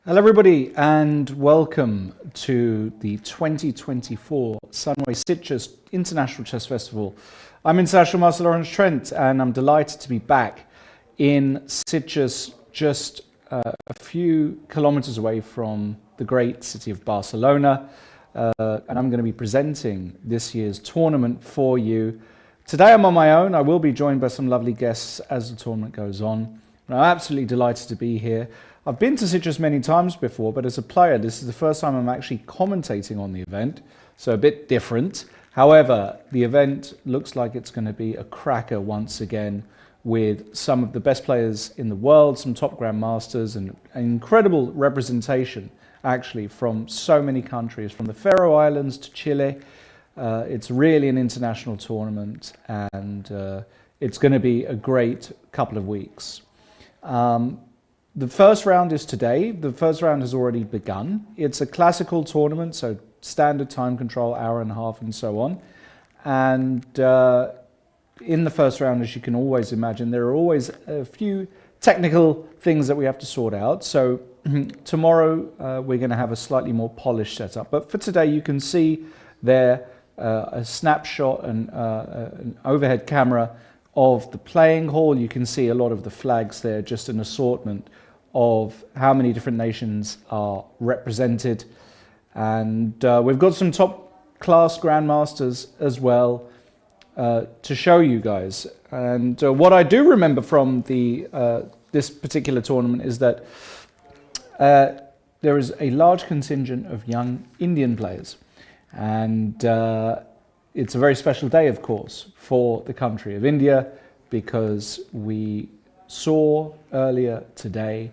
Hello everybody and welcome to the 2024 Sunway Sitges International Chess Festival. I'm International Master Lawrence Trent and I'm delighted to be back in Sitges, just a few kilometers away from the great city of Barcelona, and I'm going to be presenting this year's tournament for you. Today I'm on my own. I will be joined by some lovely guests as the tournament goes on. I'm absolutely delighted to be here. I've been to Sitges many times before, but as a player, this is the first time I'm actually commentating on the event, so a bit different. However, the event looks like it's going to be a cracker once again, with some of the best players in the world, some top grandmasters, and an incredible representation actually from so many countries, from the Faroe Islands to Chile. It's really an international tournament, and it's going to be a great couple of weeks. The first round is today. The first round has already begun. It's a classical tournament, so standard time control, hour and a half and so on. And in the first round, as you can always imagine, there are always a few technical things that we have to sort out. So tomorrow we're going to have a slightly more polished setup. But for today, you can see there a snapshot and an overhead camera of the playing hall. You can see a lot of the flags there, just an assortment of how many different nations are represented. And we've got some top class grandmasters as well to show you guys. And what I do remember from this particular tournament is that there is a large contingent of young Indian players. And it's a very special day, of course, for the country of India, because we saw earlier today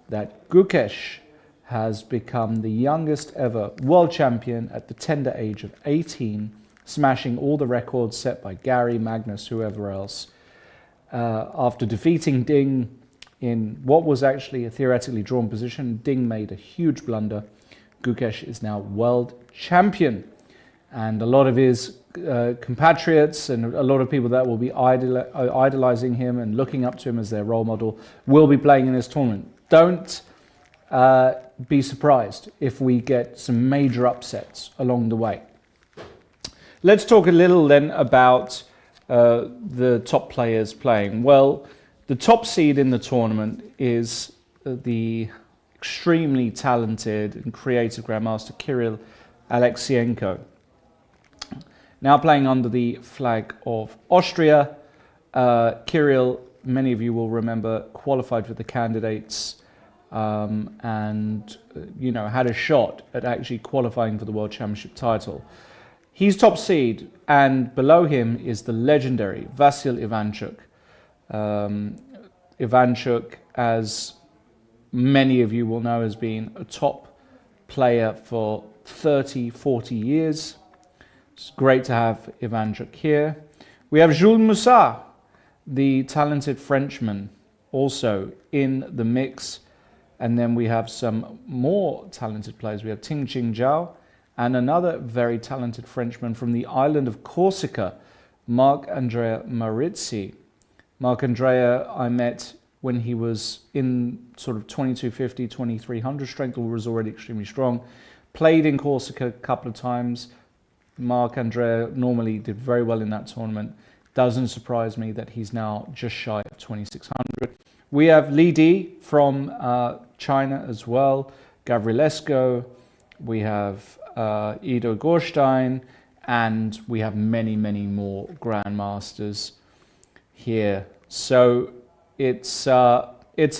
that Gukesh has become the youngest ever world champion at the tender age of 18, smashing all the records set by Gary, Magnus, whoever else. After defeating Ding in what was actually a theoretically drawn position, Ding made a huge blunder. Gukesh is now world champion. And a lot of his compatriots and a lot of people that will be idolizing him and looking up to him as their role model will be playing in this tournament. Don't be surprised if we get some major upsets along the way. Let's talk a little then about the top players playing. Well, the top seed in the tournament is the extremely talented and creative grandmaster Kirill Alexienko. Now playing under the flag of Austria. Kirill, many of you will remember, qualified for the candidates and had a shot at actually qualifying for the World Championship title. He's top seed, and below him is the legendary Vasil Ivanchuk. Ivanchuk, as many of you will know, has been a top player for 30, 40 years. It's great to have Ivanchuk here. We have Jules Moussa, the talented Frenchman, also in the mix. And then we have some more talented players. We have Ting Ching Zhao and another very talented Frenchman from the island of Corsica, Marc-Andrea Marizzi. Marc-Andrea I met when he was in sort of 2250, 2300 strength, or was already extremely strong. Played in Corsica a couple of times. Marc-Andrea normally did very well in that tournament. Doesn't surprise me that he's now just shy of 2600. We have Li Di from China as well, Gavrilesco, we have Ido Gorstein, and we have many, many more grandmasters here. So it's a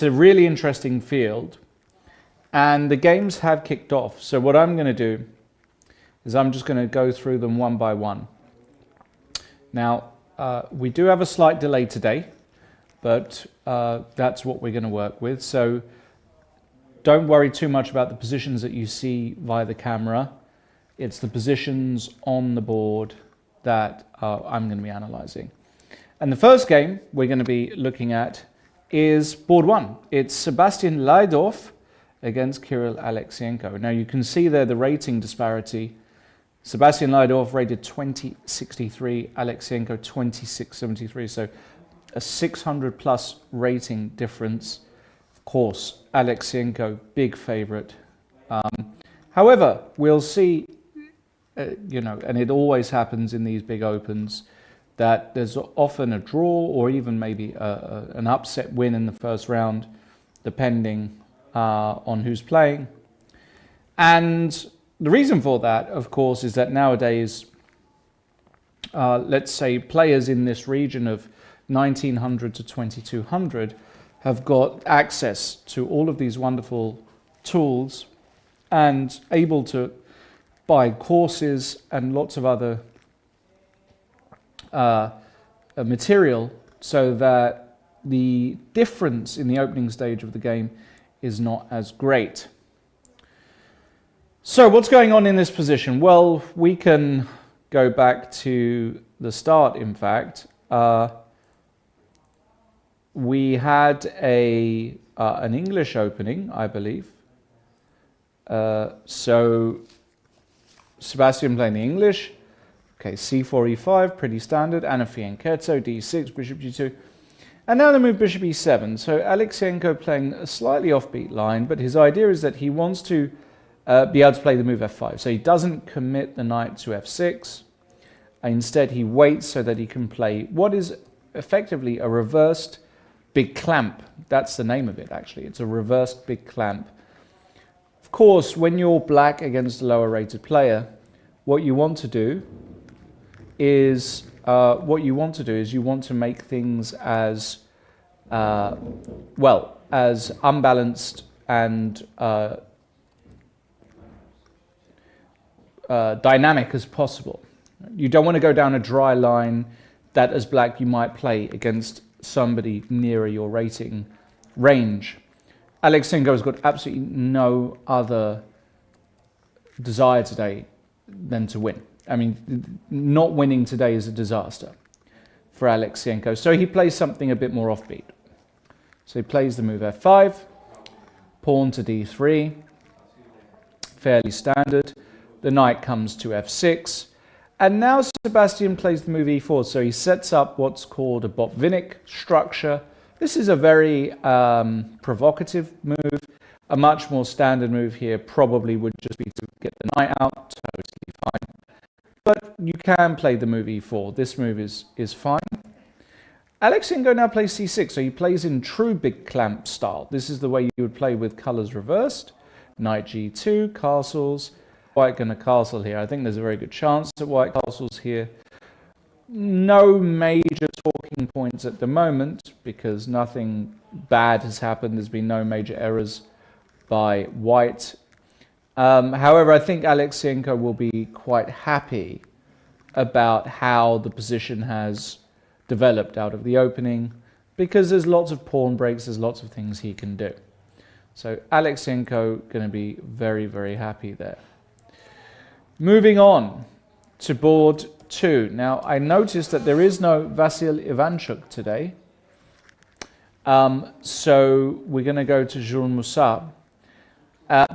really interesting field, and the games have kicked off. So what I'm going to do is I'm just going to go through them one by one. Now, we do have a slight delay today, but that's what we're going to work with. So don't worry too much about the positions that you see via the camera. It's the positions on the board that I'm going to be analyzing. And the first game we're going to be looking at is board one. It's Sebastian Laidorf against Kirill Alexienko. Now you can see there the rating disparity. Sebastian Laidorf rated 2063, Alexienko 2673, so a 600 plus rating difference. course, Alexienko, big favorite. However, we'll see, and it always happens in these big opens, that there's often a draw or even maybe an upset win in the first round, depending on who's playing. And the reason for that, of course, is that nowadays, let's say players in this region of 1900 to 2200 have got access to all of these wonderful tools and able to buy courses and lots of other material, so that the difference in the opening stage of the game is not as great. So what's going on in this position? Well, we can go back to the start, in fact. We had an English opening, I believe. So Sebastian playing the English. Okay, c4, e5, pretty standard. Anna Fianchetto, d6, bishop g2. And now they move bishop e7. So Alexienko playing a slightly offbeat line, but his idea is that he wants to be able to play the move f5. So he doesn't commit the knight to f6. Instead, he waits so that he can play what is effectively a reversed big clamp. That's the name of it, actually. It's a reversed big clamp. Of course, when you're black against a lower rated player, what you want to do is you want to make things as as unbalanced and dynamic as possible. You don't want to go down a dry line that as black you might play against somebody nearer your rating range. Alexienko has got absolutely no other desire today than to win. I mean, not winning today is a disaster for Alexienko. So he plays something a bit more offbeat. So he plays the move f5, pawn to d3, fairly standard. The knight comes to f6. And now Sebastian plays the move e4. So he sets up what's called a Botvinnik structure. This is a very provocative move. A much more standard move here probably would just be to get the knight out. Totally fine. But you can play the move e4. This move is fine. Alexienko now plays c6. So he plays in true big clamp style. This is the way you would play with colors reversed. Knight g2, castles. White going to castle here. I think there's a very good chance that white castles here. No major talking points at the moment because nothing bad has happened. There's been no major errors by white. However, I think Alexienko will be quite happy about how the position has developed out of the opening because there's lots of pawn breaks, there's lots of things he can do. So Alexienko going to be very, very happy there. Moving on to board 2. Now, I noticed that there is no Vasil Ivanchuk today. So we're going to go to Jules Moussa.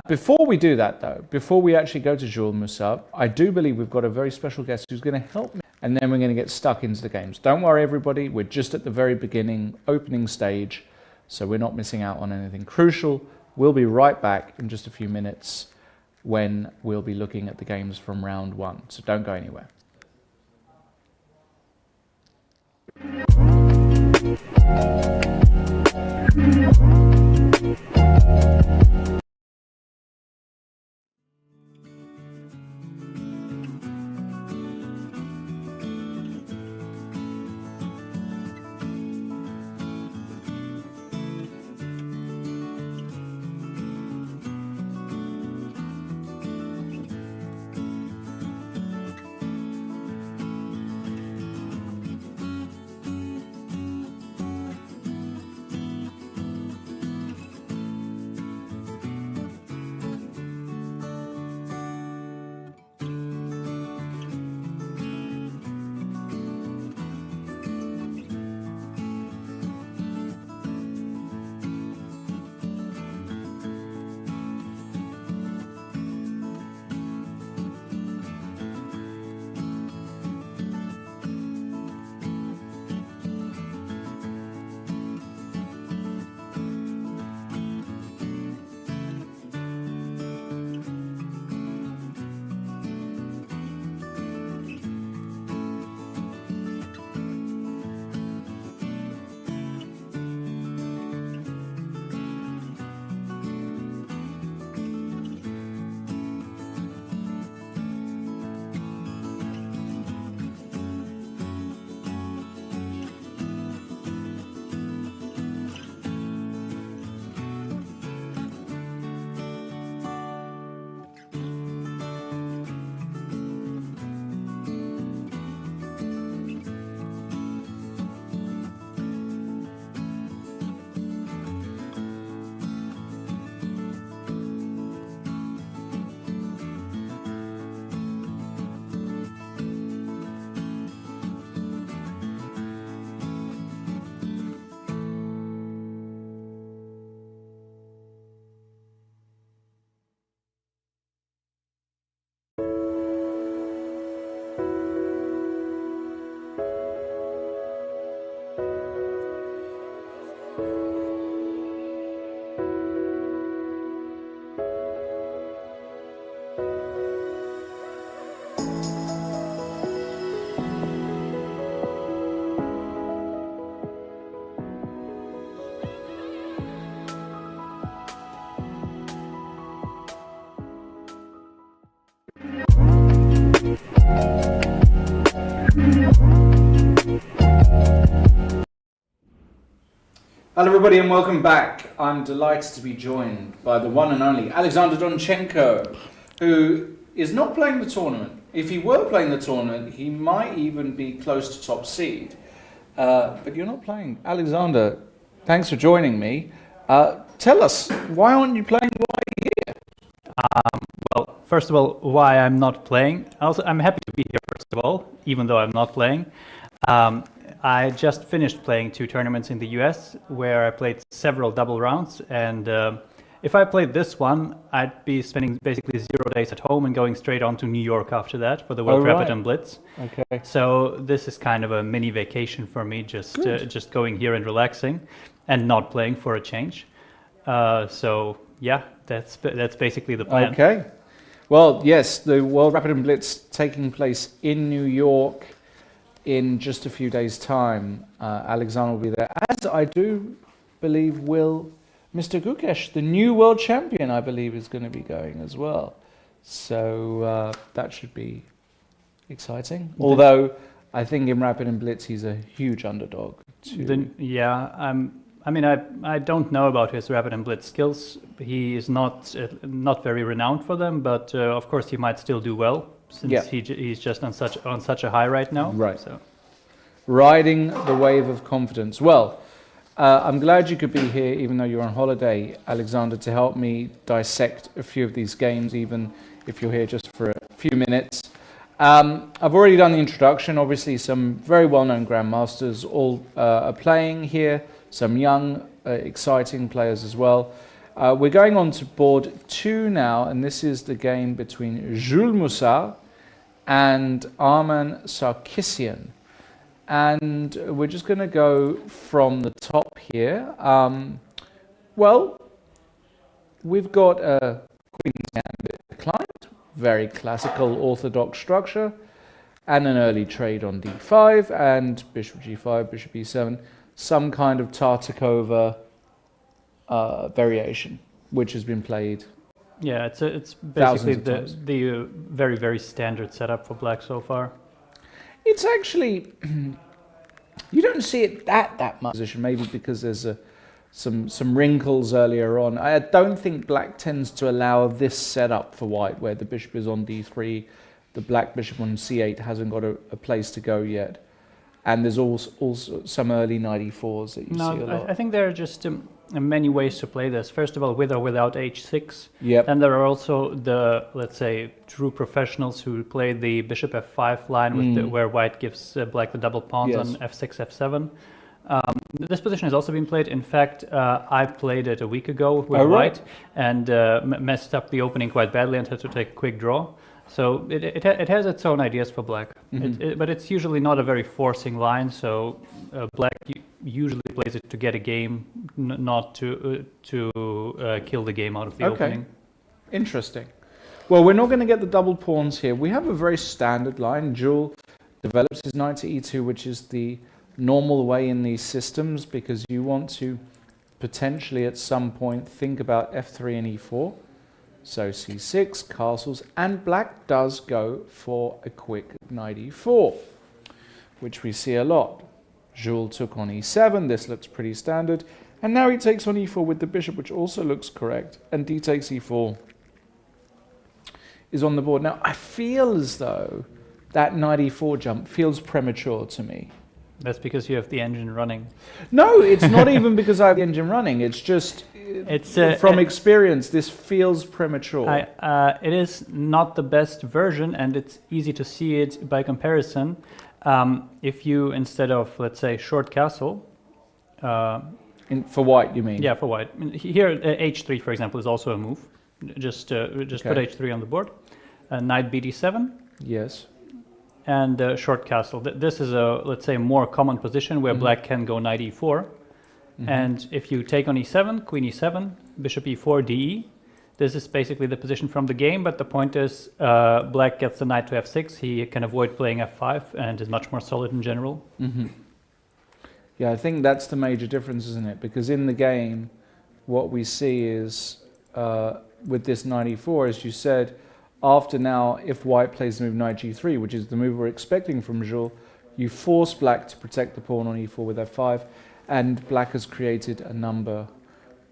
Before we do that, though, before we actually go to Jules Moussa, I do believe we've got a very special guest who's going to help me. And then we're going to get stuck into the games. Don't worry, everybody. We're just at the very beginning, opening stage. So we're not missing out on anything crucial. We'll be right back in just a few minutes when we'll be looking at the games from round 1. So don't go anywhere. Hello everybody and welcome back. I'm delighted to be joined by the one and only Alexander Donchenko, who is not playing the tournament. If he were playing the tournament, he might even be close to top seed. But you're not playing. Alexander, thanks for joining me. Tell us, why aren't you playing? Why are you here? Well, first of all, why I'm not playing. Also, I'm happy to be here, first of all, even though I'm not playing. I just finished playing 2 tournaments in the US where I played several double rounds, and if I played this one, I'd be spending basically 0 days at home and going straight on to New York after that for the World Rapid and Blitz. Okay. So this is kind of a mini vacation for me, just going here and relaxing and not playing for a change. So yeah, that's basically the plan. Okay. Well, yes, the World Rapid and Blitz taking place in New York in just a few days' time. Alexander will be there, as I do believe will Mr. Gukesh, the new world champion, I believe, is going to be going as well. So that should be exciting. Although I think in Rapid and Blitz he's a huge underdog. I don't know about his Rapid and Blitz skills. He is not very renowned for them, but of course he might still do well, since he's just on such a high right now. Right. So. Riding the wave of confidence. Well, I'm glad you could be here, even though you're on holiday, Alexander, to help me dissect a few of these games, even if you're here just for a few minutes. I've already done the introduction. Obviously, some very well-known grandmasters all are playing here. Some young, exciting players as well. We're going on to board 2 now, and this is the game between Jules Moussard and Arman Sarkissian. And we're just going to go from the top here. Well, we've got a Queen's Gambit declined, very classical orthodox structure, and an early trade on d5, and bishop g5, bishop e7, some kind of Tartakova variation, which has been played. Yeah, it's basically the very, very standard setup for black so far. It's actually, you don't see it that much position, maybe because there's some wrinkles earlier on. I don't think black tends to allow this setup for white, where the bishop is on d3, the black bishop on c8 hasn't got a place to go yet. And there's also some early knight e4s that you see a lot. I think there are just many ways to play this. First of all, with or without h6. Yep. And there are also the, let's say, true professionals who play the bishop f5 line with where white gives black the double pawns on f6, f7. This position has also been played. In fact, I played it a week ago with white and messed up the opening quite badly and had to take a quick draw. So it has its own ideas for black, but it's usually not a very forcing line. So black usually plays it to get a game, not to kill the game out of the opening. Interesting. Well, we're not going to get the double pawns here. We have a very standard line. Jules develops his knight to e2, which is the normal way in these systems, because you want to potentially at some point think about f3 and e4. So c6, castles, and black does go for a quick knight e4, which we see a lot. Jules took on e7, this looks pretty standard, and now he takes on e4 with the bishop, which also looks correct, and d takes e4 is on the board. Now, I feel as though that knight e4 jump feels premature to me. That's because you have the engine running. No, it's not even because I have the engine running. It's just from experience, this feels premature. It is not the best version, and it's easy to see it by comparison. If you, instead of, let's say, short castle... for white, you mean? Yeah, for white. Here, h3, for example, is also a move. Just put h3 on the board. Knight bd7. Yes. And short castle. This is a, let's say, more common position where black can go knight e4. And if you take on e7, queen e7, bishop e4, de, this is basically the position from the game, but the point is black gets the knight to f6, he can avoid playing f5 and is much more solid in general. Yeah, I think that's the major difference, isn't it? Because in the game, what we see is, with this knight e4, as you said, after now, if white plays the move knight g3, which is the move we're expecting from Jules, you force black to protect the pawn on e4 with f5, and black has created a number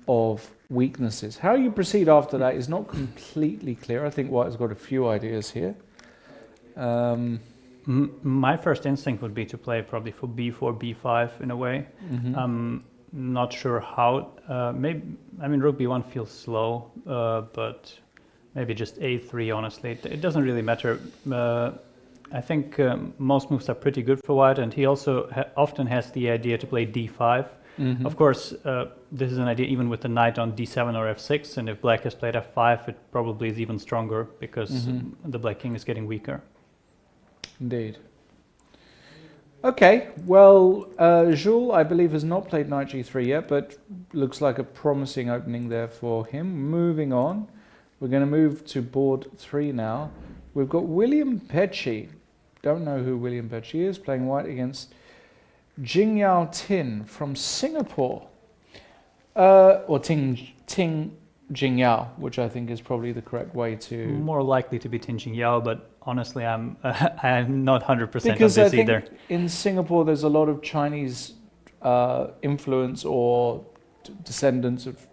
of weaknesses. How you proceed after that is not completely clear. I think white has got a few ideas here. My first instinct would be to play probably for b4, b5 in a way. I'm not sure how. Rook b1 feels slow, but maybe just a3, honestly. It doesn't really matter. I think most moves are pretty good for white, and he also often has the idea to play d5. Of course, this is an idea even with the knight on d7 or f6, and if black has played f5, it probably is even stronger because the black king is getting weaker. Indeed. Okay, well, Jules, I believe, has not played knight g3 yet, but looks like a promising opening there for him. Moving on, we're going to move to board 3 now. We've got William Pecci. Don't know who William Pecci is, playing white against Jingyao Tin from Singapore. Or Ting Jingyao, which I think is probably the correct way to... More likely to be Tin Jingyao, but honestly, I'm not 100% on because this I think either. In Singapore, there's a lot of Chinese influence or descendants of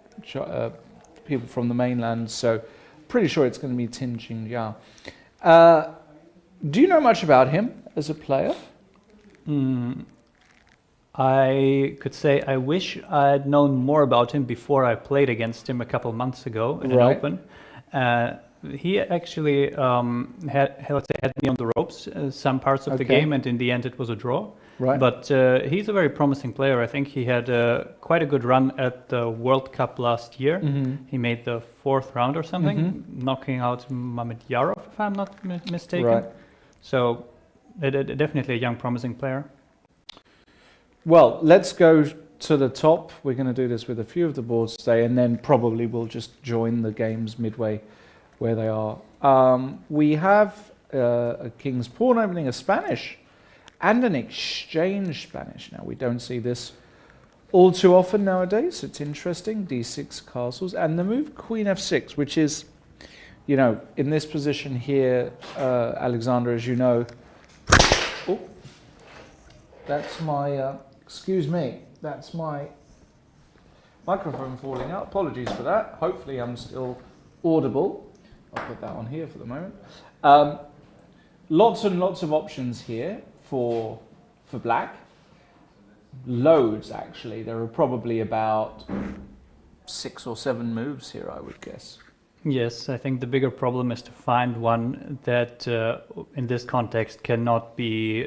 people from the mainland, so pretty sure it's going to be Tin Jingyao. Do you know much about him as a player? I could say I wish I'd known more about him before I played against him a couple months ago in an open. He actually had me on the ropes some parts of the game, and in the end it was a draw. Right. But he's a very promising player. I think he had quite a good run at the World Cup last year. He made the 4th round or something, knocking out Mamedyarov, if I'm not mistaken. Right. So definitely a young, promising player. Well, let's go to the top. We're going to do this with a few of the boards today, and then probably we'll just join the games midway where they are. We have a King's Pawn opening, a Spanish, and an exchange Spanish. Now, we don't see this all too often nowadays. It's interesting. D6 castles, and the move Queen F6, which is, you know, in this position here, Alexander, as you know... Oh, that's my... excuse me, that's my microphone falling out. Apologies for that. Hopefully I'm still audible. I'll put that on here for the moment. Lots and lots of options here for black. Loads, actually. There are probably about 6 or 7 moves here, I would guess. Yes, I think the bigger problem is to find one that, in this context, cannot be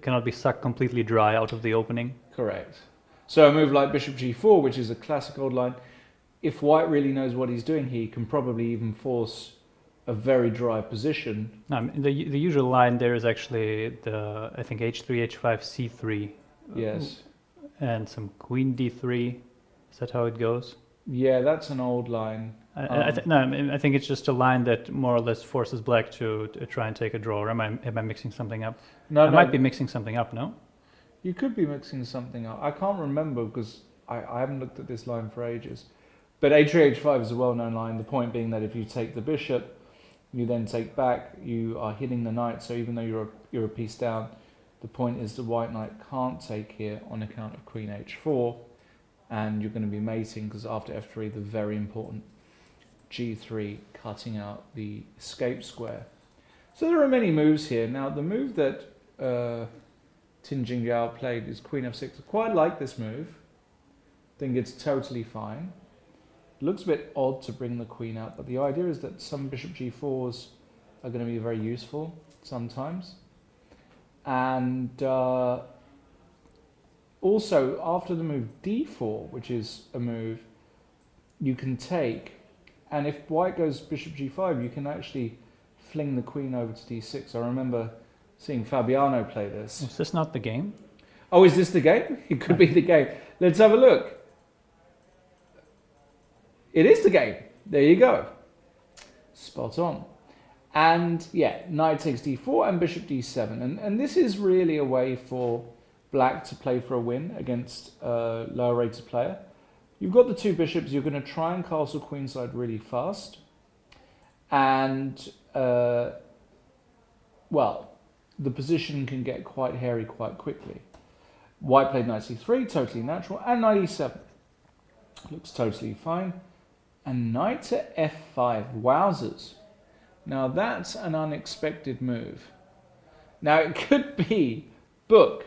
cannot be sucked completely dry out of the opening. Correct. So a move like Bishop G4, which is a classic old line, if white really knows what he's doing, he can probably even force a very dry position. The usual line there is actually I think H3, H5, C3. Yes. And some Queen D3. Is that how it goes? Yeah, that's an old line. I think it's just a line that more or less forces black to try and take a draw. Or am I mixing something up? I might be mixing something up, no? You could be mixing something up. I can't remember because I haven't looked at this line for ages. But H3, H5 is a well-known line. The point being that if you take the bishop, you then take back, you are hitting the knight. So even though you're a piece down, the point is the white knight can't take here on account of Queen H4. And you're going to be mating because after F3, the very important G3 cutting out the escape square. So there are many moves here. Now the move that Tin Jingyao played is Queen F6. I quite like this move. I think it's totally fine. It looks a bit odd to bring the queen out, but the idea is that some Bishop G4s are going to be very useful sometimes. And also after the move D4, which is a move you can take, and if white goes Bishop G5, you can actually fling the queen over to D6. I remember seeing Fabiano play this. Is this not the game? Oh, is this the game? It could be the game. Let's have a look. It is the game. There you go. Spot on. And yeah, knight takes D4 and Bishop D7. And this is really a way for black to play for a win against a lower rated player. You've got the two bishops. You're going to try and castle queenside really fast. And, well, the position can get quite hairy quite quickly. White played knight c3, totally natural, and knight e7. Looks totally fine. And knight to f5, wowzers. Now that's an unexpected move. Now it could be book.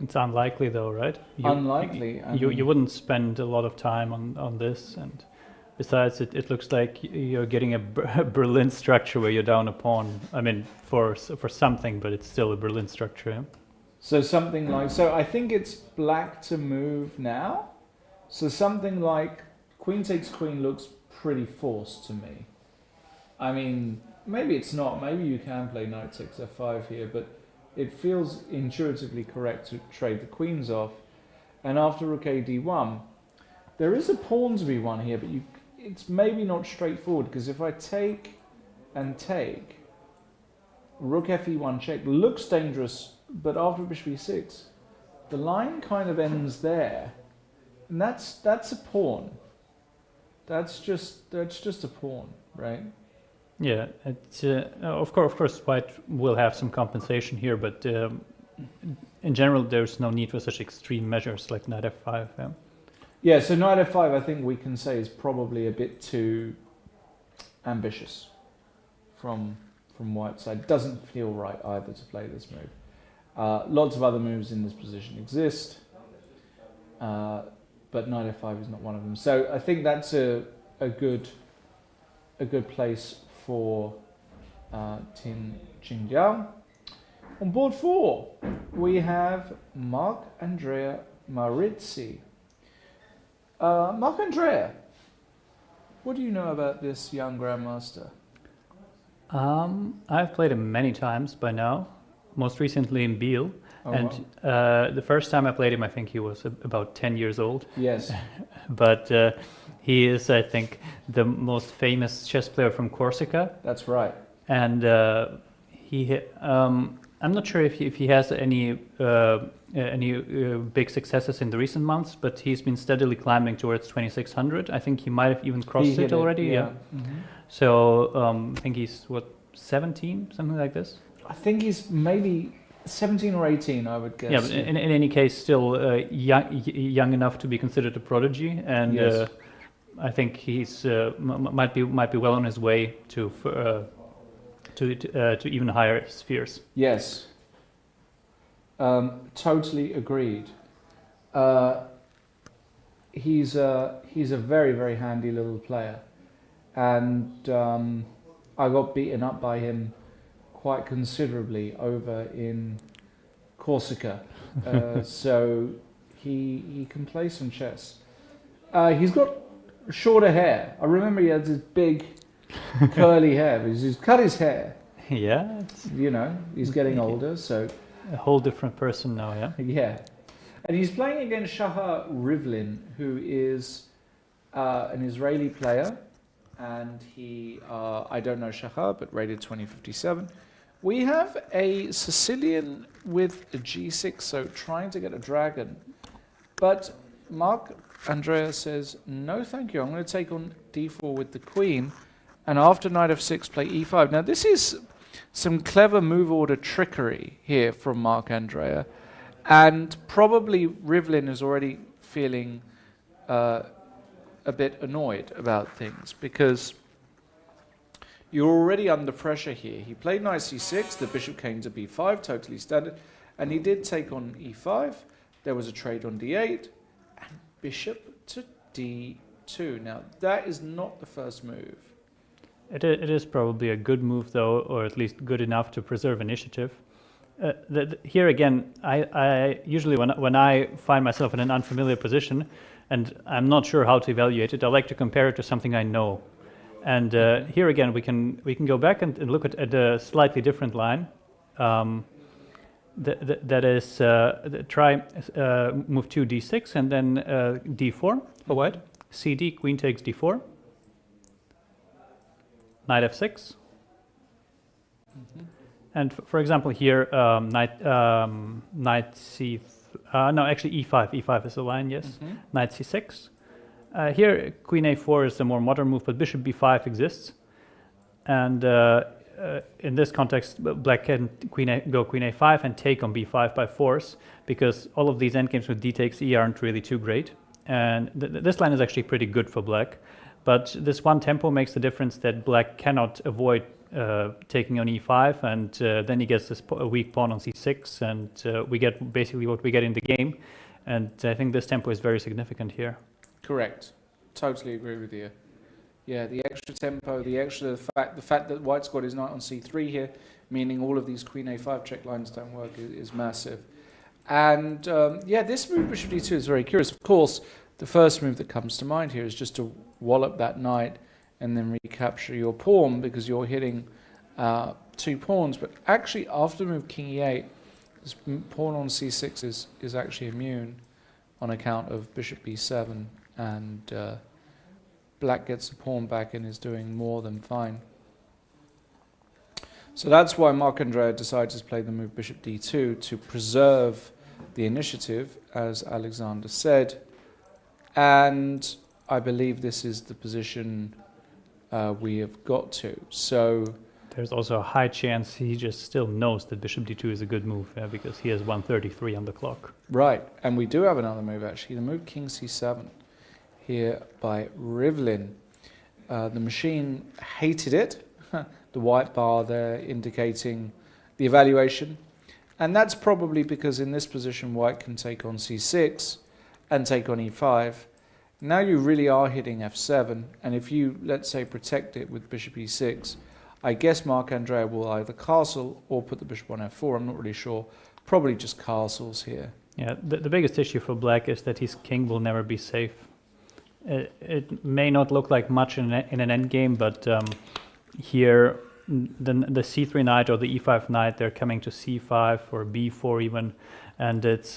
It's unlikely though, right? Unlikely. You wouldn't spend a lot of time on this, and besides it looks like you're getting a Berlin structure where you're down a pawn. I mean, for something, but it's still a Berlin structure. Yeah? So something like, so I think it's black to move now. So something like queen takes queen looks pretty forced to me. I mean, maybe it's not. Maybe you can play knight takes f5 here, but it feels intuitively correct to trade the queens off. And after rook a d1, there is a pawn to be won here, but it's maybe not straightforward, because if I take and take, rook fe1 check looks dangerous, but after bishop e6, the line kind of ends there. And that's a pawn. That's just a pawn, right? Yeah, it's, of course, white will have some compensation here, but in general, there's no need for such extreme measures like knight f5. Yeah, yeah, so knight f5, I think we can say, is probably a bit too ambitious from white's side. It doesn't feel right either to play this move. Lots of other moves in this position exist, but knight f5 is not one of them. So I think that's a good place for Tin Qingdiao. On board 4, we have Marc-Andrea Marizzi. Marc-Andrea, what do you know about this young grandmaster? I've played him many times by now, most recently in Biel. Oh, wow. The first time I played him, I think he was about 10 years old. Yes. But he is, I think, the most famous chess player from Corsica. That's right. And I'm not sure if he has any big successes in the recent months, but he's been steadily climbing towards 2600. I think he might have even crossed it already. Yeah. Mm-hmm. So I think he's 17, something like this. I think he's maybe 17 or 18, I would guess. Yeah, but in any case, still young enough to be considered a prodigy, and yes. I think he's might be well on his way to even higher spheres. Yes. Totally agreed. He's a very, very handy little player, and I got beaten up by him quite considerably over in Corsica. So he can play some chess. He's got shorter hair. I remember he had this big curly hair. He's cut his hair. Yeah. He's getting older, so... A whole different person now, yeah? Yeah. And he's playing against Shahar Rivlin, who is an Israeli player. And he, I don't know Shahar, but rated 2057. We have a Sicilian with a g6, so trying to get a dragon. But Marc-Andrea says, no thank you, I'm going to take on d4 with the queen. And after knight f6, play e5. Now this is some clever move order trickery here from Marc-Andrea. And probably Rivlin is already feeling a bit annoyed about things, because you're already under pressure here. He played knight c6, the bishop came to b5, totally standard, and he did take on e5. There was a trade on d8, and bishop to d2. Now, that is not the first move. It is probably a good move, though, or at least good enough to preserve initiative. Here again, I usually, when I find myself in an unfamiliar position, and I'm not sure how to evaluate it, I like to compare it to something I know. And here again, we can go back and look at a slightly different line. That is, try move 2 d6 and then d4 for white. CD, queen takes d4. Knight f6. Mm-hmm. And for example here, knight c... no, actually e5. e5 is the line, yes. Mm-hmm. Knight c6. Here, queen a4 is a more modern move, but bishop b5 exists. And in this context, black can go queen a5 and take on b5 by force, because all of these endgames with d takes e aren't really too great. And this line is actually pretty good for black. But this one tempo makes the difference that black cannot avoid taking on e5, and then he gets this weak pawn on c6, and we get basically what we get in the game. And I think this tempo is very significant here. Correct. Totally agree with you. Yeah, the extra tempo, the fact that white's got his knight on c3 here, meaning all of these queen a5 check lines don't work, is massive. And yeah, this move bishop d2 is very curious. Of course, the first move that comes to mind here is just to wallop that knight and then recapture your pawn, because you're hitting 2 pawns. But actually, after the move king e8, this pawn on c6 is actually immune on account of bishop b7, and black gets the pawn back and is doing more than fine. So that's why Marc-Andrea decided to play the move bishop d2 to preserve the initiative, as Alexander said. And I believe this is the position we have got to. So there's also a high chance he just still knows that bishop d2 is a good move, because he has 133 on the clock. Right, and we do have another move actually, the move king c7 here by Rivlin. The machine hated it, the white bar there indicating the evaluation. And that's probably because in this position white can take on c6 and take on e5. Now you really are hitting f7, and if you, let's say, protect it with bishop e6, I guess Marc-Andrea will either castle or put the bishop on f4, I'm not really sure. Probably just castles here. Yeah, the biggest issue for black is that his king will never be safe. It may not look like much in an endgame, but here the c3 knight or the e5 knight, they're coming to c5 or b4 even, and it's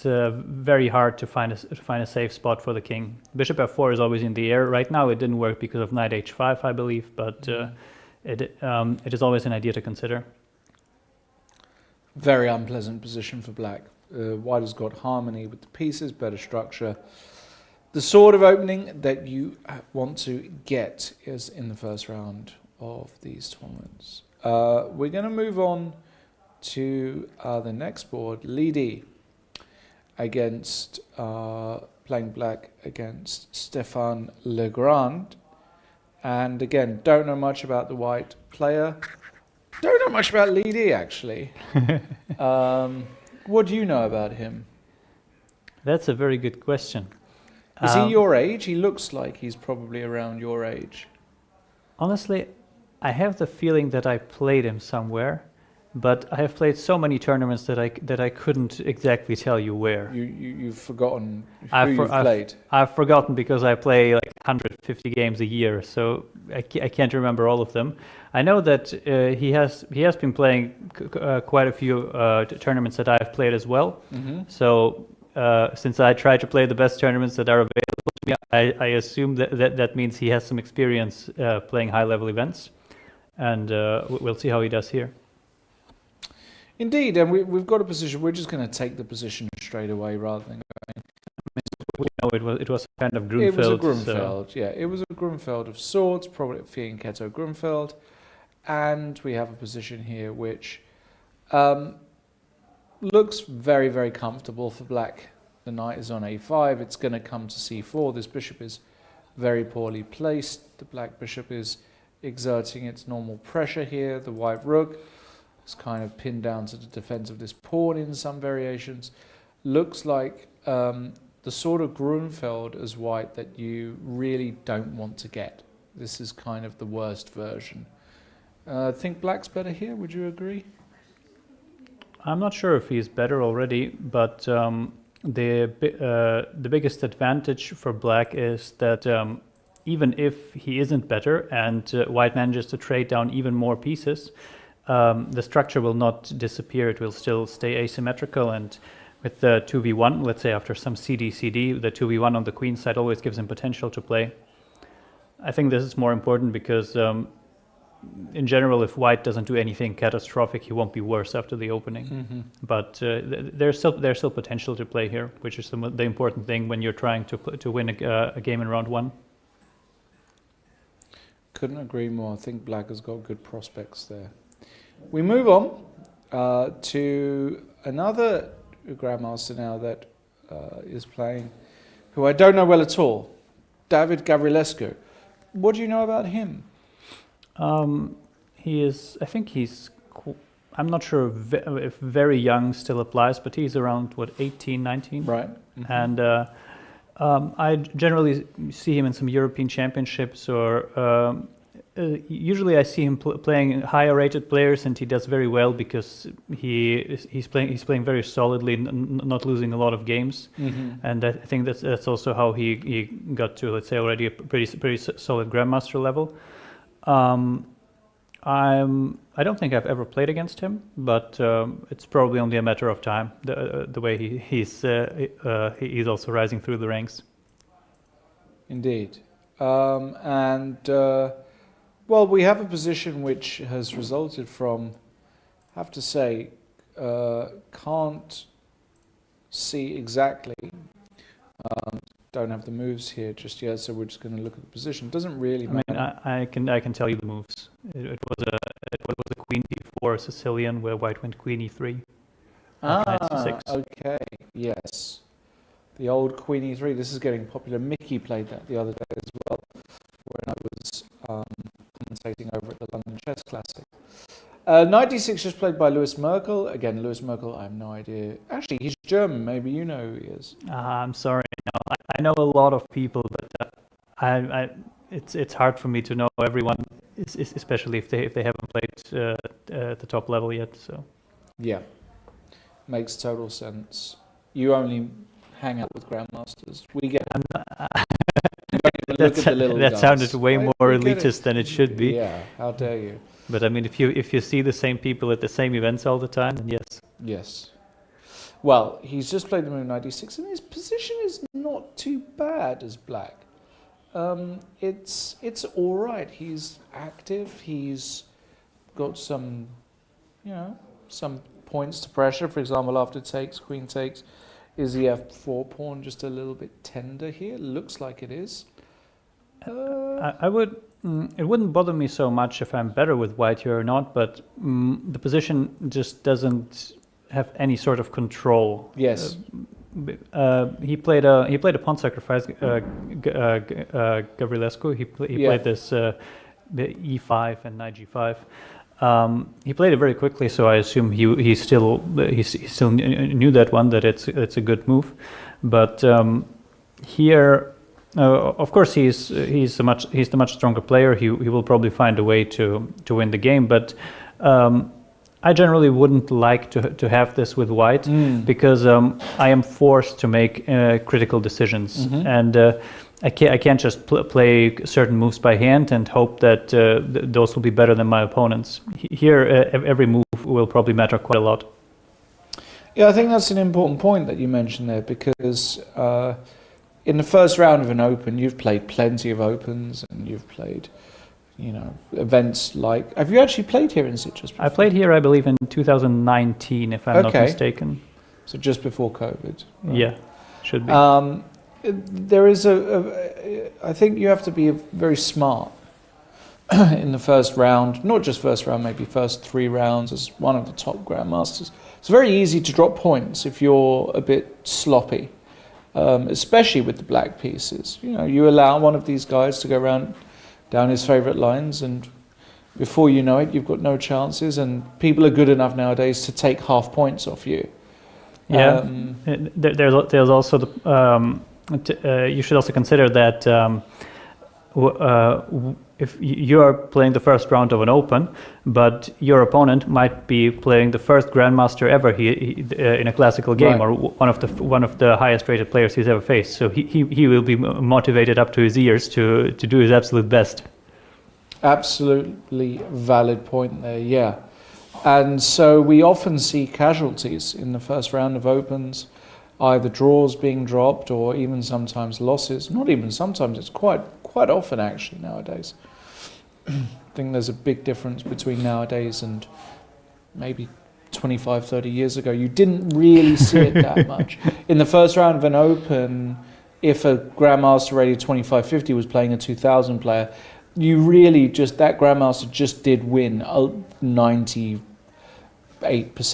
very hard to find a safe spot for the king. Bishop f4 is always in the air. Right now it didn't work because of knight h5, I believe, but it is always an idea to consider. Very unpleasant position for black. White has got harmony with the pieces, better structure. The sort of opening that you want to get is in the first round of these tournaments. We're going to move on to the next board, Lidi against playing black against Stéphane Legrand. And again, don't know much about the white player. Don't know much about Lidi actually. What do you know about him? That's a very good question. Is he your age? He looks like he's probably around your age. Honestly, I have the feeling that I played him somewhere, but I have played so many tournaments that I couldn't exactly tell you where. You've forgotten who you've played. I've forgotten because I play like 150 games a year, so I can't remember all of them. I know that he has been playing quite a few tournaments that I've played as well. Mm-hmm. So since I try to play the best tournaments that are available to me, I assume that means he has some experience playing high-level events, and we'll see how he does here. Indeed, and we've got a position. We're just going to take the position straight away rather than going. It was kind of Grunfeld. It was a Grunfeld, yeah. It was a Grunfeld of sorts, probably a Fianchetto Grunfeld, and we have a position here which looks very, very comfortable for black. The knight is on a5. It's going to come to c4. This bishop is very poorly placed. The black bishop is exerting its normal pressure here. The white rook is kind of pinned down to the defense of this pawn in some variations. Looks like the sort of Grunfeld as white that you really don't want to get. This is kind of the worst version. I think black's better here. Would you agree? I'm not sure if he's better already, but the biggest advantage for black is that even if he isn't better and white manages to trade down even more pieces, the structure will not disappear. It will still stay asymmetrical, and with the 2v1, let's say after some CD, the 2v1 on the queen side always gives him potential to play. I think this is more important because in general, if white doesn't do anything catastrophic, he won't be worse after the opening. Mm-hmm. But there's still potential to play here, which is the important thing when you're trying to win a game in round one. Couldn't agree more. I think black has got good prospects there. We move on to another grandmaster now that is playing, who I don't know well at all, David Gavrilescu. What do you know about him? I think he's, I'm not sure if very young still applies, but he's around, 18, 19? Right. Mm-hmm. And I generally see him in some European championships, or usually I see him playing higher rated players, and he does very well because he's playing very solidly, not losing a lot of games. Mm-hmm. And I think that's also how he got to, let's say, already a pretty solid grandmaster level. I don't think I've ever played against him, but it's probably only a matter of time. The way he's also rising through the ranks. Indeed, well, we have a position which has resulted from, I have to say, can't see exactly. Don't have the moves here just yet, so we're just going to look at the position. Doesn't really matter. I can tell you the moves. It was a queen d4 Sicilian where white went queen e3. Okay, yes, the old queen e3. This is getting popular. Mickey played that the other day as well, when I was commentating over at the London Chess Classic. Knight d6 just played by Lewis Merkel. Again, Lewis Merkel, I have no idea. Actually, he's German. Maybe you know who he is. I'm sorry. No, I know a lot of people, but it's hard for me to know everyone, especially if they haven't played at the top level yet. So. Yeah. Makes total sense. You only hang out with grandmasters. We get. That sounded way more elitist than it should be. Yeah, how dare you? But I mean, if you see the same people at the same events all the time, then yes. Yes. Well, he's just played the move knight d6, and his position is not too bad as black. It's all right. He's active. He's got some, some points to pressure. For example, after takes, queen takes, is the f4 pawn just a little bit tender here? Looks like it is. I would. It wouldn't bother me so much if I'm better with white here or not, but the position just doesn't have any sort of control. Yes. He played a pawn sacrifice. Gavrilescu. He played this the e5 and knight g5. He played it very quickly, so I assume he still knew that one, that it's a good move. But here, of course, he's the much stronger player. He will probably find a way to win the game. But I generally wouldn't like to have this with white because I am forced to make critical decisions, and I can't just play certain moves by hand and hope that those will be better than my opponents. Here, every move will probably matter quite a lot. Yeah, I think that's an important point that you mentioned there, because in the first round of an open, you've played plenty of opens, and you've played, events like... Have you actually played here in Sitges before? I played here, I believe, in 2019, if I'm not mistaken. So just before COVID. Right? Yeah, should be. There is I think you have to be very smart in the first round, not just first round, maybe first 3 rounds as one of the top grandmasters. It's very easy to drop points if you're a bit sloppy, especially with the black pieces. You allow one of these guys to go down his favorite lines, and before you know it, you've got no chances, and people are good enough nowadays to take half points off you. Yeah, there's also the... you should also consider that if you are playing the first round of an open, but your opponent might be playing the first grandmaster ever in a classical game, right, or one of the highest rated players he's ever faced. So he will be motivated up to his ears to do his absolute best. Absolutely valid point there. Yeah, and so we often see casualties in the first round of opens. Either draws being dropped, or even sometimes losses. Not even sometimes, it's quite often actually nowadays. think there's a big difference between nowadays and maybe 25, 30 years ago. You didn't really see it that much. In the first round of an Open, if a Grandmaster rated 2550 was playing a 2000 player, you really just, that Grandmaster just did win 98%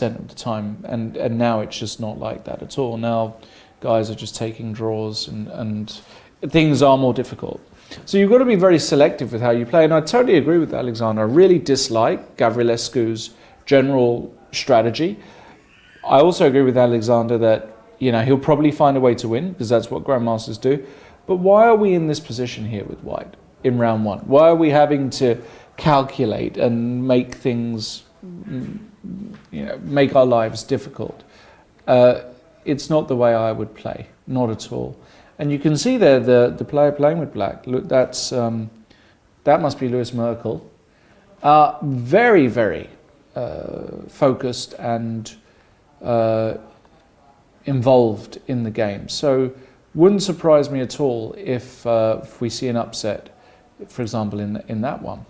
of the time. And now it's just not like that at all. Now guys are just taking draws and things are more difficult. So you've got to be very selective with how you play. And I totally agree with Alexander. I really dislike Gavrilescu's general strategy. I also agree with Alexander that, you know, he'll probably find a way to win because that's what Grandmasters do. But why are we in this position here with White in round one? Why are we having to calculate and make things, you know, make our lives difficult? It's not the way I would play, not at all. And you can see there the player playing with black. Look, that's that must be Lewis Merkel. Very, very focused and involved in the game. So wouldn't surprise me at all if we see an upset, for example, in that one.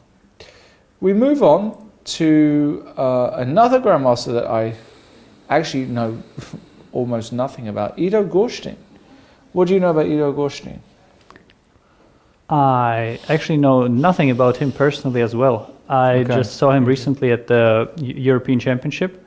We move on to another Grandmaster that I actually know almost nothing about, Ido Gorstin. What do you know about Ido Gorstin? I actually know nothing about him personally as well. I just saw him recently at the European Championship,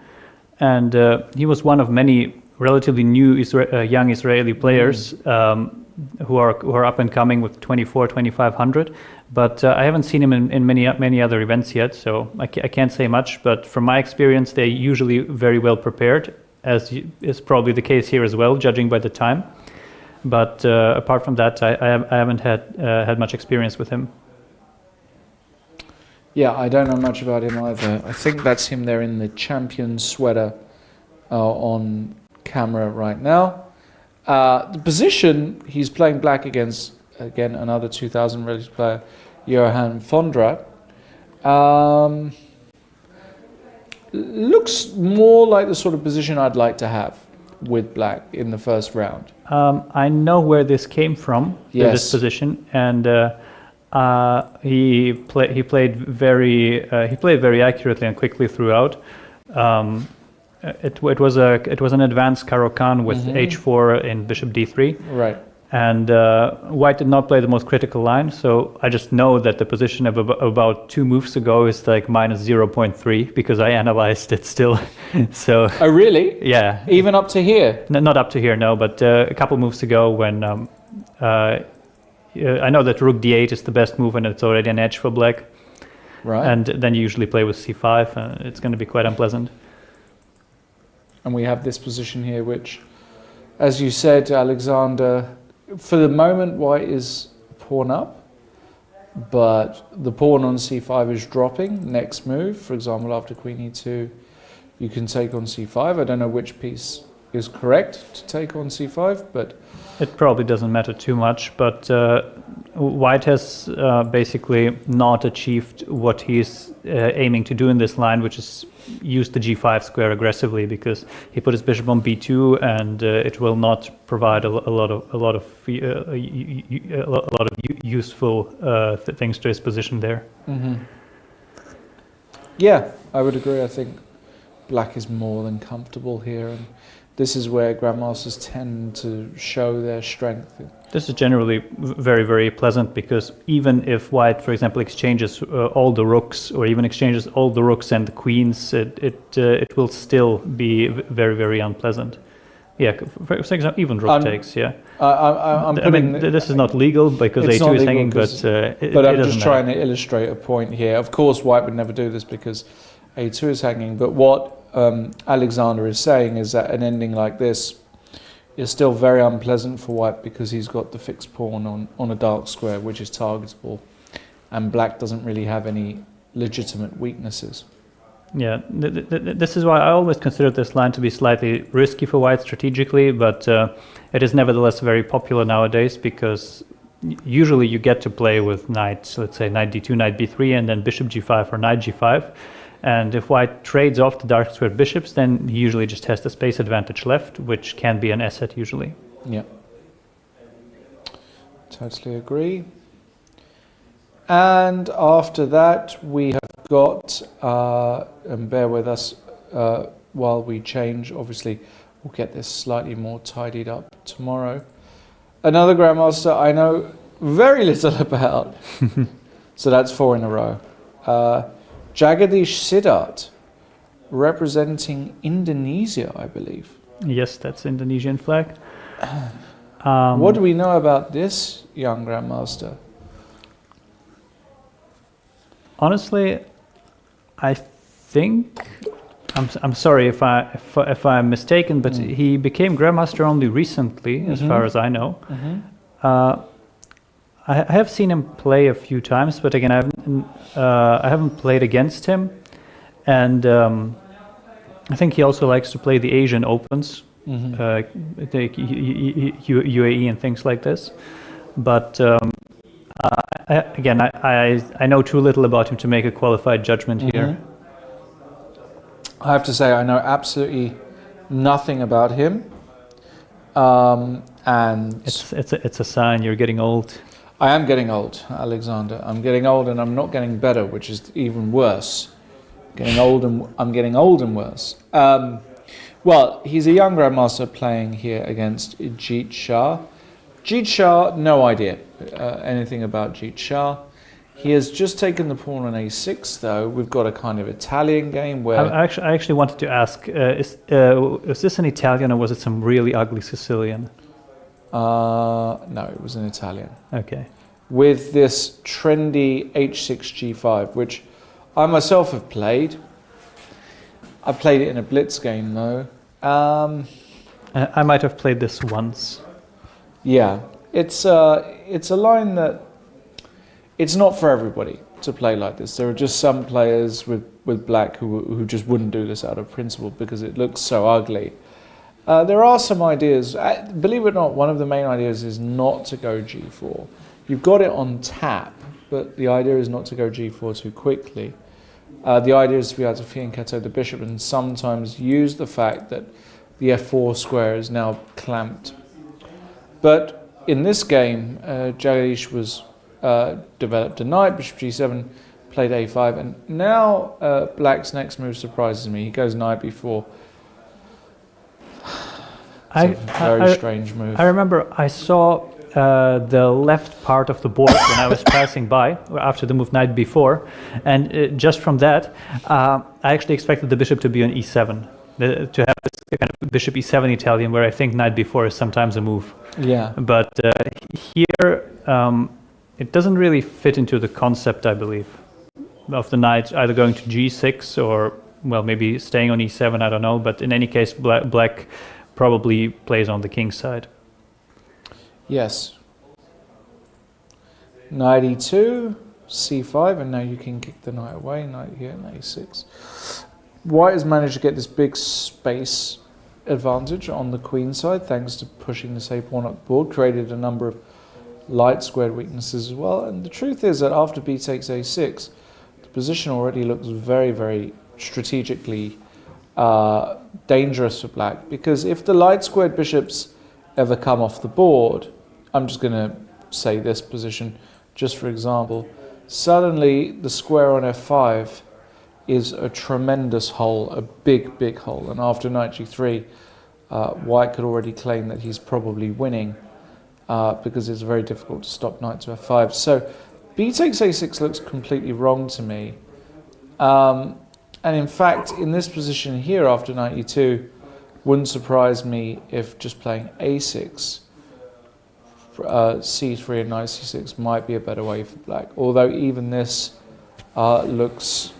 and he was one of many relatively new young Israeli players who are up and coming with 2500. But I haven't seen him in many other events yet, so I can't say much. But from my experience, they're usually very well prepared, as is probably the case here as well, judging by the time. But apart from that, I haven't had much experience with him. Yeah, I don't know much about him either. I think that's him there in the champion sweater on camera right now. The position, he's playing black against, again, another 2000 relative player, Johan Fondra. Looks more like the sort of position I'd like to have with black in the first round. I know where this came from, this position, and he played very accurately and quickly throughout. It was an advanced Caro-Kann with h4 in bishop d3. Right. And White did not play the most critical line, so I just know that the position of about 2 moves ago is like minus 0.3 because I analyzed it still. So. Oh really? Yeah. Even up to here? Not up to here, no. But a couple moves ago, when I know that Rook d8 is the best move and it's already an edge for black. Right. And then you usually play with c5, and it's going to be quite unpleasant. And we have this position here, which, as you said, Alexander. For the moment, White is pawn up, but the pawn on c5 is dropping. Next move, for example, after queen e2, you can take on c5. I don't know which piece is correct to take on c5, but... It probably doesn't matter too much, but White has basically not achieved what he's aiming to do in this line, which is use the g5 square aggressively, because he put his bishop on b2, and it will not provide a lot of useful things to his position there. Mm-hmm. Yeah, I would agree. I think black is more than comfortable here, and this is where Grandmasters tend to show their strength. This is generally very, very pleasant, because even if White, for example, exchanges all the rooks, or even exchanges all the rooks and the queens, it will still be very, very unpleasant. Yeah, for example, even rook takes. Yeah, this is not legal because a2 is hanging, but I'm just trying to illustrate a point here. Of course, White would never do this because a2 is hanging, but what Alexander is saying is that an ending like this is still very unpleasant for White because he's got the fixed pawn on a dark square, which is targetable, and black doesn't really have any legitimate weaknesses. Yeah, this is why I always consider this line to be slightly risky for White strategically, but it is nevertheless very popular nowadays, because usually you get to play with knight, let's say knight d2, knight b3, and then bishop g5 or knight g5. And if White trades off the dark square bishops, then he usually just has the space advantage left, which can be an asset usually. Yeah, totally agree. And after that, we have got, and bear with us while we change, obviously we'll get this slightly more tidied up tomorrow. Another Grandmaster I know very little about, so that's 4 in a row. Jagadish Siddharth, representing Indonesia, I believe. Yes, that's Indonesian flag. What do we know about this young Grandmaster? Honestly, I think I'm sorry if I'm mistaken, but he became Grandmaster only recently, as far as I know. I have seen him play a few times, but again, I haven't played against him, and I think he also likes to play the Asian Opens, the UAE and things like this. But I know too little about him to make a qualified judgment here. I have to say I know absolutely nothing about him, and it's a sign you're getting old. I am getting old, Alexander. I'm getting old, and I'm not getting better, which is even worse. I'm getting old and worse. Well, he's a young Grandmaster playing here against Jeet Shah. Jeet Shah, no idea anything about Jeet Shah. He has just taken the pawn on a6, though. We've got a kind of Italian game where... I actually wanted to ask, is this an Italian or was it some really ugly Sicilian? No, it was an Italian. Okay. With this trendy h6 g5, which I myself have played. I played it in a blitz game, though. I might have played this once. Yeah, it's a line that it's not for everybody to play like this. There are just some players with black who just wouldn't do this out of principle because it looks so ugly. There are some ideas. Believe it or not, one of the main ideas is not to go g4. You've got it on tap, but the idea is not to go g4 too quickly. The idea is to be able to fianchetto the bishop and sometimes use the fact that the f4 square is now clamped. But in this game, Jagadish was developed a knight, bishop g7, played a5, and now black's next move surprises me. He goes knight b4. It's a very strange move. I remember I saw the left part of the board when I was passing by after the move knight b4, and just from that, I actually expected the bishop to be on e7, to have this kind of bishop e7 Italian, where I think knight b4 is sometimes a move. Yeah. But here, it doesn't really fit into the concept, I believe, of the knight either going to g6 or, well, maybe staying on e7, I don't know. But in any case, black probably plays on the king's side. Yes. Knight e2, c5, and now you can kick the knight away. Knight here, knight e6. White has managed to get this big space advantage on the queen side thanks to pushing this a pawn up the board, created a number of light squared weaknesses as well. And the truth is that after b takes a6, the position already looks very, very strategically dangerous for black, because if the light squared bishops ever come off the board, I'm just going to say this position just for example, suddenly the square on f5 is a tremendous hole, a big, big hole, and after knight g3, white could already claim that he's probably winning because it's very difficult to stop knight to f5. So b takes a6 looks completely wrong to me. And in fact, in this position here after knight e2, wouldn't surprise me if just playing a6, c3 and knight c6 might be a better way for black. Although even this looks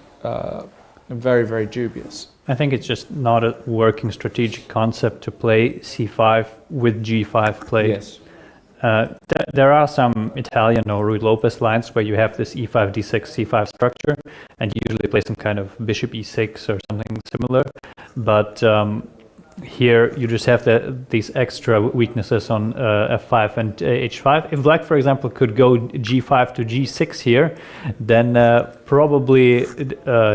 very, very dubious. I think it's just not a working strategic concept to play c5 with g5 play. Yes. There are some Italian or Ruy Lopez lines where you have this e5, d6, c5 structure, and you usually play some kind of bishop e6 or something similar. But here you just have these extra weaknesses on f5 and h5. If black, for example, could go g5 to g6 here, then probably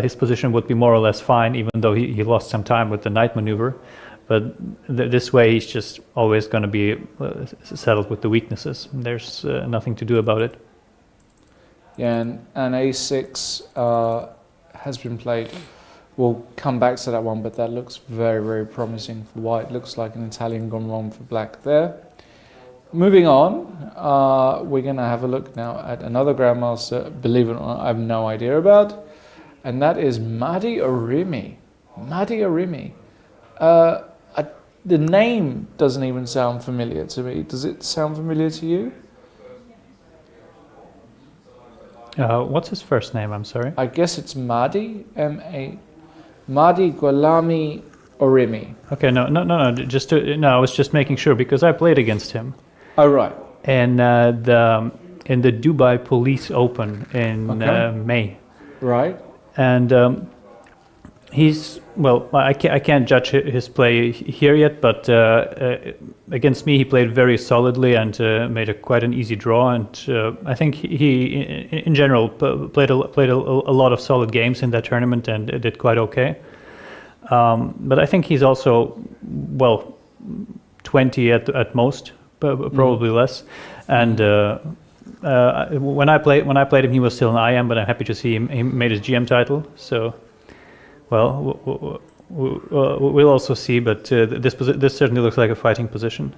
his position would be more or less fine, even though he lost some time with the knight maneuver. But this way he's just always going to be settled with the weaknesses. There's nothing to do about it. Yeah, and A6 has been played. We'll come back to that one, but that looks very, very promising for white. Looks like an Italian gone wrong for black there. Moving on, we're going to have a look now at another grandmaster, believe it or not, I have no idea about, and that is Madi Arimi. Madi Arimi. The name doesn't even sound familiar to me. Does it sound familiar to you? What's his first name? I'm sorry. I guess it's Madi, Madi Ghulam Arimi. Okay, no. I was just making sure because I played against him. Oh, right. And in the Dubai Police Open in May. Right. And he's, well, I can't judge his play here yet, but against me he played very solidly and made quite an easy draw. And I think he in general, played a lot of solid games in that tournament and did quite okay. But I think he's also, well, 20 at most. Probably less, and when I played him, he was still an IM, but I'm happy to see he made his GM title. So, well, we'll also see. But this certainly looks like a fighting position.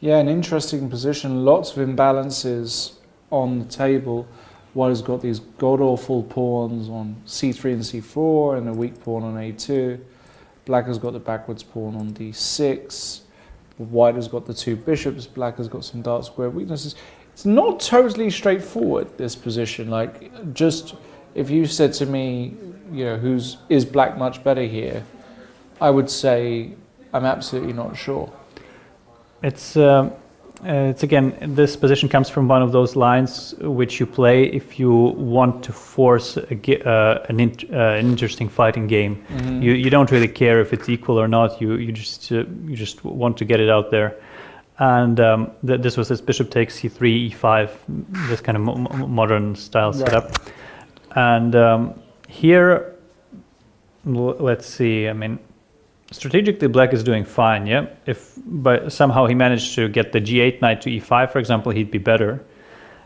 Yeah, an interesting position. Lots of imbalances on the table. White has got these god awful pawns on C3 and C4, and a weak pawn on A2. Black has got the backwards pawn on D6. White has got the two bishops, black has got some dark square weaknesses. It's not totally straightforward, this position. Like, just if you said to me, you know, is black much better here, I would say I'm absolutely not sure. It's again, this position comes from one of those lines which you play if you want to force an interesting fighting game. Mm-hmm. You don't really care if it's equal or not. You just want to get it out there. And this was this bishop takes c3, e5, this kind of modern style setup. And here, let's see. I mean, strategically, black is doing fine, yeah? But somehow he managed to get the g8 knight to e5, for example, he'd be better.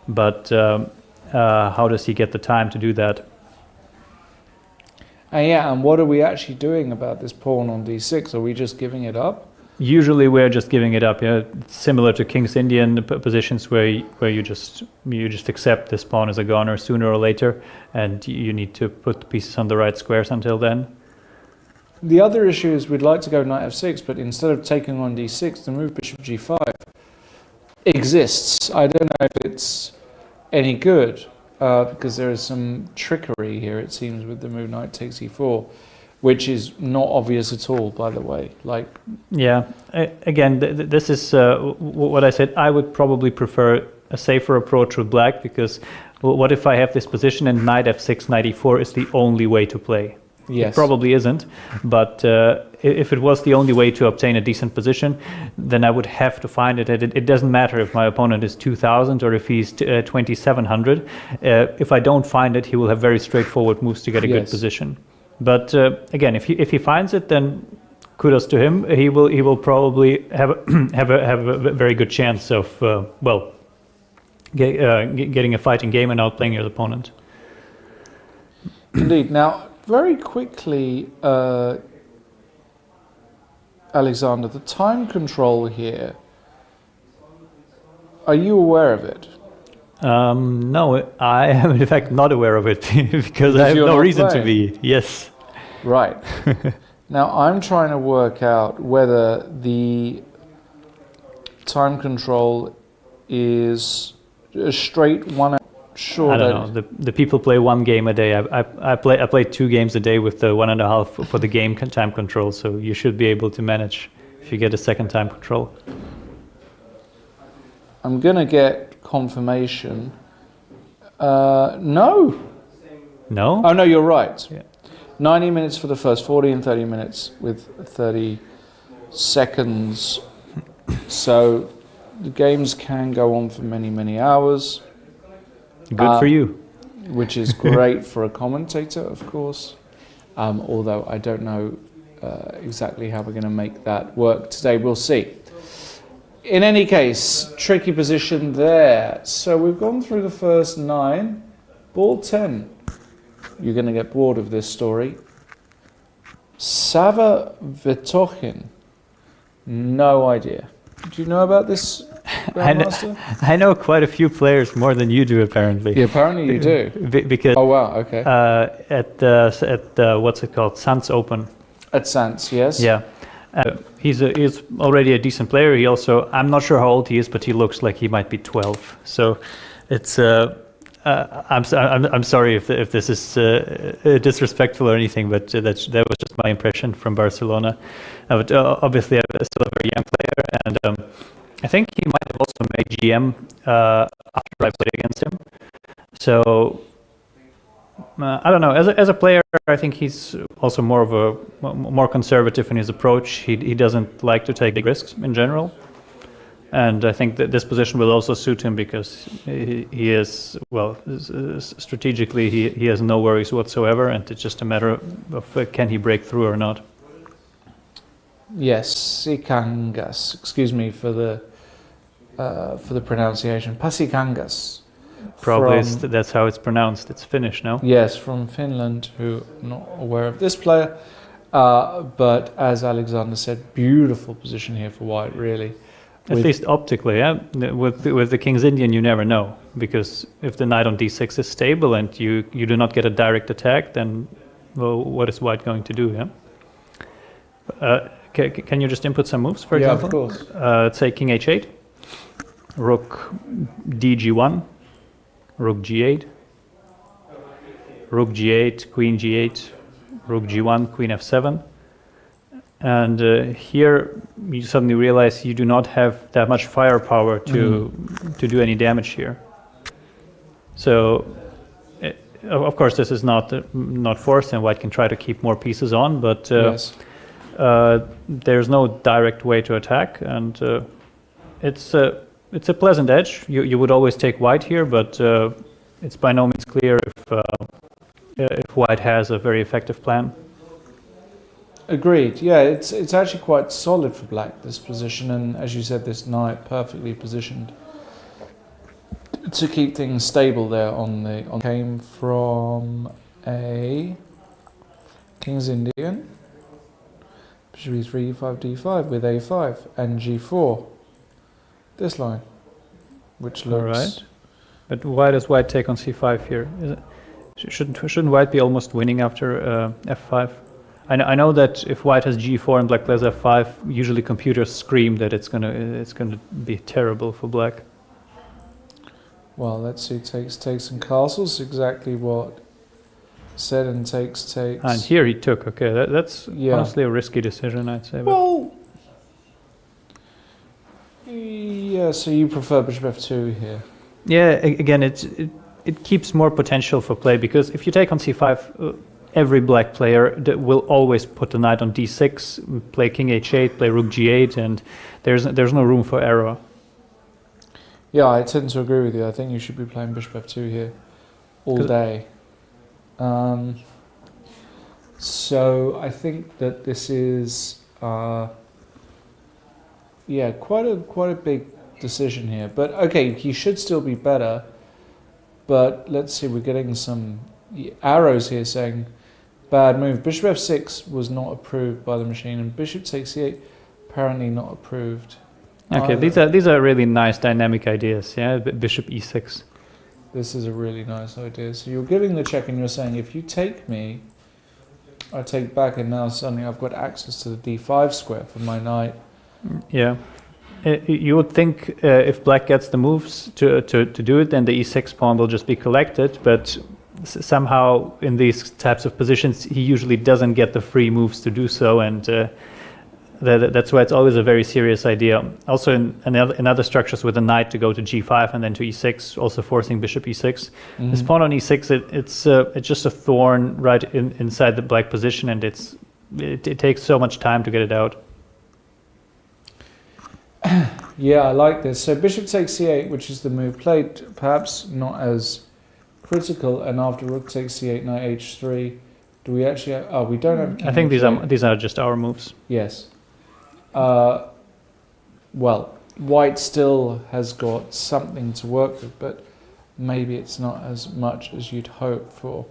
But how does he get the time to do that? Yeah, and what are we actually doing about this pawn on d6? Are we just giving it up? Usually we're just giving it up, yeah? It's similar to King's Indian positions where you just accept this pawn as a goner sooner or later, and you need to put the pieces on the right squares until then. The other issue is we'd like to go knight f6, but instead of taking on d6, the move bishop g5 exists. I don't know if it's any good, because there is some trickery here, it seems, with the move knight takes e4, which is not obvious at all, by the way. Yeah, again, this is what I said. I would probably prefer a safer approach with black, because what if I have this position and knight f6, knight e4 is the only way to play? Yes. It probably isn't, but if it was the only way to obtain a decent position, then I would have to find it. It doesn't matter if my opponent is 2,000 or if he's 2,700. If I don't find it, he will have very straightforward moves to get a good position. But again, if he finds it, then kudos to him. He will probably have a very good chance of getting a fighting game and outplaying his opponent. Indeed. Now, very quickly, Alexander, the time control here, are you aware of it? No, I am in fact not aware of it because I have no reason to be. Yes. Right. Now, I'm trying to work out whether the time control is a straight one. Sure, I don't know. The people play one game a day. I play 2 games a day with the 1.5 for the game time control. So you should be able to manage if you get a second time control. I'm gonna get confirmation. No. No. Oh no, you're right. Yeah. 90 minutes for the first, 40 and 30 minutes with 30 seconds. So the games can go on for many, many hours. Good for you. Which is great for a commentator, of course. Although I don't know exactly how we're going to make that work today. We'll see. in any case, tricky position there. So we've gone through the first 9. Ball 10. You're going to get bored of this story. Sava Vitochin. No idea. Do you know about this, Grandmaster? I know quite a few players more than you do, apparently. Yeah, apparently you do. Because oh wow, okay. At what's it called, Sands Open. At Sands, yes. Yeah, he's already a decent player. He also, I'm not sure how old he is, but he looks like he might be 12. So it's I'm sorry if this is disrespectful or anything, but that was just my impression from Barcelona. But obviously, I'm still a very young player, and I think he might have also made GM after I played against him. So I don't know. As a player, I think he's also more conservative in his approach. He doesn't like to take big risks in general. And I think that this position will also suit him because he is, well, strategically, he has no worries whatsoever, and it's just a matter of can he break through or not. Yes, Pasikangas. Excuse me for the pronunciation. Pasikangas. Probably that's how it's pronounced. It's Finnish, no? Yes, from Finland, who I'm not aware of this player. But as Alexander said, beautiful position here for white, really. At least optically, yeah. With the King's Indian, you never know, because if the knight on d6 is stable and you do not get a direct attack, then well, what is white going to do? Yeah. Can you just input some moves, for example? Yeah, of course. Let's say King h8, Rook dg1, Rook g8, Rook g8, Queen g8, Rook g1, Queen f7. And here you suddenly realize you do not have that much firepower to do any damage here. So, of course, this is not forced, and white can try to keep more pieces on, but Yes. There's no direct way to attack, and it's a pleasant edge. You would always take white here, but it's by no means clear if white has a very effective plan. Agreed. Yeah, it's actually quite solid for black, this position, and as you said, this knight perfectly positioned to keep things stable there came from a King's Indian. Bishop e3, e5, d5 with a5 and g4. This line, which looks... All right. But why does white take on c5 here? Shouldn't white be almost winning after f5? I know that if white has g4 and black plays f5, usually computers scream that it's gonna be terrible for black. Well, let's see. Takes and castles. Exactly what said, and takes. And here he took. Okay, that's honestly a risky decision, I'd say. Well, yeah. So you prefer bishop f2 here? Yeah. Again, it keeps more potential for play, because if you take on c5. Every black player will always put the knight on d6, play king h8, play rook g8, and there's no room for error. Yeah, I tend to agree with you. I think you should be playing bishop f2 here all day. So I think that this is quite a big decision here. But okay, he should still be better. But let's see, we're getting some arrows here saying bad move. Bishop f6 was not approved by the machine, and bishop takes c8 apparently not approved. Okay, these are really nice dynamic ideas. Yeah, bishop e6. This is a really nice idea. So you're giving the check, and you're saying if you take me, I take back, and now suddenly I've got access to the d5 square for my knight. Yeah. You would think if black gets the moves to do it, then the e6 pawn will just be collected, but somehow in these types of positions he usually doesn't get the free moves to do so, and that's why it's always a very serious idea. Also in other structures with a knight to go to g5 and then to e6, also forcing bishop e6. This pawn on e6, it's just a thorn right inside the black position, and it takes so much time to get it out. Yeah, I like this. So bishop takes c8, which is the move played, perhaps not as critical, and after rook takes c8, knight h3. Do we actually have, we don't have king I think h8. these are just our moves. Yes. Well, White still has got something to work with, but maybe it's not as much as you'd hope for.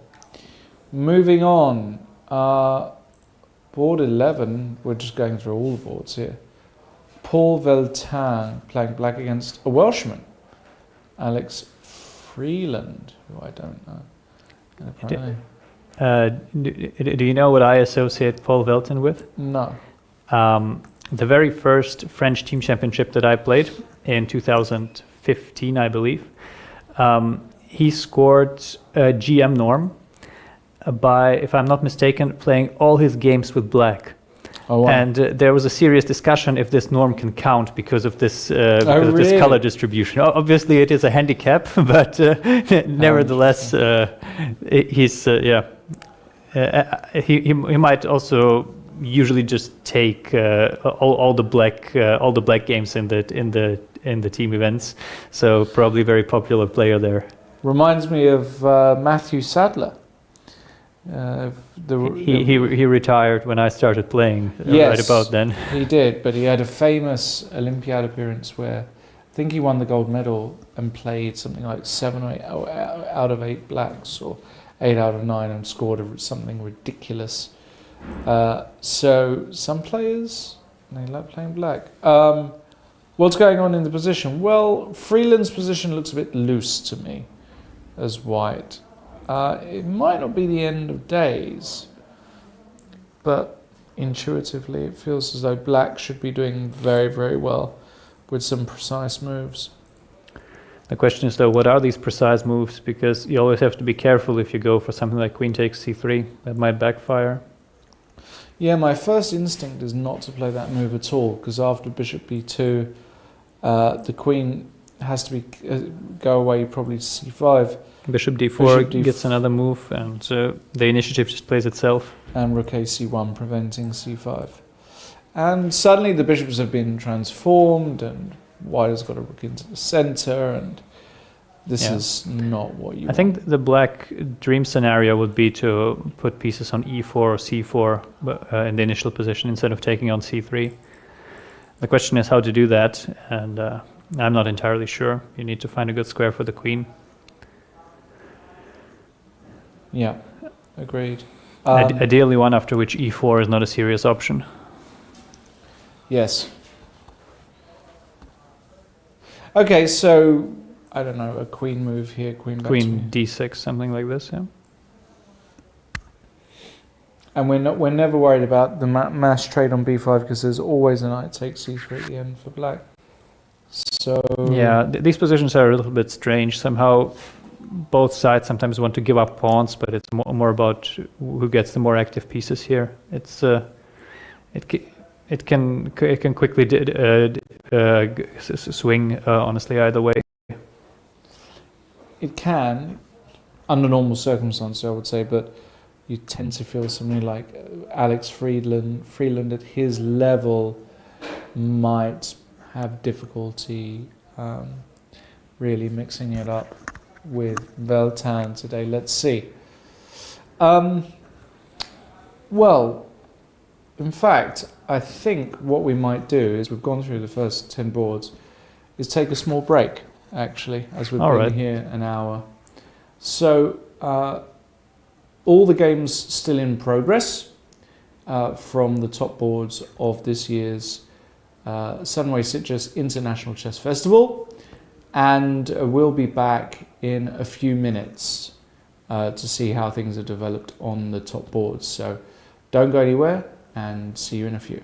Moving on, board 11, we're just going through all the boards here. Paul Veltin playing black against a Welshman, Alex Freeland, who I don't know. Do you know what I associate Paul Veltin with? No. The very first French team championship that I played in 2015, I believe, he scored a GM norm by, if I'm not mistaken, playing all his games with black. Oh, wow. And there was a serious discussion if this norm can count because of this of this color distribution. Obviously, it is a handicap, but nevertheless, he might also usually just take all the black games in the team events. So probably a very popular player there. Reminds me of Matthew Sadler. He retired when I started playing. Yes, right about then. He did, but he had a famous Olympiad appearance where I think he won the gold medal and played something like 7 or 8 out of 8 blacks or 8 out of 9 and scored something ridiculous. So some players, they like playing black. What's going on in the position? Well, Freeland's position looks a bit loose to me as white. It might not be the end of days, but intuitively it feels as though black should be doing very, very well with some precise moves. The question is, though, what are these precise moves? Because you always have to be careful if you go for something like queen takes c3. That might backfire. Yeah, my first instinct is not to play that move at all, because after bishop b2, the queen has to go away probably to c5. Bishop d4 gets another move, and the initiative just plays itself. And rook a c1 preventing c5. And suddenly the bishops have been transformed, and white has got a rook into the center, and this is not what you want. I think the black dream scenario would be to put pieces on e4 or c4 in the initial position instead of taking on c3. The question is how to do that, and I'm not entirely sure. You need to find a good square for the queen. Yeah, agreed. Ideally one after which e4 is not a serious option. Yes. Okay, so I don't know, a queen move here, queen d6, something like this, yeah. And we're never worried about the mass trade on b5 because there's always a knight takes c3 at the end for black. So yeah, these positions are a little bit strange. Somehow both sides sometimes want to give up pawns, but it's more about who gets the more active pieces here. It's it can quickly swing honestly either way. It can, under normal circumstances, I would say, but you tend to feel something like Alex Freeland at his level might have difficulty really mixing it up with Veltin today. Let's see. Well, in fact, I think what we might do is we've gone through the first 10 boards, is take a small break, actually, as we've been here an hour. So, all the games still in progress from the top boards of this year's Sunway Sitges International Chess Festival, and we'll be back in a few minutes to see how things are developed on the top boards. So don't go anywhere, and see you in a few.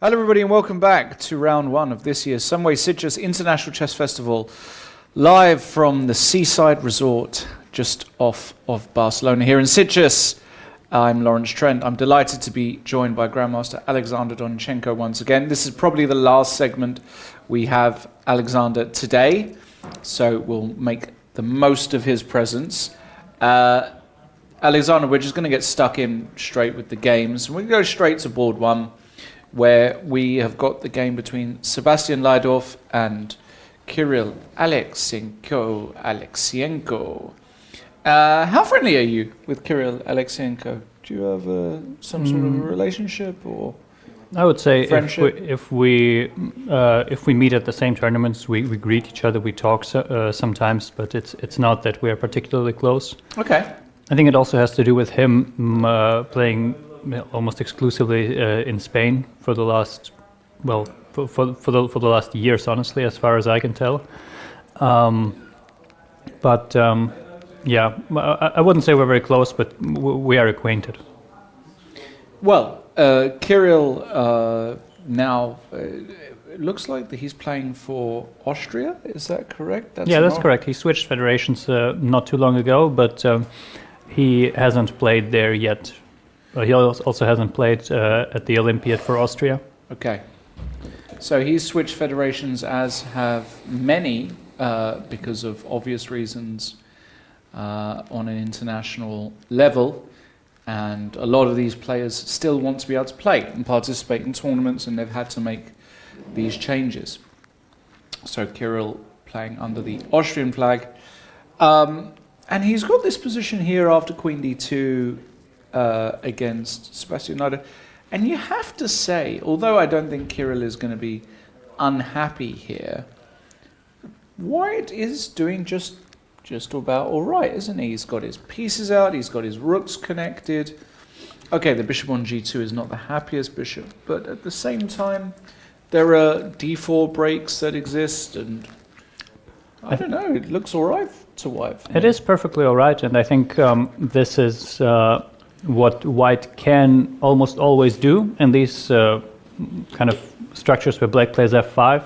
Hello everybody and welcome back to round one of this year's Sunway Sitges International Chess Festival, live from the seaside resort just off of Barcelona here in Sitges. I'm Lawrence Trent. I'm delighted to be joined by Grandmaster Alexander Donchenko once again. This is probably the last segment we have Alexander today, so we'll make the most of his presence. Alexander, we're just going to get stuck in straight with the games. We'll go straight to board one, where we have got the game between Sebastian Laidorf and Kirill Alexienko. How friendly are you with Kirill Alexienko? Do you have some sort of a relationship or? I would say friendship? if we meet at the same tournaments, we greet each other, we talk sometimes, but it's not that we are particularly close. Okay. I think it also has to do with him playing almost exclusively in Spain for the last, well, for the last years, honestly, as far as I can tell. Yeah, I wouldn't say we're very close, but we are acquainted. Well, Kirill now it looks like that he's playing for Austria. Is that correct? That's correct. He switched federations not too long ago, but he hasn't played there yet. He also hasn't played at the Olympiad for Austria. Okay. So he's switched federations, as have many, because of obvious reasons, on an international level. And a lot of these players still want to be able to play and participate in tournaments, and they've had to make these changes. So Kirill playing under the Austrian flag. And he's got this position here after Queen D2 against Sebastian Laidorf. And you have to say, although I don't think Kirill is going to be unhappy here, White is doing just about all right, isn't he? He's got his pieces out, he's got his rooks connected. Okay, the bishop on G2 is not the happiest bishop, but at the same time, there are D4 breaks that exist, and I don't know, it looks all right to White. It is perfectly all right, and I think this is what White can almost always do in these kind of structures where Black plays F5.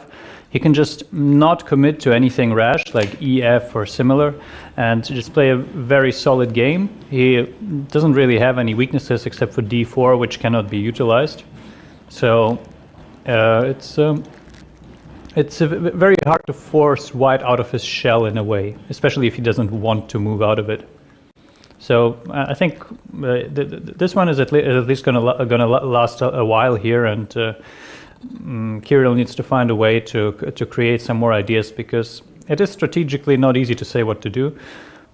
He can just not commit to anything rash like EF or similar and just play a very solid game. He doesn't really have any weaknesses except for D4, which cannot be utilized. So it's very hard to force White out of his shell in a way, especially if he doesn't want to move out of it. So I think this one is at least going to last a while here, and Kirill needs to find a way to create some more ideas, because it is strategically not easy to say what to do.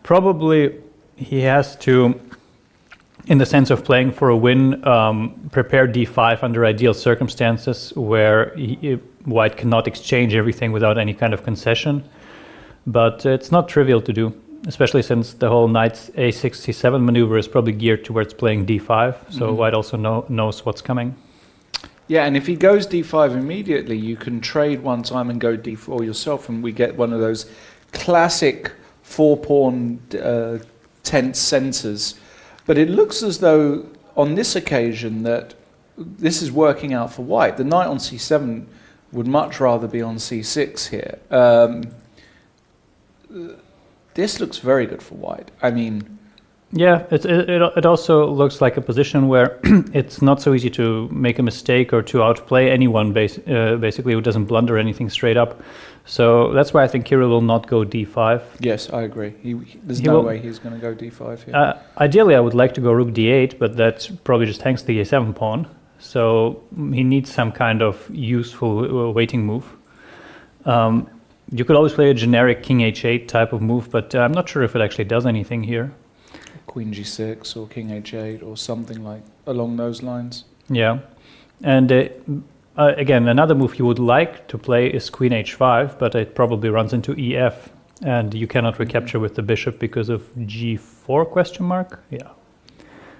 Probably he has to, in the sense of playing for a win, prepare D5 under ideal circumstances where White cannot exchange everything without any kind of concession. But it's not trivial to do, especially since the whole knight A6, C7 maneuver is probably geared towards playing D5, so White also knows what's coming. Yeah, and if he goes D5 immediately, you can trade one time and go D4 yourself, and we get one of those classic four-pawn tense centers. But it looks as though, on this occasion, that this is working out for White. The knight on C7 would much rather be on C6 here. This looks very good for White. I mean... Yeah, it also looks like a position where it's not so easy to make a mistake or to outplay anyone basically who doesn't blunder anything straight up. So that's why I think Kirill will not go D5. Yes, I agree. There's no way he's going to go D5 here. Ideally, I would like to go Rook D8, but that probably just hangs the A7 pawn. So he needs some kind of useful waiting move. You could always play a generic King H8 type of move, but I'm not sure if it actually does anything here. Queen G6 or King H8 or something like along those lines. Yeah, and again, another move you would like to play is Queen H5, but it probably runs into EF, and you cannot recapture with the bishop because of G4 question mark. Yeah,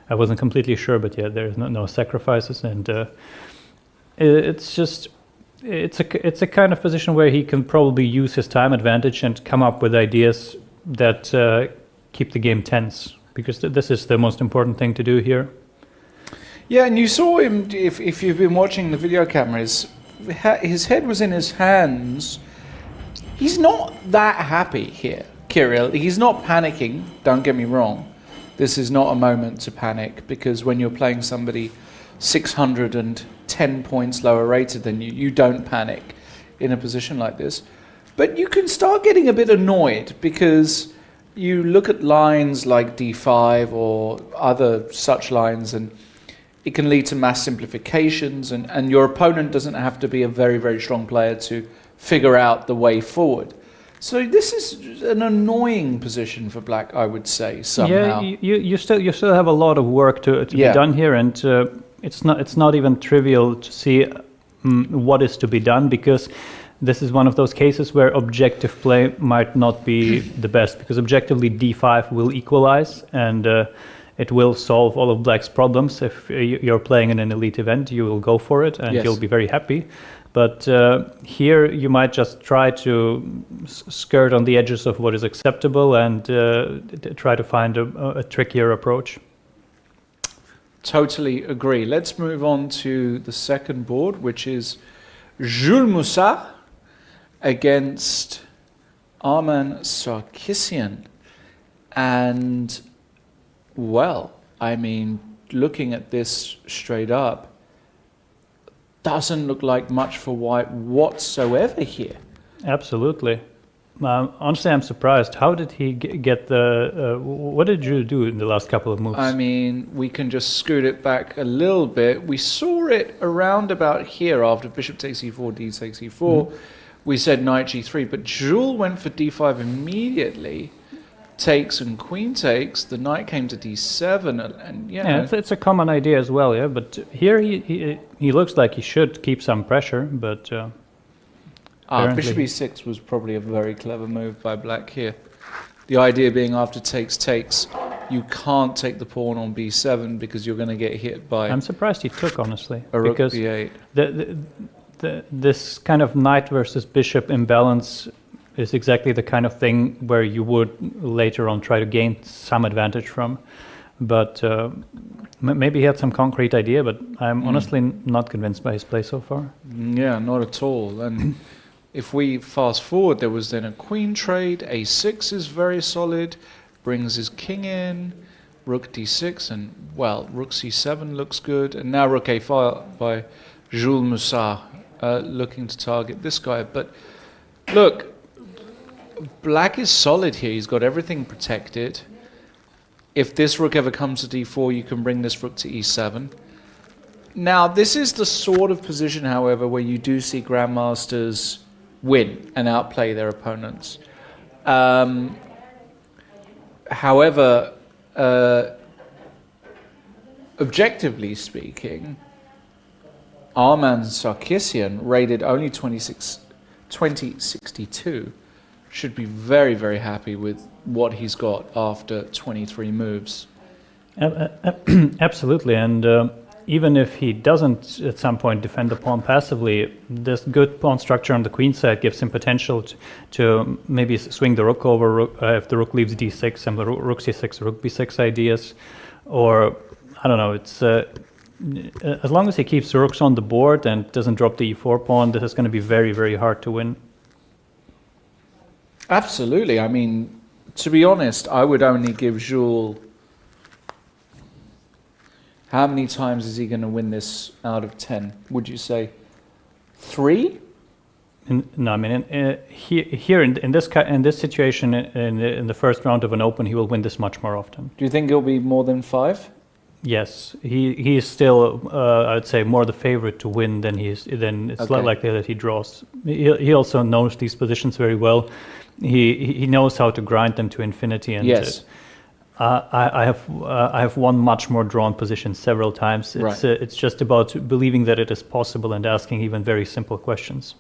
I wasn't completely sure, but yeah, there's no sacrifices, and it's a kind of position where he can probably use his time advantage and come up with ideas that keep the game tense, because this is the most important thing to do here. Yeah, and you saw him, if you've been watching the video cameras, his head was in his hands. He's not that happy here, Kirill. He's not panicking, don't get me wrong. this is not a moment to panic, because when you're playing somebody 610 points lower rated than you, you don't panic in a position like this. But you can start getting a bit annoyed because you look at lines like d5 or other such lines, and it can lead to mass simplifications, and your opponent doesn't have to be a very, very strong player to figure out the way forward. So this is an annoying position for black, I would say, somehow. Yeah, you still have a lot of work to be done here, and it's not even trivial to see what is to be done, because this is one of those cases where objective play might not be the best, because objectively d5 will equalize, and it will solve all of black's problems. If you're playing in an elite event, you will go for it, and you'll be very happy. But here you might just try to skirt on the edges of what is acceptable and try to find a trickier approach. Totally agree. Let's move on to the second board, which is Jules Moussa against Arman Sarkisian. And, well, I mean, looking at this straight up, doesn't look like much for white whatsoever here. Absolutely. Honestly, I'm surprised. How did he get the... what did you do in the last couple of moves? I mean, we can just scoot it back a little bit. We saw it around about here after bishop takes e4, d takes e4. We said knight g3, but Jules went for d5 immediately. Takes and queen takes. The knight came to d7, and yeah, it's a common idea as well. Yeah, but here he looks like he should keep some pressure, but bishop e6 was probably a very clever move by black here. The idea being after takes, you can't take the pawn on b7 because you're going to get hit by. I'm surprised he took, honestly, a rook because b8. This kind of knight versus bishop imbalance is exactly the kind of thing where you would later on try to gain some advantage from. But maybe he had some concrete idea, but I'm honestly not convinced by his play so far. Yeah, not at all. And if we fast forward, there was then a queen trade. a6 is very solid, brings his king in, rook d6, and, well, rook c7 looks good. And now rook a5 by Jules Moussa, looking to target this guy. But look, black is solid here. He's got everything protected. If this rook ever comes to d4, you can bring this rook to e7. Now, this is the sort of position, however, where you do see grandmasters win and outplay their opponents. However, objectively speaking, Arman Sarkisian, rated only 2062, should be very, very happy with what he's got after 23 moves. Absolutely, and even if he doesn't at some point defend the pawn passively, this good pawn structure on the queen side gives him potential to maybe swing the rook over if the rook leaves d6, some of the rook c6, rook b6 ideas, or I don't know, it's as long as he keeps the rooks on the board and doesn't drop the e4 pawn, this is going to be very, very hard to win. Absolutely. I mean, to be honest, I would only give Jules... How many times is he going to win this out of 10? Would you say 3? No, I mean, here in this situation, in the first round of an Open, he will win this much more often. Do you think it'll be more than 5? Yes, he is still, I would say, more the favorite to win than it's likely that he draws. He also knows these positions very well. He knows how to grind them to infinity. And yes. I have won much more drawn positions several times. It's just about believing that it is possible and asking even very simple questions.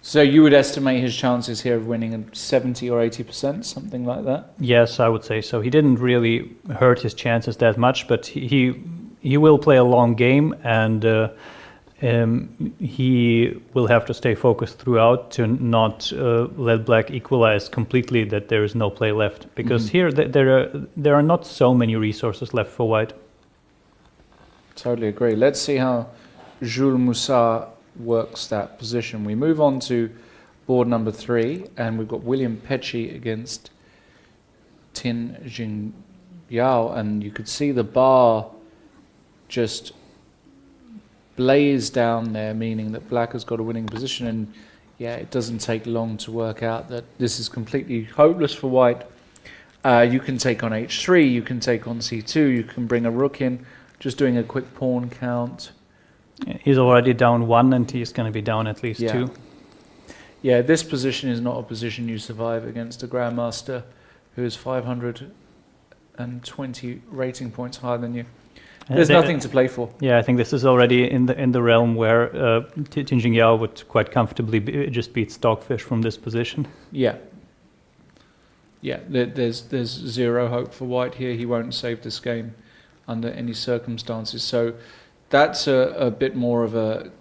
So you would estimate his chances here of winning at 70 or 80%, something like that? Yes, I would say so. He didn't really hurt his chances that much, but he will play a long game, and he will have to stay focused throughout to not let black equalize completely, that there is no play left. Because here there are not so many resources left for white. Totally agree. Let's see how Jules Moussa works that position. We move on to board number 3, and we've got William Pecci against Tin Yao, and you could see the bar just blaze down there, meaning that black has got a winning position. And yeah, it doesn't take long to work out that this is completely hopeless for white. You can take on h3, you can take on c2, you can bring a rook in, just doing a quick pawn count. He's already down 1 and he's going to be down at least 2. Yeah, this position is not a position you survive against a grandmaster who is 520 rating points higher than you. There's nothing to play for. Yeah, I think this is already in the realm where Tinjing Yao would quite comfortably just beat Stockfish from this position. Yeah. Yeah, there's zero hope for white here. He won't save this game under any circumstances. So that's a bit more of a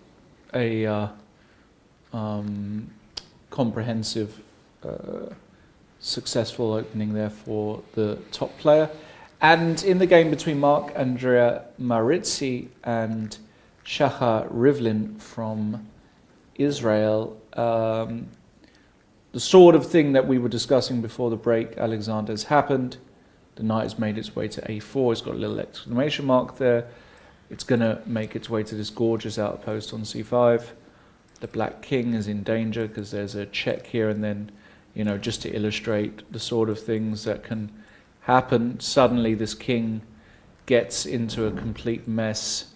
comprehensive, successful opening there for the top player. And in the game between Marc-Andrea Maritzi and Shachar Rivlin from Israel, the sort of thing that we were discussing before the break, Alexander's happened. The knight has made its way to a4. It's got a little exclamation mark there. It's going to make its way to this gorgeous outpost on c5. The black king is in danger because there's a check here, and then, you know, just to illustrate the sort of things that can happen, suddenly this king gets into a complete mess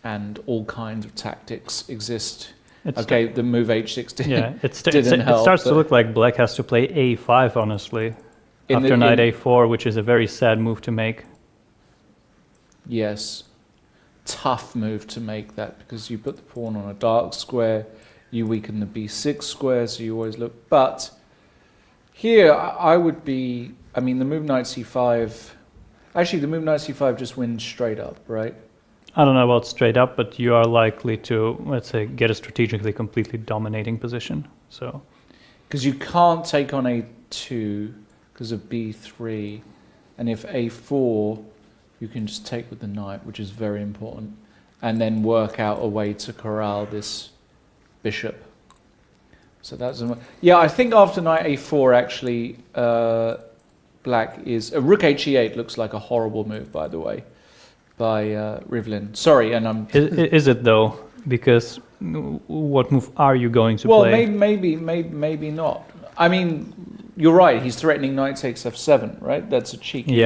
and all kinds of tactics exist. The move h6 didn't help. It starts to look like black has to play a5, honestly, after knight a4, which is a very sad move to make. Yes. Tough move to make that, because you put the pawn on a dark square, you weaken the b6 square, so you always look. But here I would be, I mean, the move knight c5, actually the move knight c5 just wins straight up, right? I don't know about straight up, but you are likely to, let's say, get a strategically completely dominating position. So, because you can't take on a2 because of b3, and if a4, you can just take with the knight, which is very important, and then work out a way to corral this bishop. So that's, yeah, I think after knight a4, actually, black is, rook he8 looks like a horrible move, by the way, by Rivlin. Sorry, and I'm... Is it though? Because what move are you going to play? Well, maybe not. I mean, you're right, he's threatening knight takes f7, right? That's a cheeky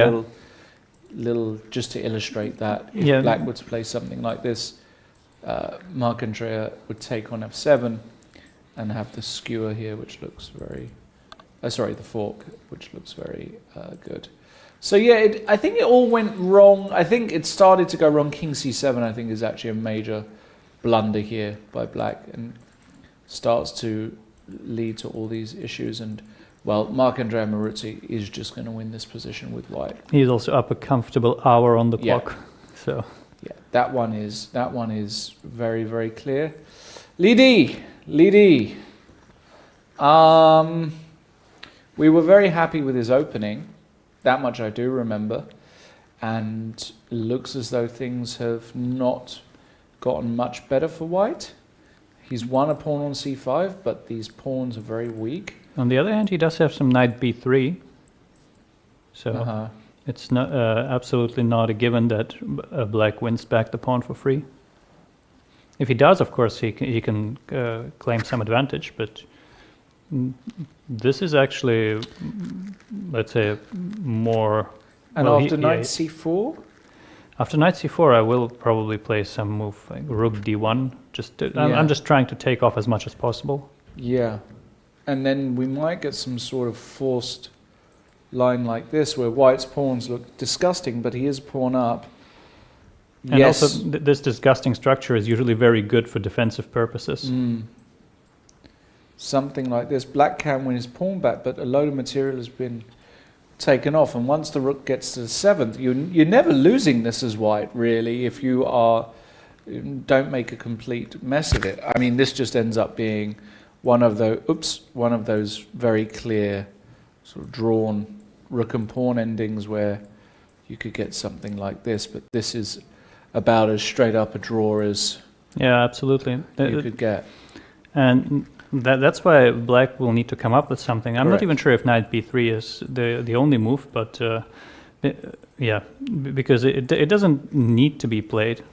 little, just to illustrate that. If black were to play something like this, Marc-Andrea would take on f7 and have the skewer here, which looks very... the fork, which looks very good. So yeah, I think it all went wrong. I think it started to go wrong. King c7, I think, is actually a major blunder here by black, and starts to lead to all these issues. And, well, Marc-Andrea Maritzi is just going to win this position with white. He's also up a comfortable hour on the clock. So yeah, that one is very, very clear. Li Di. We were very happy with his opening. That much I do remember. And it looks as though things have not gotten much better for white. He's won a pawn on c5, but these pawns are very weak. On the other hand, he does have some knight b3. So it's not, absolutely not a given that black wins back the pawn for free. If he does, of course, he can claim some advantage, but this is actually, let's say, more... And after knight c4? After knight c4, I will probably play some move like rook d1. I'm just trying to take off as much as possible. Yeah. And then we might get some sort of forced line like this, where white's pawns look disgusting, but he is pawn up. And also, this disgusting structure is usually very good for defensive purposes. Something like this. Black can win his pawn back, but a load of material has been taken off. And once the rook gets to the 7th, you're never losing this as white, really, if you don't make a complete mess of it. I mean, this just ends up being one of those very clear sort of drawn rook and pawn endings where you could get something like this, but this is about as straight up a draw as absolutely you could get. And that's why black will need to come up with something. I'm not even sure if knight b3 is the only move, but Yeah, because it doesn't need to be played.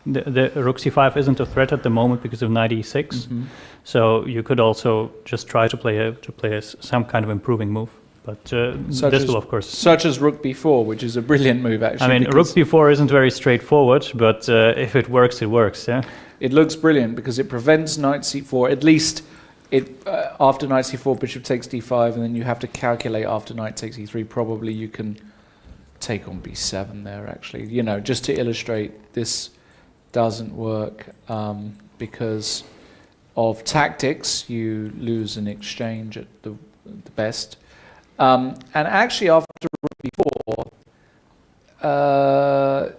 The rook c5 isn't a threat at the moment because of knight e6. Mm-hmm. So you could also just try to play some kind of improving move. But this will, of course... Such as rook b4, which is a brilliant move, actually. I mean, rook b4 isn't very straightforward, but if it works, it works, yeah? It looks brilliant because it prevents knight c4, at least after knight c4, bishop takes d5, and then you have to calculate after knight takes e3. Probably you can take on b7 there, actually. You know, just to illustrate, this doesn't work because of tactics. You lose an exchange at the best. And actually, after rook b4,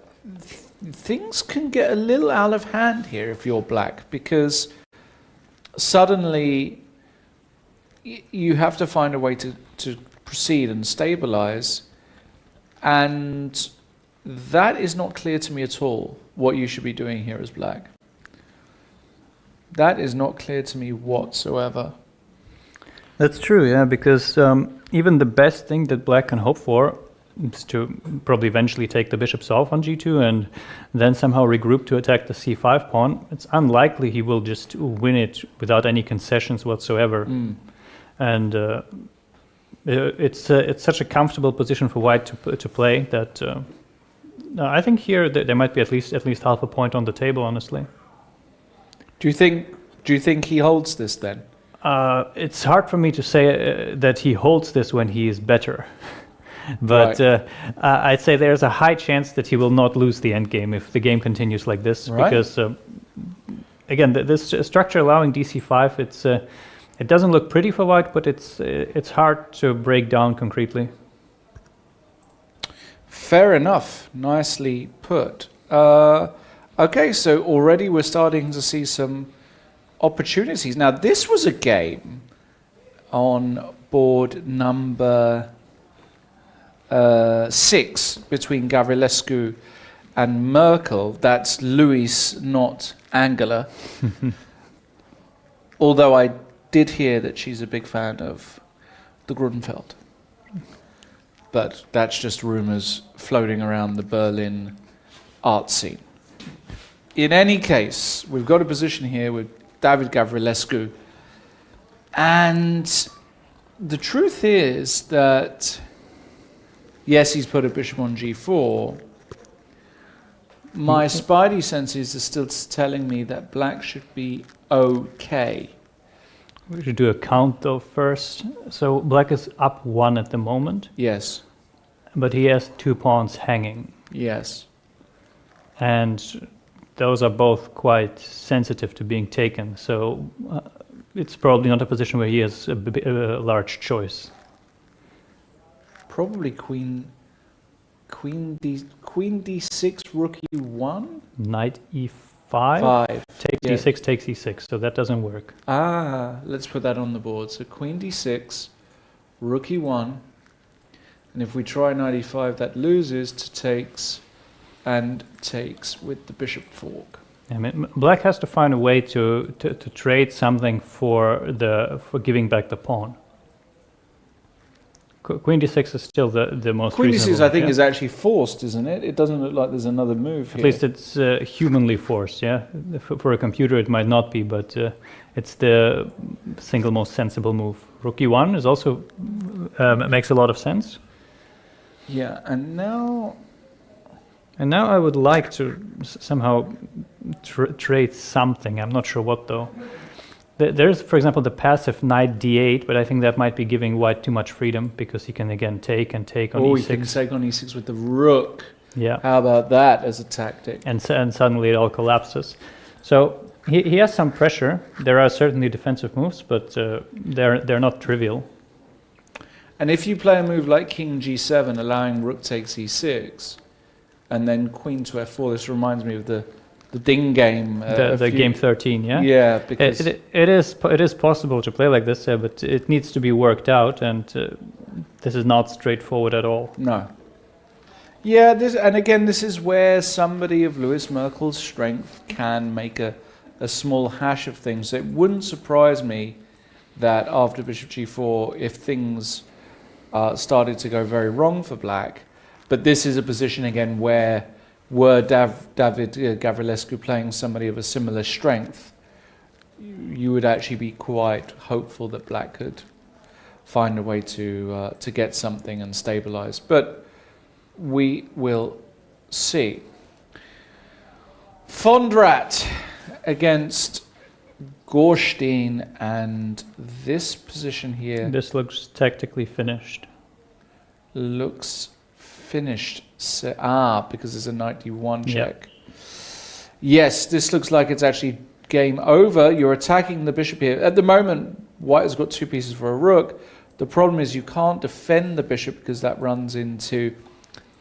things can get a little out of hand here if you're black, because suddenly you have to find a way to proceed and stabilize, and that is not clear to me at all, what you should be doing here as black. That is not clear to me whatsoever. That's true, yeah, because even the best thing that black can hope for is to probably eventually take the bishops off on g2 and then somehow regroup to attack the c5 pawn. It's unlikely he will just win it without any concessions whatsoever. And it's such a comfortable position for white to play that I think here there might be at least half a point on the table, honestly. Do you think he holds this then? It's hard for me to say that he holds this when he is better. But right. I'd say there's a high chance that he will not lose the endgame if the game continues like this. Right. Because, again, this structure allowing dc5, it doesn't look pretty for white, but it's hard to break down concretely. Fair enough. Nicely put. Okay, so already we're starting to see some opportunities. Now, this was a game on board number 6 between Gavrilescu and Merkel. That's Louis, not Angela. Although I did hear that she's a big fan of the Grunfeld. But that's just rumors floating around the Berlin art scene. In any case, we've got a position here with David Gavrilescu. And the truth is that, yes, he's put a bishop on g4. My spidey senses are still telling me that black should be okay. We should do a count though first. So black is up 1 at the moment. Yes. But he has 2 pawns hanging. Yes. And those are both quite sensitive to being taken. So it's probably not a position where he has a large choice. Probably queen d6, rook e1? Knight e5. 5. Takes d6, takes e6, so that doesn't work. Let's put that on the board. So queen d6, rook e1, and if we try knight e5, that loses to takes, and takes with the bishop fork. I mean, black has to find a way to trade something for giving back the pawn. Queen d6 is still the most Queen reasonable. d6, I think, is actually forced, isn't it? It doesn't look like there's another move here. At least it's humanly forced, yeah? For a computer it might not be, but it's the single most sensible move. Rook e1 is also makes a lot of sense. Yeah, and now I would like to somehow trade something. I'm not sure what, though. There's, for example, the passive knight d8, but I think that might be giving white too much freedom because he can again take on e6. Oh, he can take on e6 with the rook. Yeah. How about that as a tactic? And suddenly it all collapses. So he has some pressure. There are certainly defensive moves, but they're not trivial. And if you play a move like king g7, allowing rook takes e6, and then queen to f4, this reminds me of the Ding game. The game 13, yeah? Yeah, because it is possible to play like this, but it needs to be worked out, and this is not straightforward at all. No. Yeah, this is where somebody of Louis Merkel's strength can make a small hash of things. It wouldn't surprise me that after bishop g4, if things started to go very wrong for black, But this is a position again where were David Gavrilescu playing somebody of a similar strength, you would actually be quite hopeful that black could find a way to get something and stabilize. But we will see. Fondrat against Gorstein, and this position here... This looks tactically finished. Looks finished. Because there's a knight d1 check. Yep. Yes, this looks like it's actually game over. You're attacking the bishop here. At the moment, white has got 2 pieces for a rook. The problem is you can't defend the bishop because that runs into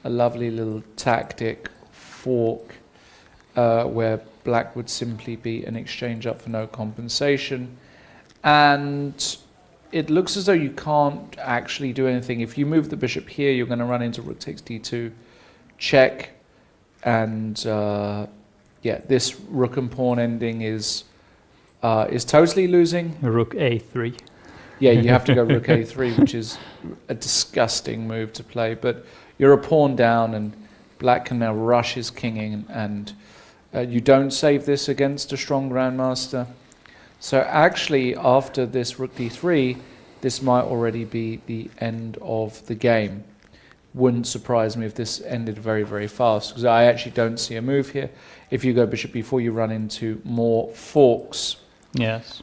a lovely little tactic fork where black would simply be an exchange up for no compensation. And it looks as though you can't actually do anything. If you move the bishop here, you're going to run into rook takes d2, check, and this rook and pawn ending is totally losing. Rook a3. Yeah, you have to go rook a3, which is a disgusting move to play. But you're a pawn down, and black can now rush his king in, and you don't save this against a strong grandmaster. So actually, after this rook d3, this might already be the end of the game. Wouldn't surprise me if this ended very, very fast, because I actually don't see a move here. If you go bishop b4, you run into more forks. Yes.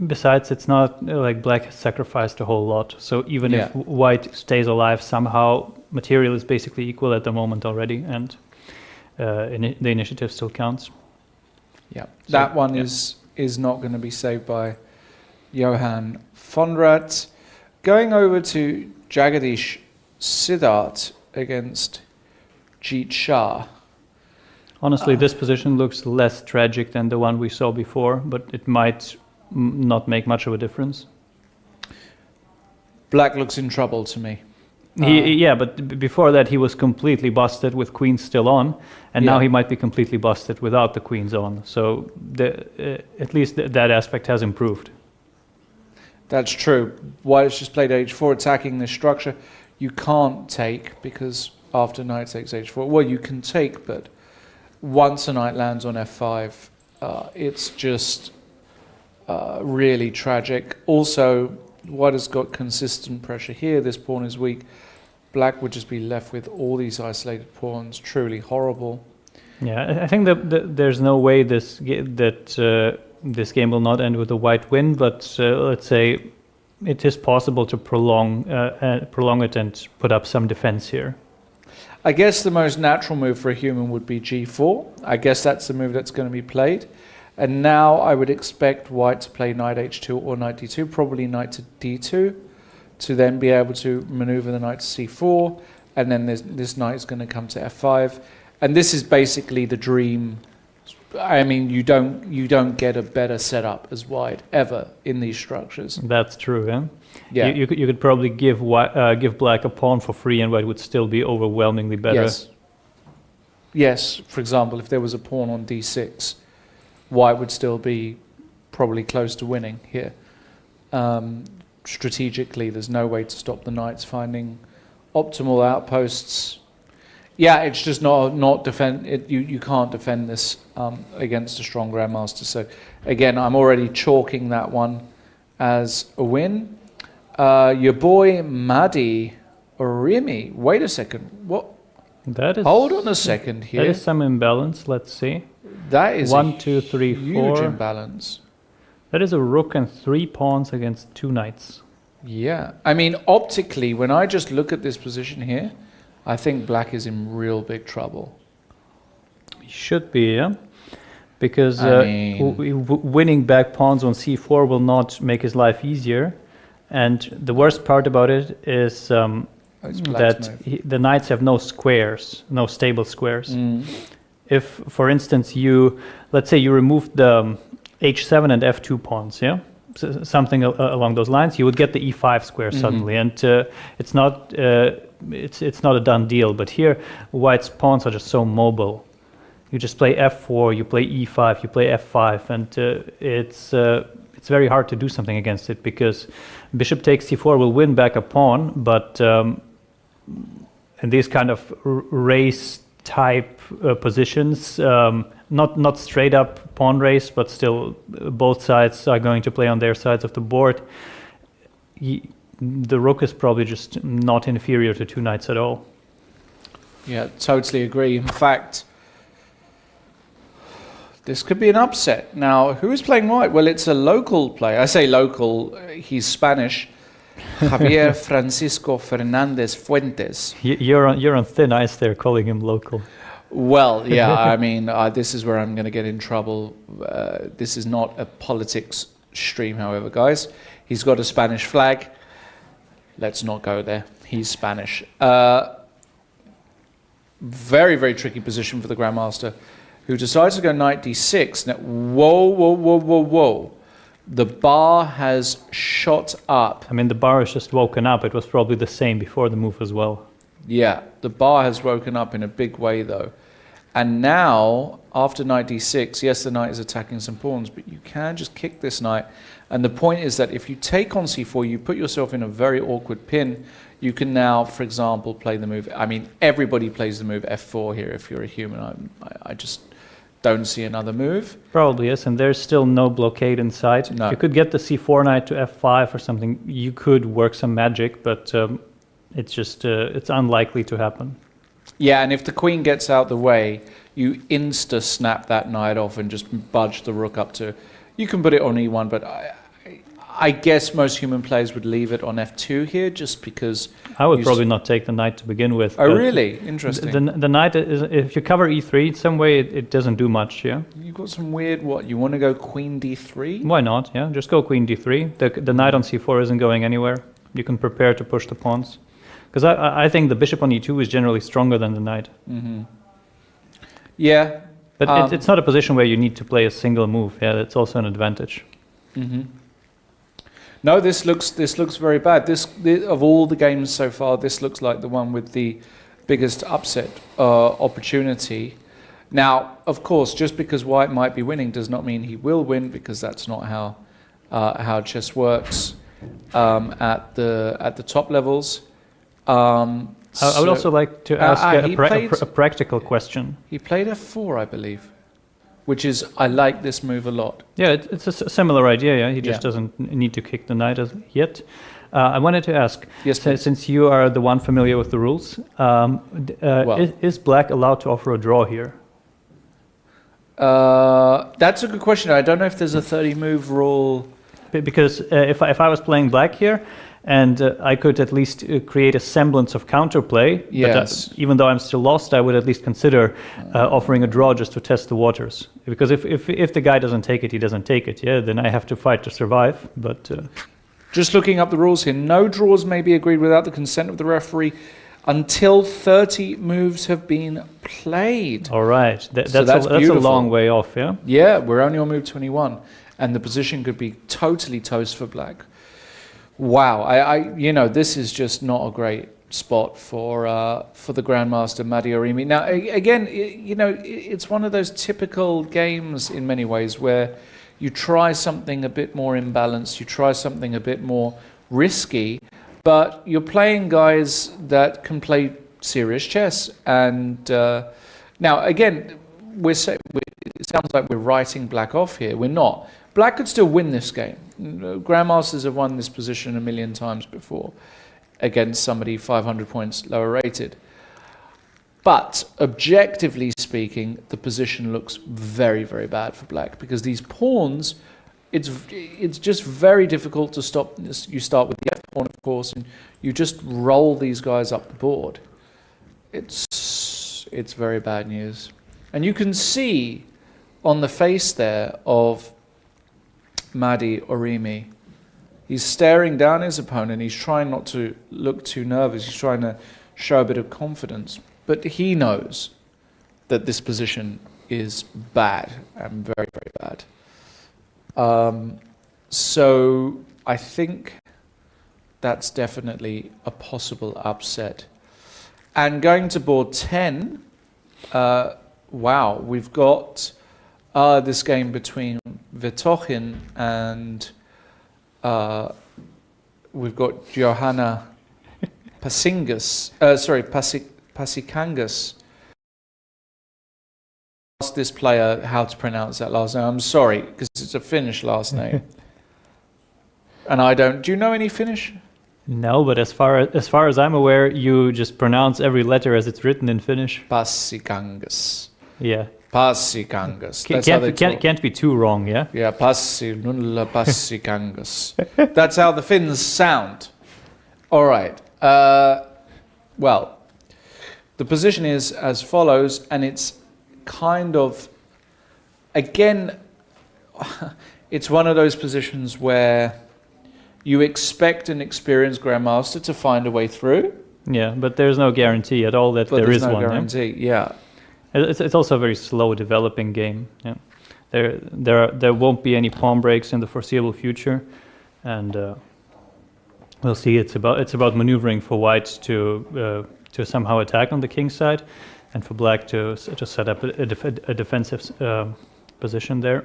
Besides, it's not like black has sacrificed a whole lot. So even if white stays alive somehow, material is basically equal at the moment already, and the initiative still counts. Yeah, so, that one is not going to be saved by Johan Fondrat. Going over to Jagadish Siddharth against Jeet Shah. Honestly, this position looks less tragic than the one we saw before, but it might not make much of a difference. Black looks in trouble to me. But before that he was completely busted with queens still on, and now he might be completely busted without the queens on. So at least that aspect has improved. That's true. White has just played h4, attacking this structure. You can't take, because after knight takes h4, well, you can take, but once a knight lands on f5, it's just really tragic. Also, white has got consistent pressure here. This pawn is weak. Black would just be left with all these isolated pawns. Truly horrible. Yeah, I think that there's no way this this game will not end with a white win, but let's say it is possible to prolong it and put up some defense here. I guess the most natural move for a human would be g4. I guess that's the move that's going to be played. And now I would expect white to play knight h2 or knight d2, probably knight to d2, to then be able to maneuver the knight to c4, and then this knight is going to come to f5. And this is basically the dream. I mean, you don't get a better setup as white ever in these structures. That's true, yeah? Yeah. You could probably give black a pawn for free, and white would still be overwhelmingly better. Yes. Yes, for example, if there was a pawn on d6, white would still be probably close to winning here. Strategically, there's no way to stop the knights finding optimal outposts. Yeah, it's just not defend. You can't defend this against a strong grandmaster. So again, I'm already chalking that one as a win. Your boy Madi Orimi. Wait a second. What? That is. Hold on a second here. That is some imbalance. Let's see. That is 1, 2, 3, 4. Huge imbalance. That is a rook and 3 pawns against 2 knights. Yeah, I mean optically, when I just look at this position here, I think black is in real big trouble. He should be, yeah, because winning back pawns on c4 will not make his life easier. And the worst part about it is that the knights have no squares, no stable squares. If, for instance, let's say you remove the h7 and f2 pawns, yeah, something along those lines, you would get the e5 square suddenly, and it's not a done deal. But here, white's pawns are just so mobile. You just play f4, you play e5, you play f5, and it's very hard to do something against it, because bishop takes c4 will win back a pawn, but in these kind of race type positions, not straight up pawn race, but still both sides are going to play on their sides of the board. The rook is probably just not inferior to two knights at all. Yeah, totally agree. In fact, this could be an upset. Now, who is playing white? Well, it's a local player. I say local, he's Spanish. Javier Francisco Fernandez Fuentes. You're on thin ice there calling him local. Well, yeah, I mean, this is where I'm going to get in trouble. This is not a politics stream, however, guys. He's got a Spanish flag. Let's not go there. He's Spanish. Very, very tricky position for the Grandmaster, who decides to go knight d6. Now, whoa. The bar has shot up. I mean, the bar has just woken up. It was probably the same before the move as well. Yeah, the bar has woken up in a big way, though. And now, after knight d6, yes, the knight is attacking some pawns, but you can just kick this knight. And the point is that if you take on c4, you put yourself in a very awkward pin. You can now, for example, play the move. I mean, everybody plays the move f4 here if you're a human. I just don't see another move. Probably is, and there's still no blockade inside. No. You could get the c4 knight to f5 or something. You could work some magic, but it's just it's unlikely to happen. Yeah, and if the queen gets out the way, you insta-snap that knight off and just budge the rook up to... You can put it on e1, but I guess most human players would leave it on f2 here, just because... I would probably not take the knight to begin with. Oh, really? Interesting. The knight, is, if you cover e3, some way it doesn't do much, yeah? You've got some weird... What, you want to go queen d3? Why not, yeah? Just go queen d3. The knight on c4 isn't going anywhere. You can prepare to push the pawns. Because I think the bishop on e2 is generally stronger than the knight. Mm-hmm. Yeah. But it's not a position where you need to play a single move. Yeah, that's also an advantage. Mm-hmm. No, this looks very bad. This of all the games so far, this looks like the one with the biggest upset opportunity. Now, of course, just because white might be winning does not mean he will win, because that's not how chess works at the top levels. I would also like to ask a practical question. He played f4, I believe, which is, I like this move a lot. Yeah, it's a similar idea, yeah. He just doesn't need to kick the knight as yet. I wanted to ask, yes, since you are the one familiar with the rules, is black allowed to offer a draw here? That's a good question. I don't know if there's a 30-move rule. Because if I was playing black here, and I could at least create a semblance of counterplay. Yes. But even though I'm still lost, I would at least consider offering a draw just to test the waters. Because if the guy doesn't take it, he doesn't take it. Yeah, then I have to fight to survive. But just looking up the rules here, no draws may be agreed without the consent of the referee until 30 moves have been played. All right, that's a long way off. Yeah. Yeah, we're only on move 21, and the position could be totally toast for black. Wow, this is just not a great spot for the Grandmaster Mady Orimi. Now, again, it's one of those typical games in many ways where you try something a bit more imbalanced, you try something a bit more risky, but you're playing guys that can play serious chess. And now, again, it sounds like we're writing black off here. We're not. Black could still win this game. Grandmasters have won this position a million times before against somebody 500 points lower rated. But objectively speaking, the position looks very, very bad for black, because these pawns, it's just very difficult to stop. You start with the F pawn, of course, and you just roll these guys up the board. It's very bad news. And you can see on the face there of Mady Orimi, he's staring down his opponent. He's trying not to look too nervous. He's trying to show a bit of confidence. But he knows that this position is bad and very, very bad. So I think that's definitely a possible upset. And going to board 10, wow, we've got this game between Vetochin and we've got Johanna Pasikangas asked this player how to pronounce that last name. I'm sorry, because it's a Finnish last name. And I don't. Do you know any Finnish? No, but as far as I'm aware, you just pronounce every letter as it's written in Finnish. Pasikangas. Yeah. Pasikangas. Can't be too wrong, yeah? Yeah, nulla Pasikangas. That's how the Finns sound. All right. Well, the position is as follows, and it's kind of, again, it's one of those positions where you expect an experienced grandmaster to find a way through. Yeah, but there's no guarantee at all that there is one. There's no guarantee. Yeah. It's also a very slow developing game. Yeah. There won't be any pawn breaks in the foreseeable future, and we'll see. It's about maneuvering for white to somehow attack on the king side, and for black to set up a defensive position there.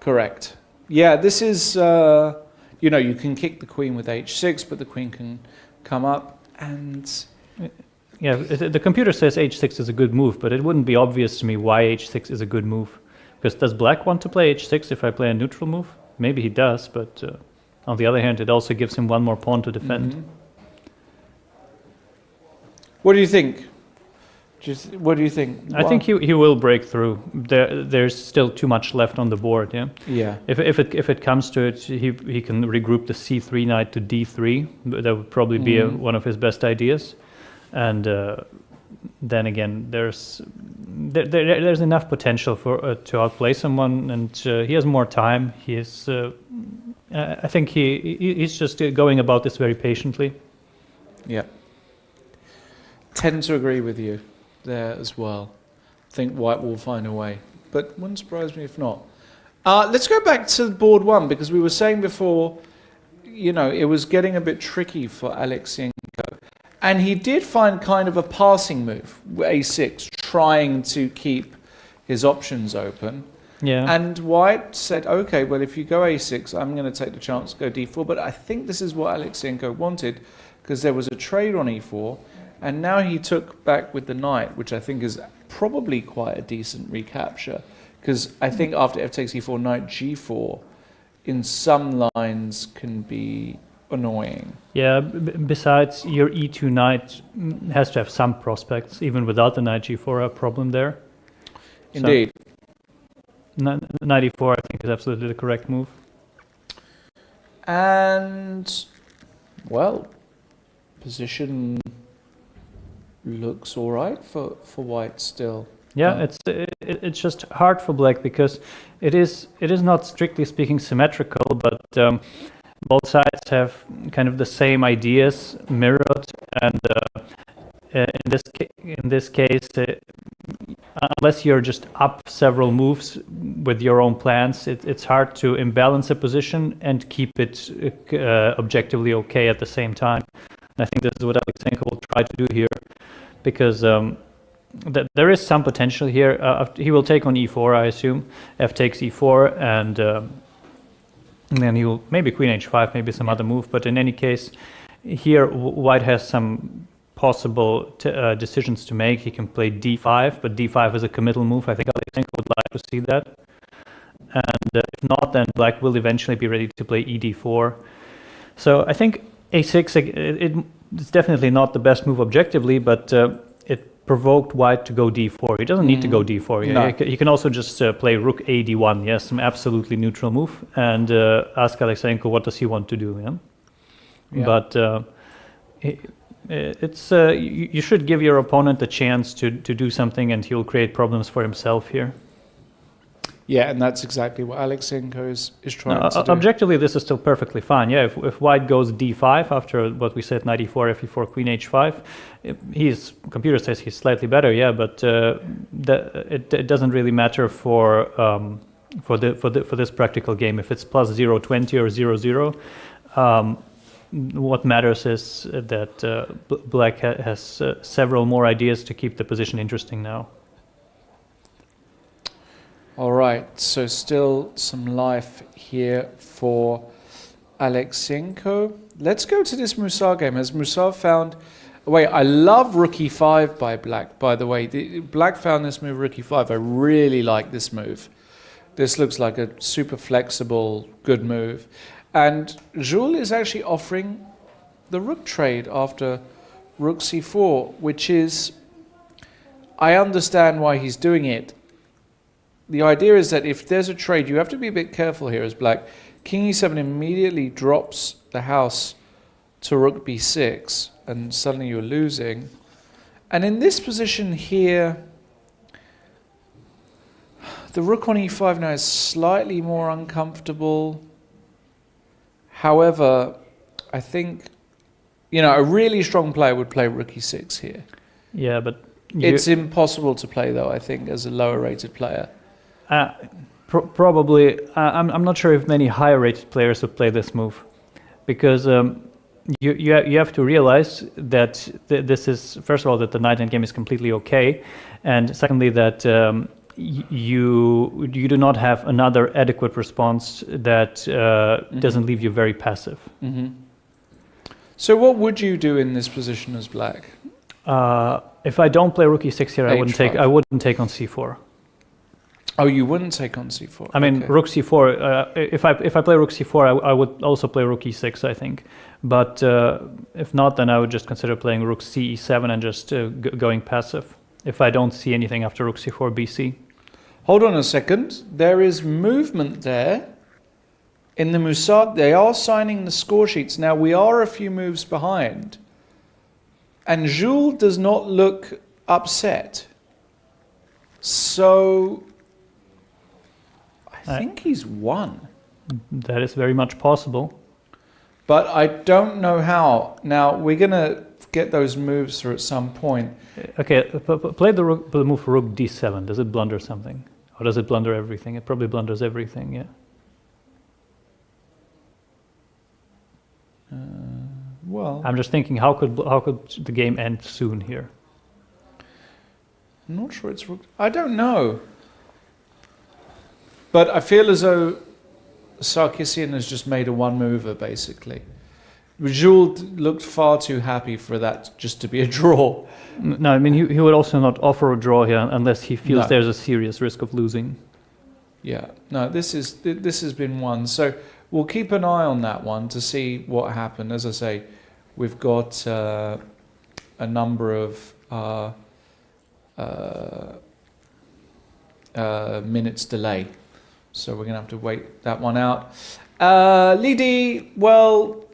Correct. Yeah, this is. You can kick the queen with h6, but the queen can come up and... Yeah, the computer says h6 is a good move, but it wouldn't be obvious to me why h6 is a good move. Because does black want to play h6 if I play a neutral move? Maybe he does, but on the other hand, it also gives him one more pawn to defend. Mm-hmm. What do you think? What do you think? I think he will break through. There's still too much left on the board. Yeah. Yeah. If it comes to it, he can regroup the c3 knight to d3. That would probably be one of his best ideas. And then again, there's enough potential for to outplay someone, and he has more time. He is. I think he's just going about this very patiently. Yeah. Tend to agree with you there as well. I think white will find a way, but wouldn't surprise me if not. Let's go back to board one, because we were saying before, it was getting a bit tricky for Alexienko. And he did find kind of a passing move, a6, trying to keep his options open. Yeah. And white said, okay, well, if you go a6, I'm going to take the chance to go d4. But I think this is what Alexienko wanted, because there was a trade on e4. And now he took back with the knight, which I think is probably quite a decent recapture. Because I think after f takes e4, knight g4, in some lines can be annoying. Yeah, besides, your e2 knight has to have some prospects. Even without the knight g4, a problem there. Indeed. So, knight e4, I think, is absolutely the correct move. And, well, position looks all right for white still. Yeah, it's just hard for black because it is not strictly speaking symmetrical, but both sides have kind of the same ideas mirrored, and in this case, unless you're just up several moves with your own plans, it's hard to imbalance a position and keep it objectively okay at the same time. And I think this is what Alexienko will try to do here, because there is some potential here. He will take on e4, I assume. F takes e4, and then he will maybe queen h5, maybe some other move. But in any case, here white has some possible decisions to make. He can play d5, but d5 is a committal move. I think Alexienko would like to see that. And if not, then black will eventually be ready to play ed4. So I think a6, it's definitely not the best move objectively, but it provoked white to go d4. He doesn't need to go d4. No. He can also just play rook a d1. Yes, some absolutely neutral move, and ask Alexienko what does he want to do. Yeah? But you should give your opponent a chance to do something, and he'll create problems for himself here. Yeah, and that's exactly what Alexienko is trying to do. Objectively, this is still perfectly fine. Yeah, if white goes d5 after what we said, knight e4, f4, queen h5, computer says he's slightly better. Yeah, but it doesn't really matter for this practical game. If it's plus 0-20 or 0-0, what matters is that black has several more ideas to keep the position interesting now. All right, so still some life here for Alexenko. Let's go to this Musar game. Has Musar found... Wait, I love rook e5 by black, by the way. Black found this move, rook e5. I really like this move. This looks like a super flexible, good move. And Jules is actually offering the rook trade after rook c4, which is... I understand why he's doing it. The idea is that if there's a trade, you have to be a bit careful here as black. King e7 immediately drops the house to rook b6, and suddenly you're losing. And in this position here, the rook on e5 now is slightly more uncomfortable. However, I think, a really strong player would play rook e6 here. Yeah, but... It's impossible to play, though, I think, as a lower-rated player. Probably. I'm not sure if many higher-rated players would play this move, because you have to realize that this is, first of all, that the knight endgame is completely okay, and secondly that you do not have another adequate response that doesn't leave you very passive. Mm-hmm. So what would you do in this position as black? If I don't play rook e6 here, I wouldn't take on c4. Oh, you wouldn't take on c4. I mean, rook c4. If I play rook c4, I would also play rook e6, I think. But if not, then I would just consider playing rook c e7 and just going passive. If I don't see anything after rook c4, bc. Hold on a second. There is movement there. In the Musar, they are signing the score sheets. Now, we are a few moves behind. And Jules does not look upset. So, I think he's won. That is very much possible. But I don't know how. Now, we're going to get those moves through at some point. Okay, play the move rook d7. Does it blunder something? Or does it blunder everything? It probably blunders everything, yeah. Well, I'm just thinking, how could the game end soon here? I'm not sure it's rook. I don't know. But I feel as though Sarkisian has just made a one-mover, basically. Jules looked far too happy for that just to be a draw. No, I mean, he would also not offer a draw here unless he feels there's a serious risk of losing. Yeah, no, this has been won. So we'll keep an eye on that one to see what happened. As I say, we've got a number of minutes delay. So we're going to have to wait that one out. Lidi, well,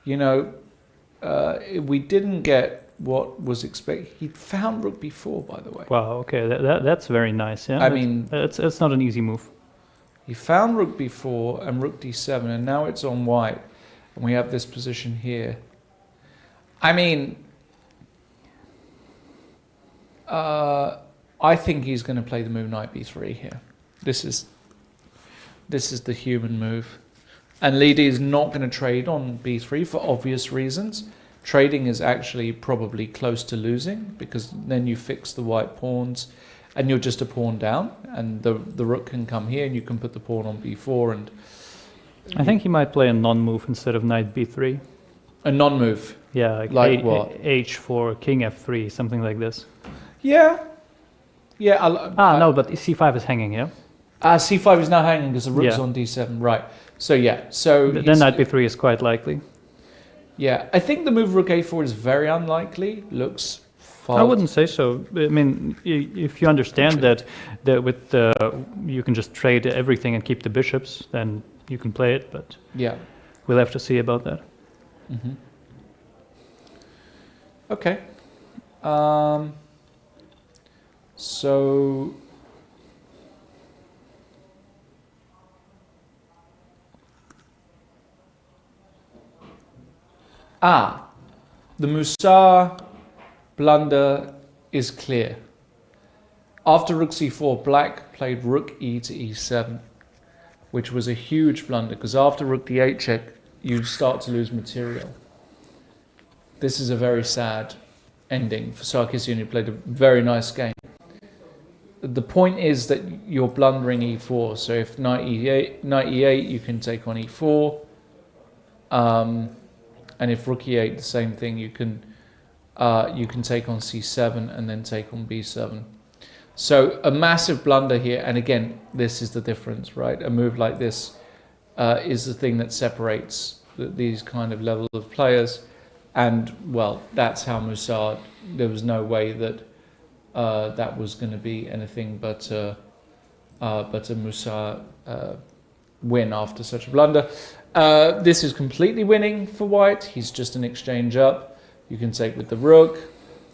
we didn't get what was expected. He found rook b4, by the way. Wow, okay, that's very nice. Yeah, I mean, it's not an easy move. He found rook b4 and rook d7, and now it's on white, and we have this position here. I mean, I think he's going to play the move knight b3 here. This is the human move. And Lidi is not going to trade on b3 for obvious reasons. Trading is actually probably close to losing, because then you fix the white pawns and you're just a pawn down, and the rook can come here and you can put the pawn on b4. And I think he might play a non-move instead of knight b3. A non-move? Yeah, like what? h4, king f3, something like this. Yeah. Yeah. No, but c5 is hanging, yeah? c5 is now hanging because the rook's on d7, right. So yeah, then knight b3 is quite likely. Yeah, I think the move rook a4 is very unlikely. Looks far. I wouldn't say so. I mean, if you understand that with you can just trade everything and keep the bishops, then you can play it. But yeah, we'll have to see about that. Mm-hmm. Okay. So. The Musar blunder is clear. After rook c4, black played rook e to e7, which was a huge blunder, because after rook d8 check, you start to lose material. This is a very sad ending for Sarkisian, who played a very nice game. the point is that you're blundering e4. So if knight e8, you can take on e4. And if rook e8, the same thing. You can take on c7 and then take on b7. So a massive blunder here. And again, this is the difference, right? A move like this is the thing that separates these kind of level of players. And well, that's how Musa. There was no way that that was going to be anything but a Musa win after such a blunder. This is completely winning for white. He's just an exchange up. You can take with the rook.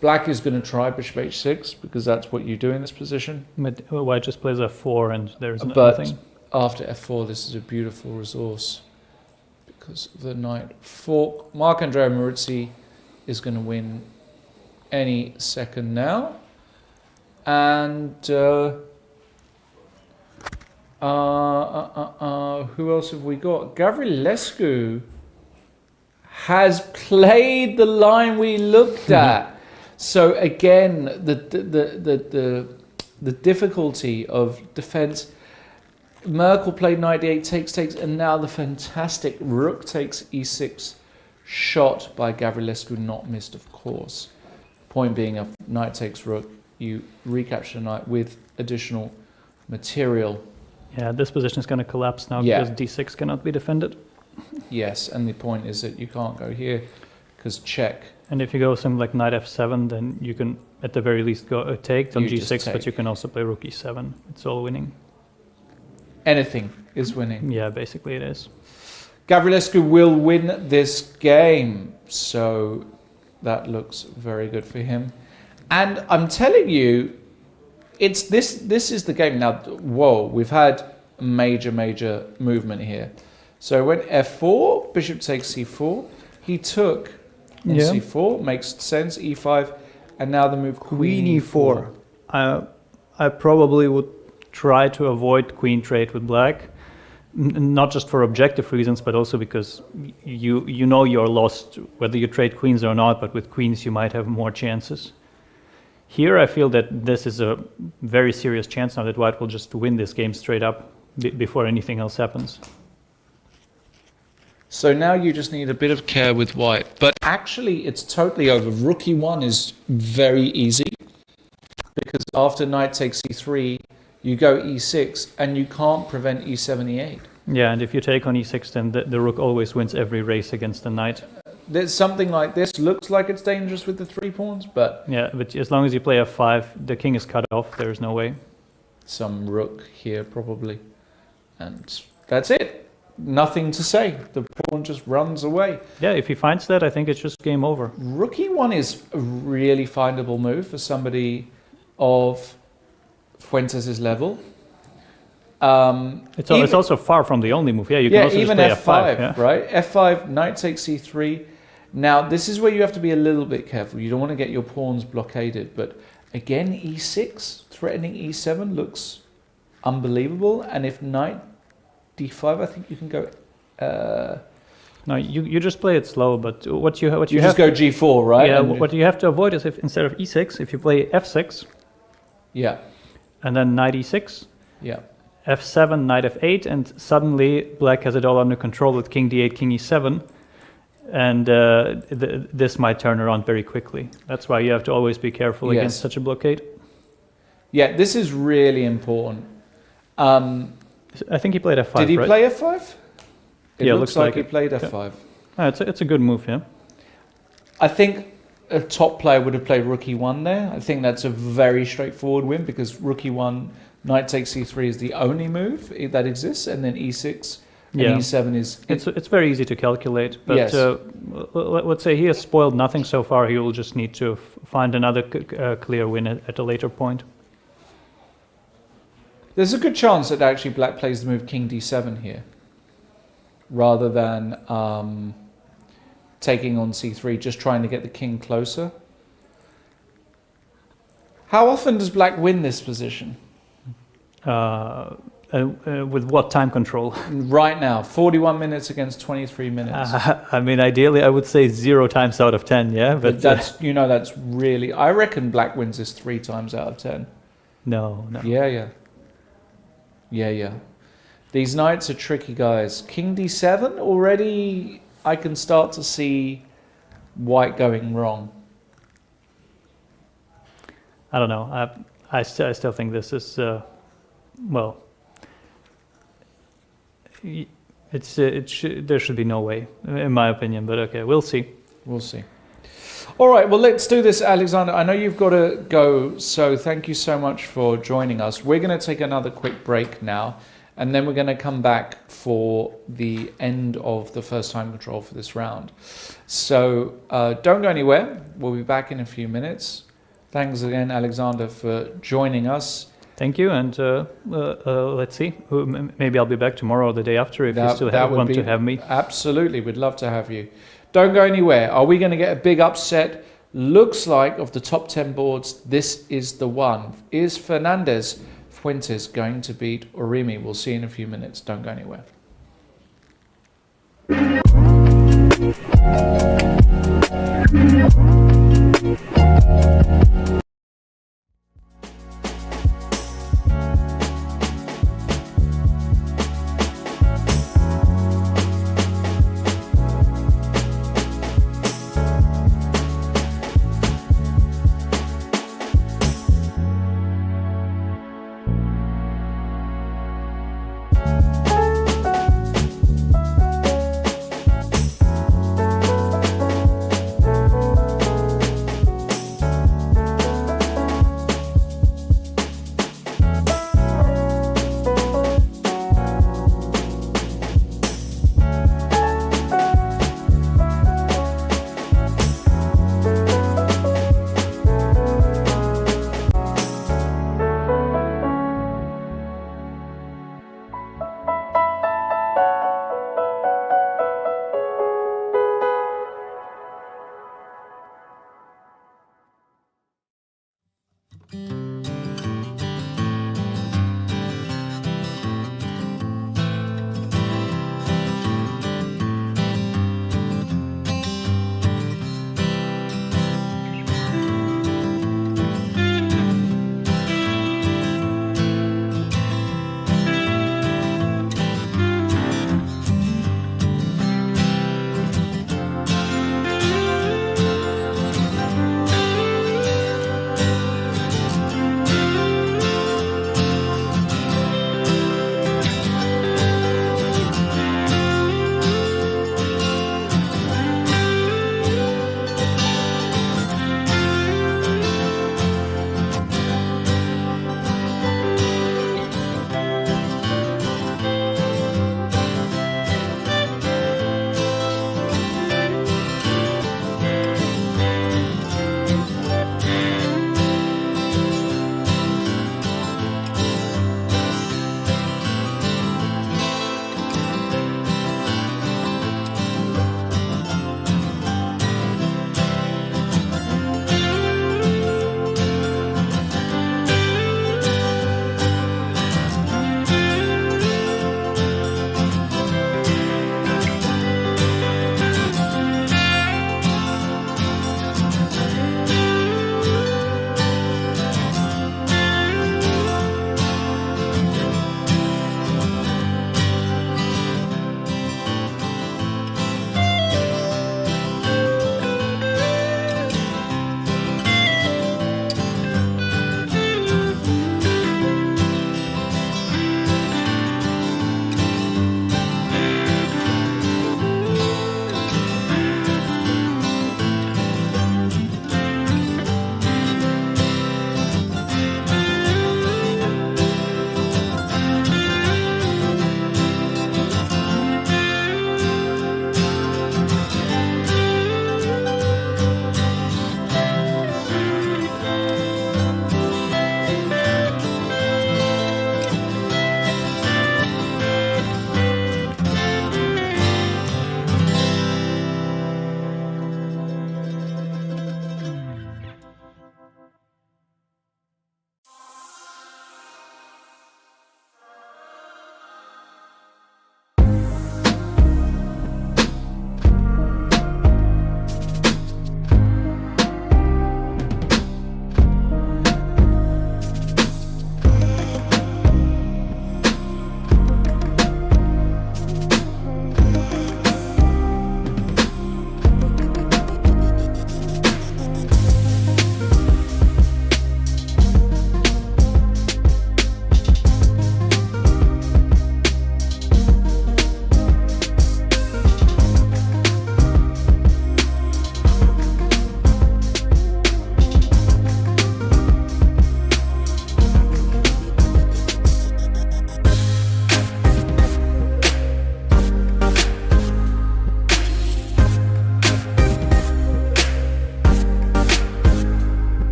Black is going to try bishop h6 because that's what you do in this position. But white just plays f4 and there's but nothing. After f4, this is a beautiful resource because of the knight fork. Marc-Andrea Maurizi is going to win any second now. And who else have we got? Gavrilescu has played the line we looked at. So again, the difficulty of defense. Merkel played knight d8 takes, and now the fantastic rook takes e6 shot by Gavrilescu, not missed, of course. Point being, if knight takes rook, you recapture the knight with additional material. Yeah, this position is going to collapse now because d6 cannot be defended. Yes, and the point is that you can't go here because check. And if you go something like knight f7, then you can at the very least go take on g6, but you can also play rook e7. It's all winning. Anything is winning. Yeah, basically it is. Gavrilescu will win this game, so that looks very good for him. And I'm telling you, it's this is the game. Now, whoa, we've had major movement here. So when f4, bishop takes c4, he took on c4, makes sense, e5, and now the move queen e4. I probably would try to avoid queen trade with black, not just for objective reasons, but also because you know you're lost whether you trade queens or not, but with queens you might have more chances. Here I feel that this is a very serious chance now that white will just win this game straight up before anything else happens. So now you just need a bit of care with white. But actually it's totally over. Rook e1 is very easy because after knight takes e3, you go e6 and you can't prevent e7, e8. Yeah, and if you take on e6, then the rook always wins every race against the knight. There's something like this. Looks like it's dangerous with the 3 pawns, but... Yeah, but as long as you play f5, the king is cut off. There's no way. Some rook here, probably. And that's it. Nothing to say. The pawn just runs away. Yeah, if he finds that, I think it's just game over. Rook e1 is a really findable move for somebody of Fuentes' level. It's also far from the only move. Yeah, you can also even just play f5, yeah. Right? f5, knight takes c3. Now, this is where you have to be a little bit careful. You don't want to get your pawns blockaded. But again, e6, threatening e7 looks unbelievable. And if knight d5, I think you can go... No, you just play it slow, but what you just go g4, right? Yeah, what you have to avoid is if instead of e6, if you play f6, yeah, and then knight e6, yeah, f7, knight f8, and suddenly black has it all under control with king d8, king e7, and this might turn around very quickly. That's why you have to always be careful against such a blockade. Yeah, this is really important. I think he played f5. Did he right? play f5? It yeah, looks like he played f5. Oh, it's a good move, yeah. I think a top player would have played rook e1 there. I think that's a very straightforward win because rook e1, knight takes e3 is the only move that exists, and then e6 and e7 is... It's very easy to calculate, but yes. Let's say he has spoiled nothing so far. He will just need to find another clear win at a later point. There's a good chance that actually black plays the move king d7 here, rather than taking on c3, just trying to get the king closer. How often does black win this position? With what time control? Right now, 41 minutes against 23 minutes. I mean, ideally, I would say 0 times out of 10, yeah? But that's, that's really... I reckon black wins this 3 times out of 10. No. Yeah. These knights are tricky, guys. King d7, already I can start to see white going wrong. I don't know. I still think this is well. There should be no way, in my opinion. But okay, we'll see. We'll see. All right, well, let's do this, Alexander. I know you've got to go, so thank you so much for joining us. We're going to take another quick break now, and then we're going to come back for the end of the first time control for this round. So don't go anywhere. We'll be back in a few minutes. Thanks again, Alexander, for joining us. Thank you, and let's see. Maybe I'll be back tomorrow or the day after if you still want to have me. Absolutely, we'd love to have you. Don't go anywhere. Are we going to get a big upset? Looks like of the top 10 boards, this is the one. Is Fernandez Fuentes going to beat Orimi? We'll see in a few minutes. Don't go anywhere.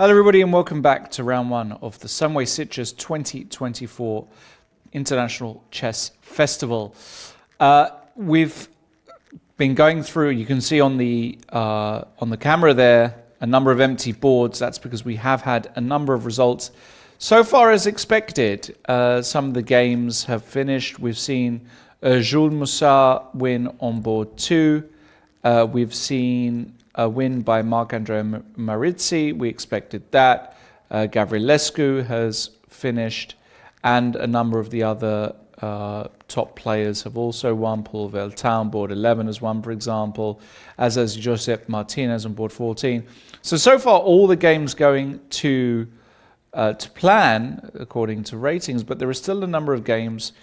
Hello everybody and welcome back to round one of the Sunway Sitges 2024 International Chess Festival. We've been going through, you can see on the camera there, a number of empty boards. That's because we have had a number of results. So far as expected, some of the games have finished. We've seen Jules Moussa win on board 2. We've seen a win by Marc-André Marizzi. We expected that. Gavrilescu has finished, and a number of the other top players have also won. Paul Velta on board 11 has won, for example, as has Josep Martinez on board 14. So far, all the games going to plan according to ratings, but there are still a number of games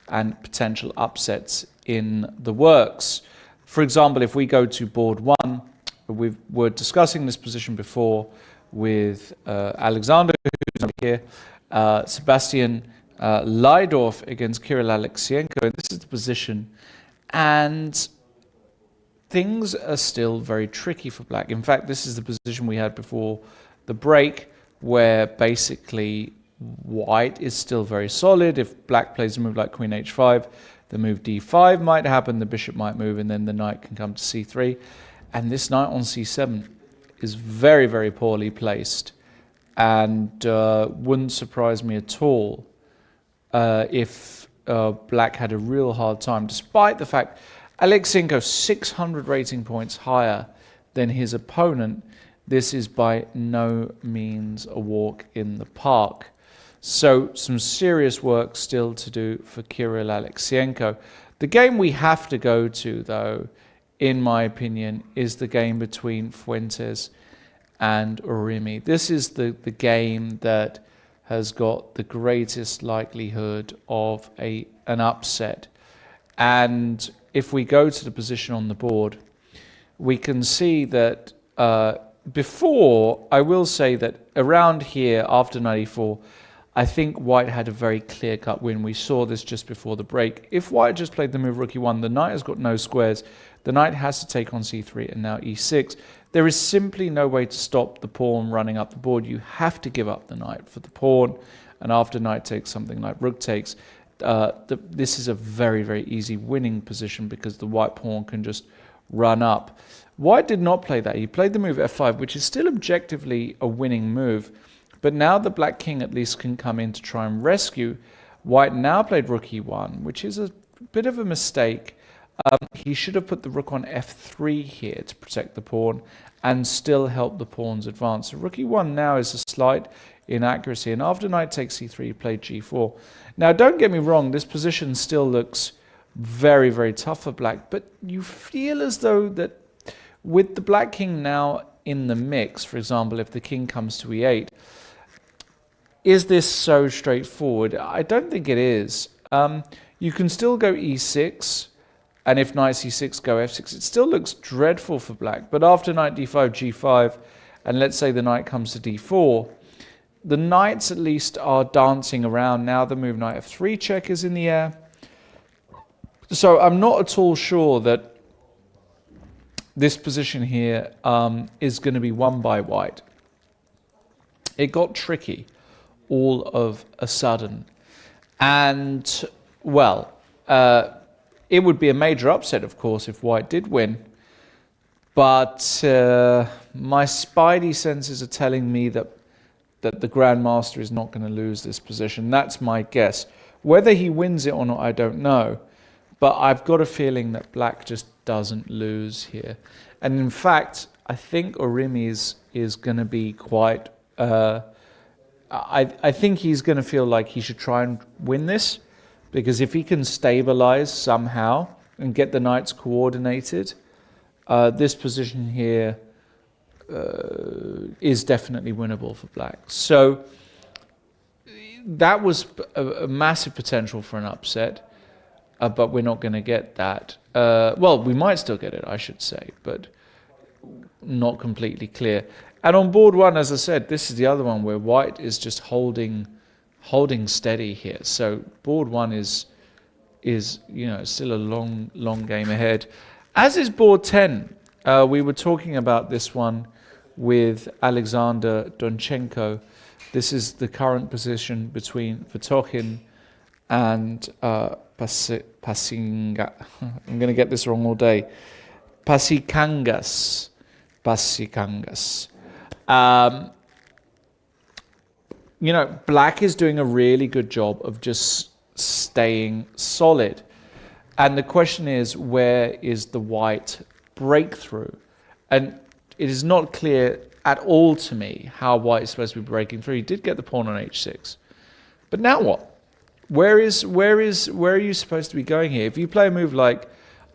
and potential upsets in the works. For example, if we go to board 1, we were discussing this position before with Alexander, who's over here, Sebastian Lydorf against Kirill Alexienko, and this is the position, and things are still very tricky for black. In fact, this is the position we had before the break, where basically white is still very solid. If black plays a move like Queen h5, the move d5 might happen, the bishop might move, and then the knight can come to c3. And this knight on c7 is very, very poorly placed, and wouldn't surprise me at all if black had a real hard time, despite the fact Alexienko 600 rating points higher than his opponent. This is by no means a walk in the park. So some serious work still to do for Kirill Alexienko. The game we have to go to, though, in my opinion, is the game between Fuentes and Orimi. This is the game that has got the greatest likelihood of an upset. And if we go to the position on the board, we can see that before, I will say that around here, after 94, I think white had a very clear-cut win. We saw this just before the break. If white just played the move rook e1, the knight has got no squares. The knight has to take on c3 and now e6. There is simply no way to stop the pawn running up the board. You have to give up the knight for the pawn. And after knight takes, something like rook takes. This is a very, very easy winning position because the white pawn can just run up. White did not play that. He played the move f5, which is still objectively a winning move. But now the black king at least can come in to try and rescue. White now played rook e1, which is a bit of a mistake. He should have put the rook on f3 here to protect the pawn and still help the pawns advance. So rook e1 now is a slight inaccuracy. And after knight takes c3, he played g4. Now, don't get me wrong, this position still looks very, very tough for black. But you feel as though that with the black king now in the mix, for example, if the king comes to e8, is this so straightforward? I don't think it is. You can still go e6, and if knight c6, go f6. It still looks dreadful for black, but after knight d5, g5, and let's say the knight comes to d4, the knights at least are dancing around. Now the move knight f3 check is in the air. So I'm not at all sure that this position here is going to be won by white. It got tricky all of a sudden. And, well, it would be a major upset, of course, if white did win. But my spidey senses are telling me that the Grandmaster is not going to lose this position. That's my guess. Whether he wins it or not, I don't know. But I've got a feeling that black just doesn't lose here. And in fact, I think Orimi is going to be quite... I think he's going to feel like he should try and win this, because if he can stabilize somehow and get the knights coordinated, this position here is definitely winnable for black. So that was a massive potential for an upset, but we're not going to get that. Well, we might still get it, I should say, but not completely clear. And on board 1, as I said, this is the other one where white is just holding steady here. So board 1 is still a long game ahead. As is board 10. We were talking about this one with Alexander Donchenko. This is the current position between Vertonghen and Pasinga. I'm going to get this wrong all day. Pasikangas. Black is doing a really good job of just staying solid. And the question is, where is the white breakthrough? And it is not clear at all to me how white is supposed to be breaking through. He did get the pawn on h6. But now what? Where are you supposed to be going here? If you play a move like,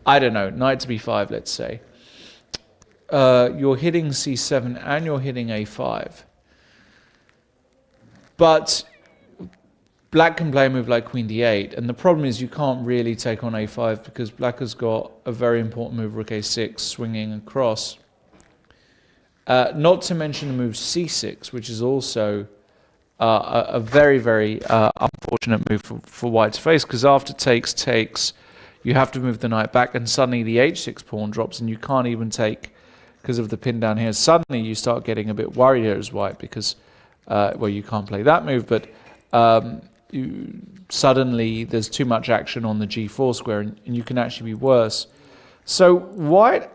I don't know, knight to b5, let's say, you're hitting c7 and you're hitting a5. But black can play a move like queen d8, and the problem is you can't really take on a5 because black has got a very important move, rook a6, swinging across. Not to mention the move c6, which is also a very, very unfortunate move for white to face, because after takes, you have to move the knight back, and suddenly the h6 pawn drops, and you can't even take because of the pin down here. Suddenly you start getting a bit worried here as white, because, you can't play that move, but suddenly there's too much action on the g4 square, and you can actually be worse. So white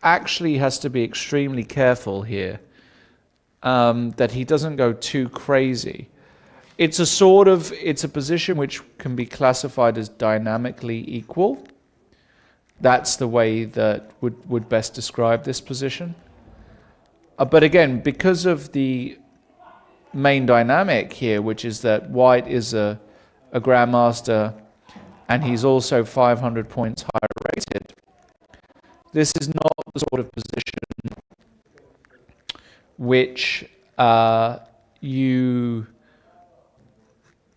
actually has to be extremely careful here that he doesn't go too crazy. It's a position which can be classified as dynamically equal. That's the way that would best describe this position. But again, because of the main dynamic here, which is that white is a grandmaster and he's also 500 points higher rated, this is not the sort of position which you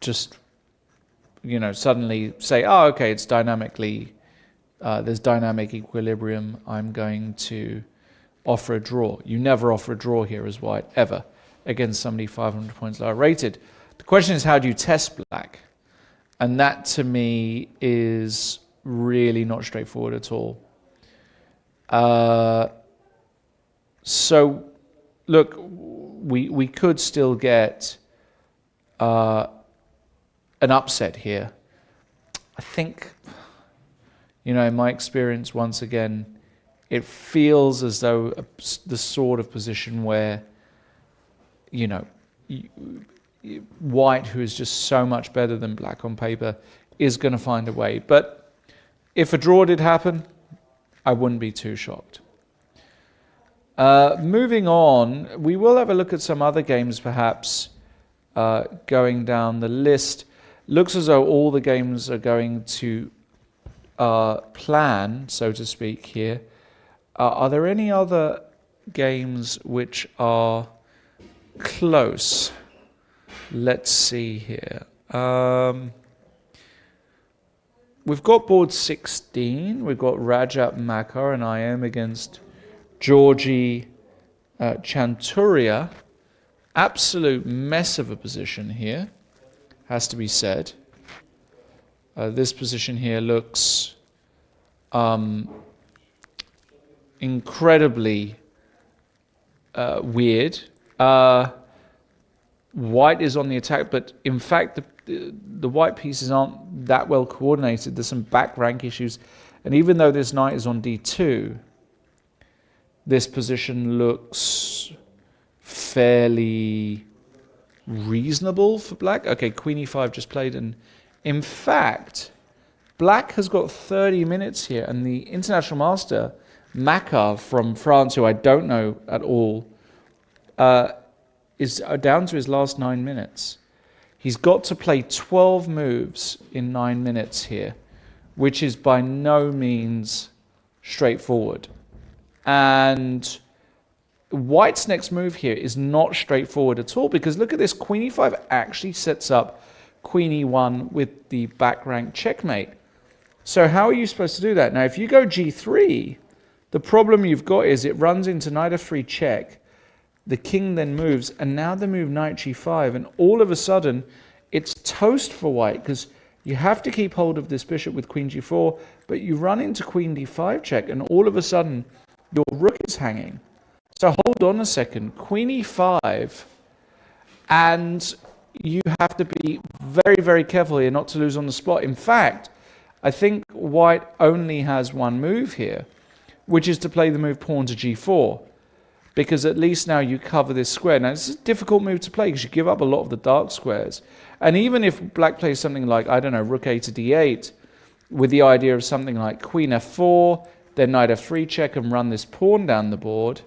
just suddenly say, oh, okay, it's dynamically there's dynamic equilibrium, I'm going to offer a draw. You never offer a draw here as white, ever, against somebody 500 points lower rated. The question is, how do you test black? And that, to me, is really not straightforward at all. So, look, we could still get an upset here. I think, in my experience, once again, it feels as though the sort of position where, white, who is just so much better than black on paper, is going to find a way. But if a draw did happen, I wouldn't be too shocked. Moving on, we will have a look at some other games, perhaps, going down the list. Looks as though all the games are going to plan, so to speak, here. Are there any other games which are close? Let's see here. We've got board 16. We've got Rajat Makkar and I am against Georgi Chanturia. Absolute mess of a position here, has to be said. This position here looks incredibly weird. White is on the attack, but in fact the white pieces aren't that well coordinated. There's some back rank issues, and even though this knight is on d2, this position looks fairly reasonable for black. Okay, queen e5 just played, and in fact black has got 30 minutes here, and the international master Makkar from France, who I don't know at all, is down to his last 9 minutes. He's got to play 12 moves in 9 minutes here, which is by no means straightforward. And white's next move here is not straightforward at all, because look at this. Queen e5 actually sets up queen e1 with the back rank checkmate. So how are you supposed to do that? Now, if you go g3, the problem you've got is it runs into knight f3 check. The king then moves, and now the move knight g5, and all of a sudden it's toast for white, because you have to keep hold of this bishop with queen g4, but you run into queen d5 check, and all of a sudden your rook is hanging. So hold on a second. Queen e5, and you have to be very, very careful here not to lose on the spot. In fact, I think white only has one move here, which is to play the move pawn to g4, because at least now you cover this square. Now, it's a difficult move to play because you give up a lot of the dark squares. And even if black plays something like, I don't know, rook a to d8, with the idea of something like queen f4, then knight f3 check and run this pawn down the board,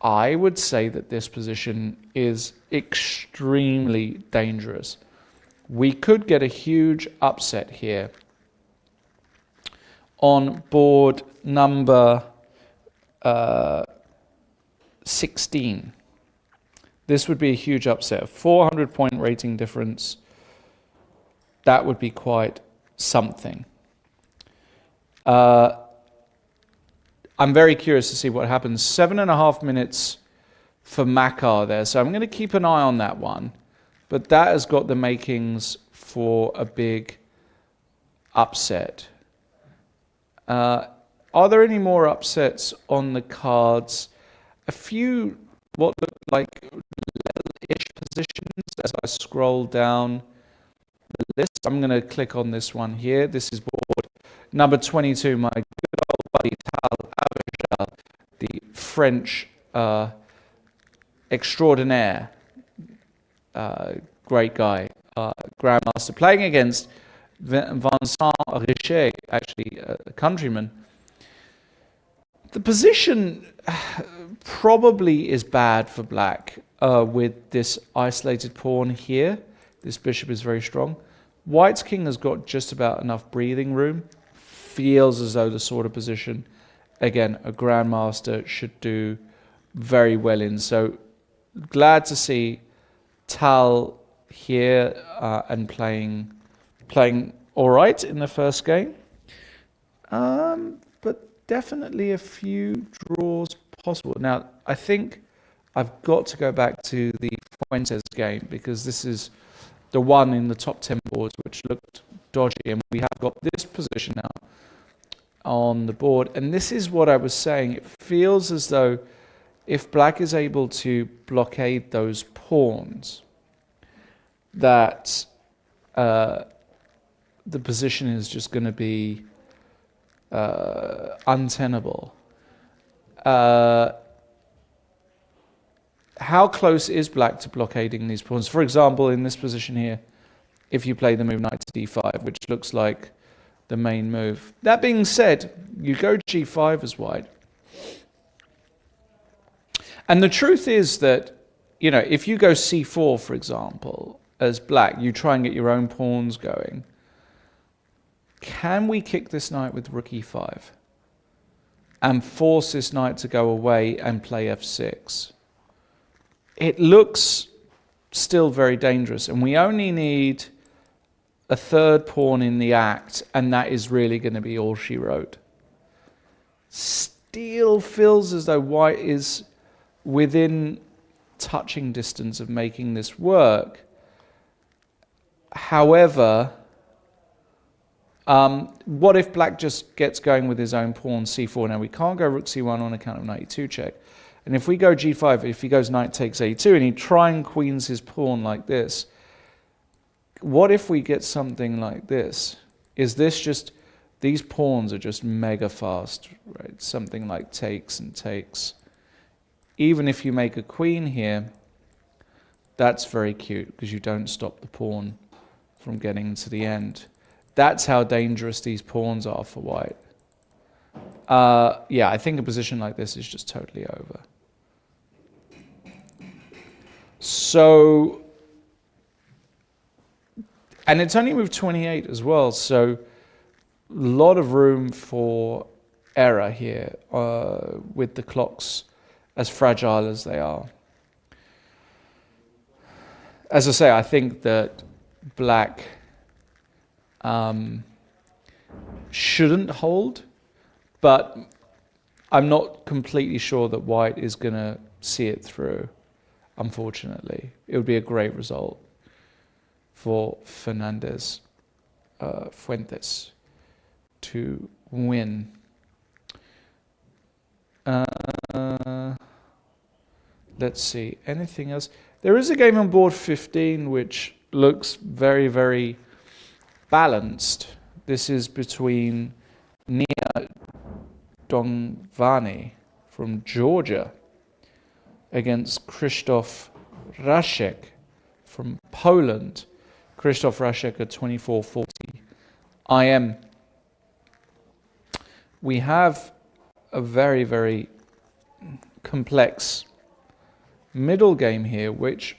I would say that this position is extremely dangerous. We could get a huge upset here on board number 16. This would be a huge upset. A 400-point rating difference. That would be quite something. I'm very curious to see what happens. 7.5 minutes for Makar there. So I'm going to keep an eye on that one. But that has got the makings for a big upset. Are there any more upsets on the cards? A few what look like level-ish positions as I scroll down the list. I'm going to click on this one here. This is board number 22, my good old buddy Tal Abishal, the French extraordinaire, great guy, grandmaster, playing against Vincent Richet, actually a countryman. The position probably is bad for black with this isolated pawn here. This bishop is very strong. White's king has got just about enough breathing room. Feels as though the sort of position, again, a grandmaster should do very well in. So glad to see Tal here and playing all right in the first game. But definitely a few draws possible. Now, I think I've got to go back to the Fuentes game because this is the one in the top 10 boards which looked dodgy, and we have got this position now on the board. And this is what I was saying. It feels as though if black is able to blockade those pawns, that the position is just going to be untenable. How close is black to blockading these pawns? For example, in this position here, if you play the move knight to d5, which looks like the main move. That being said, you go g5 as white. And the truth is that, you know, if you go c4, for example, as black, you try and get your own pawns going. Can we kick this knight with rook e5 and force this knight to go away and play f6? It looks still very dangerous, and we only need a third pawn in the act, and that is really going to be all she wrote. Still feels as though white is within touching distance of making this work. However, what if black just gets going with his own pawn c4? Now, we can't go rook c1 on account of knight e2 check. And if we go g5, if he goes knight takes a2 and he try and queens his pawn like this, what if we get something like this? Is this just, these pawns are just mega fast, right? Something like takes and takes. Even if you make a queen here, that's very cute because you don't stop the pawn from getting to the end. That's how dangerous these pawns are for white. Yeah, I think a position like this is just totally over. So, and it's only moved 28 as well, so a lot of room for error here with the clocks as fragile as they are. As I say, I think that black shouldn't hold, but I'm not completely sure that white is going to see it through, unfortunately. It would be a great result for Fuentes to win. let's see, anything else? There is a game on board 15 which looks very, very balanced. This is between Nia Dongvani from Georgia against Krzysztof Raszek from Poland. Krzysztof Raszek at 24.40 IM. We have a very, very complex middle game here, which,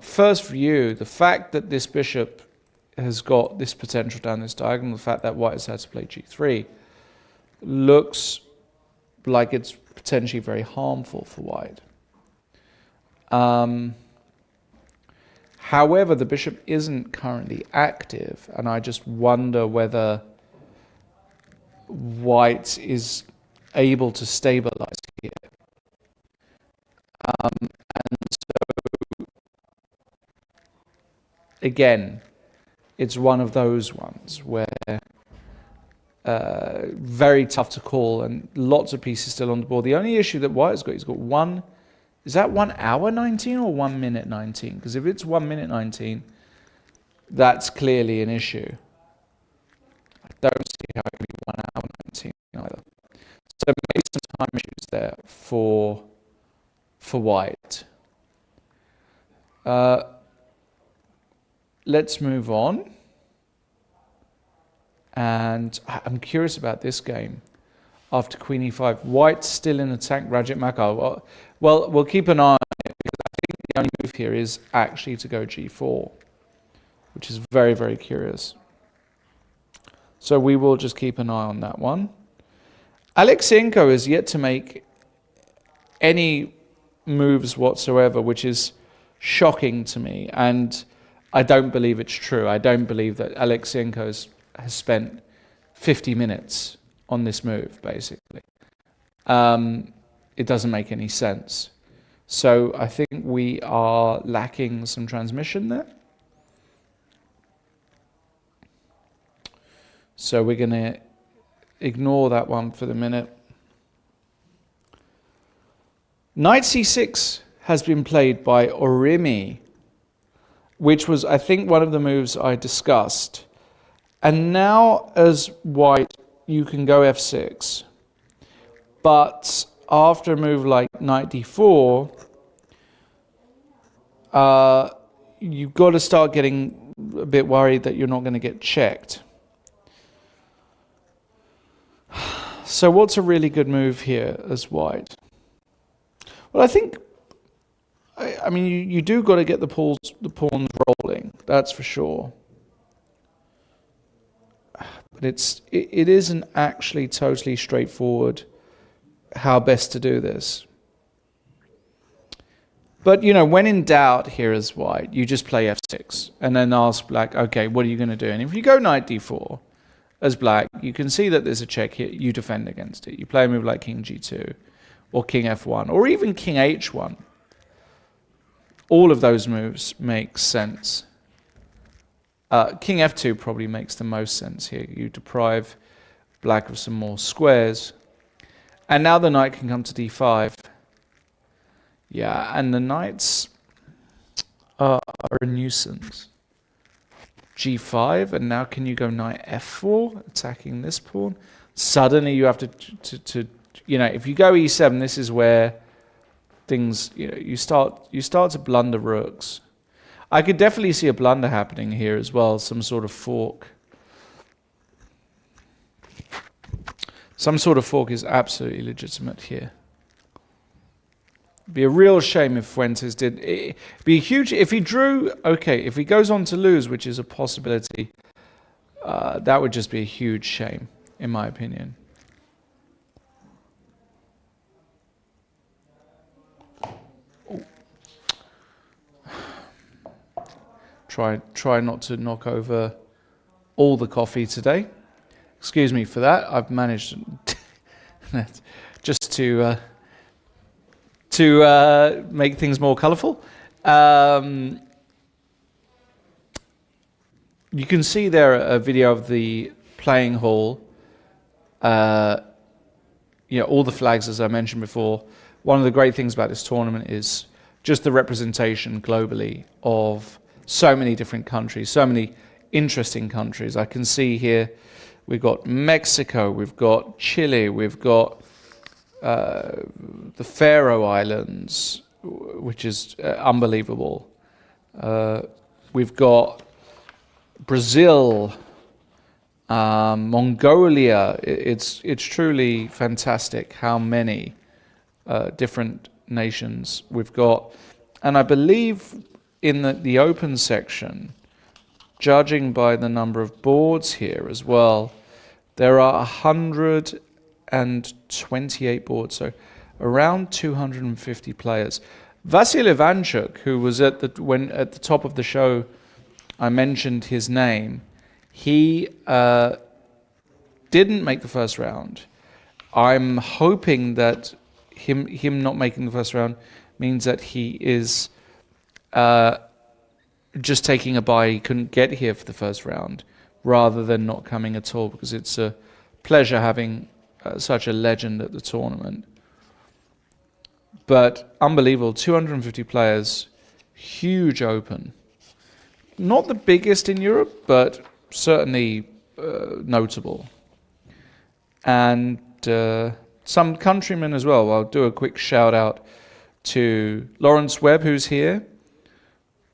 first view, the fact that this bishop has got this potential down this diagonal, the fact that white has had to play g3, looks like it's potentially very harmful for white. However, the bishop isn't currently active, and I just wonder whether white is able to stabilize here. And so, again, it's one of those ones where very tough to call, and lots of pieces still on the board. The only issue that white has got, he's got one. Is that 1 hour 19 or 1 minute 19? Because if it's 1 minute 19, that's clearly an issue. I don't see how it can be 1 hour 19 either. So maybe some time issues there for white. Let's move on. And I'm curious about this game. After Queen e5, white's still in attack. Rajat Makar. Well, we'll keep an eye on it, because I think the only move here is actually to go g4, which is very, very curious. So we will just keep an eye on that one. Alexyenko is yet to make any moves whatsoever, which is shocking to me, and I don't believe it's true. I don't believe that Alexyenko has spent 50 minutes on this move, basically. It doesn't make any sense. So I think we are lacking some transmission there. So we're going to ignore that one for the minute. Knight c6 has been played by Orimi, which was, I think, one of the moves I discussed. And now, as white, you can go f6. But after a move like knight d4, you've got to start getting a bit worried that you're not going to get checked. So what's a really good move here as white? Well, I think, I mean, you do got to get the pawns rolling, that's for sure. But it isn't actually totally straightforward how best to do this. But, when in doubt here as white, you just play f6 and then ask black, okay, what are you going to do? And if you go knight d4 as black, you can see that there's a check here. You defend against it. You play a move like king g2 or king f1 or even king h1. All of those moves make sense. King f2 probably makes the most sense here. You deprive black of some more squares. And now the knight can come to d5. Yeah, and the knights are a nuisance. g5, and now can you go knight f4, attacking this pawn? Suddenly you have to if you go e7, this is where things, you start to blunder rooks. I could definitely see a blunder happening here as well, some sort of fork. Some sort of fork is absolutely legitimate here. It'd be a real shame if Fuentes did. It'd be huge if he drew. Okay, if he goes on to lose, which is a possibility, that would just be a huge shame, in my opinion. Try not to knock over all the coffee today. Excuse me for that. I've managed just to make things more colourful. You can see there a video of the playing hall. All the flags, as I mentioned before. one of the great things about this tournament is just the representation globally of so many different countries, so many interesting countries. I can see here we've got Mexico, we've got Chile, we've got the Faroe Islands, which is unbelievable. We've got Brazil, Mongolia. It's truly fantastic how many different nations we've got. And I believe in the open section, judging by the number of boards here as well, there are 128 boards, so around 250 players. Vasil Ivanchuk, who was at the top of the show, I mentioned his name. He didn't make the first round. I'm hoping that him not making the first round means that he is just taking a bye. He couldn't get here for the first round, rather than not coming at all, because it's a pleasure having such a legend at the tournament. But unbelievable, 250 players, huge open. Not the biggest in Europe, but certainly notable. And some countrymen as well. I'll do a quick shout out to Lawrence Webb, who's here.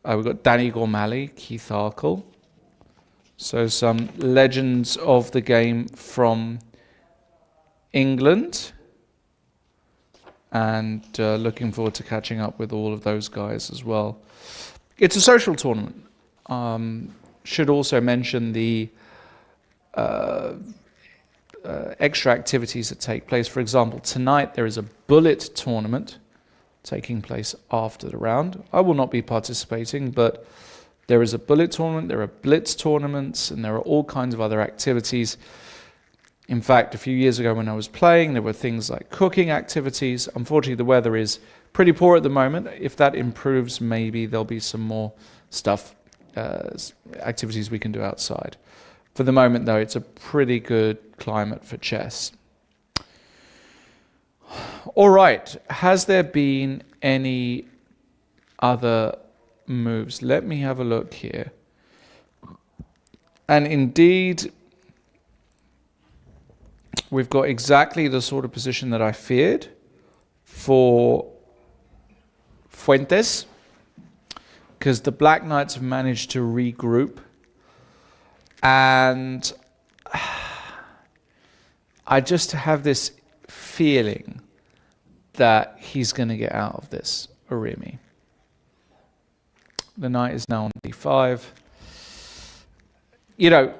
We've got Danny Gormally, Keith Arkle. So some legends of the game from England. And looking forward to catching up with all of those guys as well. It's a social tournament. Should also mention the extra activities that take place. For example, tonight there is a bullet tournament taking place after the round. I will not be participating, but there is a bullet tournament, there are blitz tournaments, and there are all kinds of other activities. In fact, a few years ago when I was playing, there were things like cooking activities. Unfortunately, the weather is pretty poor at the moment. If that improves, maybe there'll be some more stuff, activities we can do outside. For the moment, though, it's a pretty good climate for chess. All right, has there been any other moves? Let me have a look here. And indeed, we've got exactly the sort of position that I feared for Fuentes, because the Black Knights have managed to regroup, and I just have this feeling that he's going to get out of this, Orimi. The knight is now on d5. You know,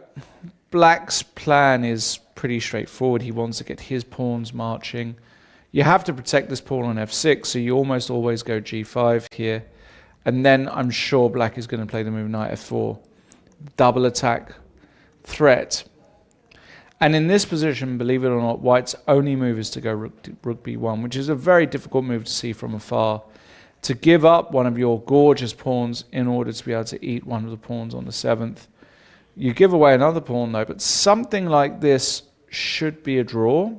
Black's plan is pretty straightforward. He wants to get his pawns marching. You have to protect this pawn on f6, so you almost always go g5 here. And then I'm sure Black is going to play the move knight f4. Double attack threat. And in this position, believe it or not, White's only move is to go rook b1, which is a very difficult move to see from afar. To give up one of your gorgeous pawns in order to be able to eat one of the pawns on the 7th. You give away another pawn, though, but something like this should be a draw.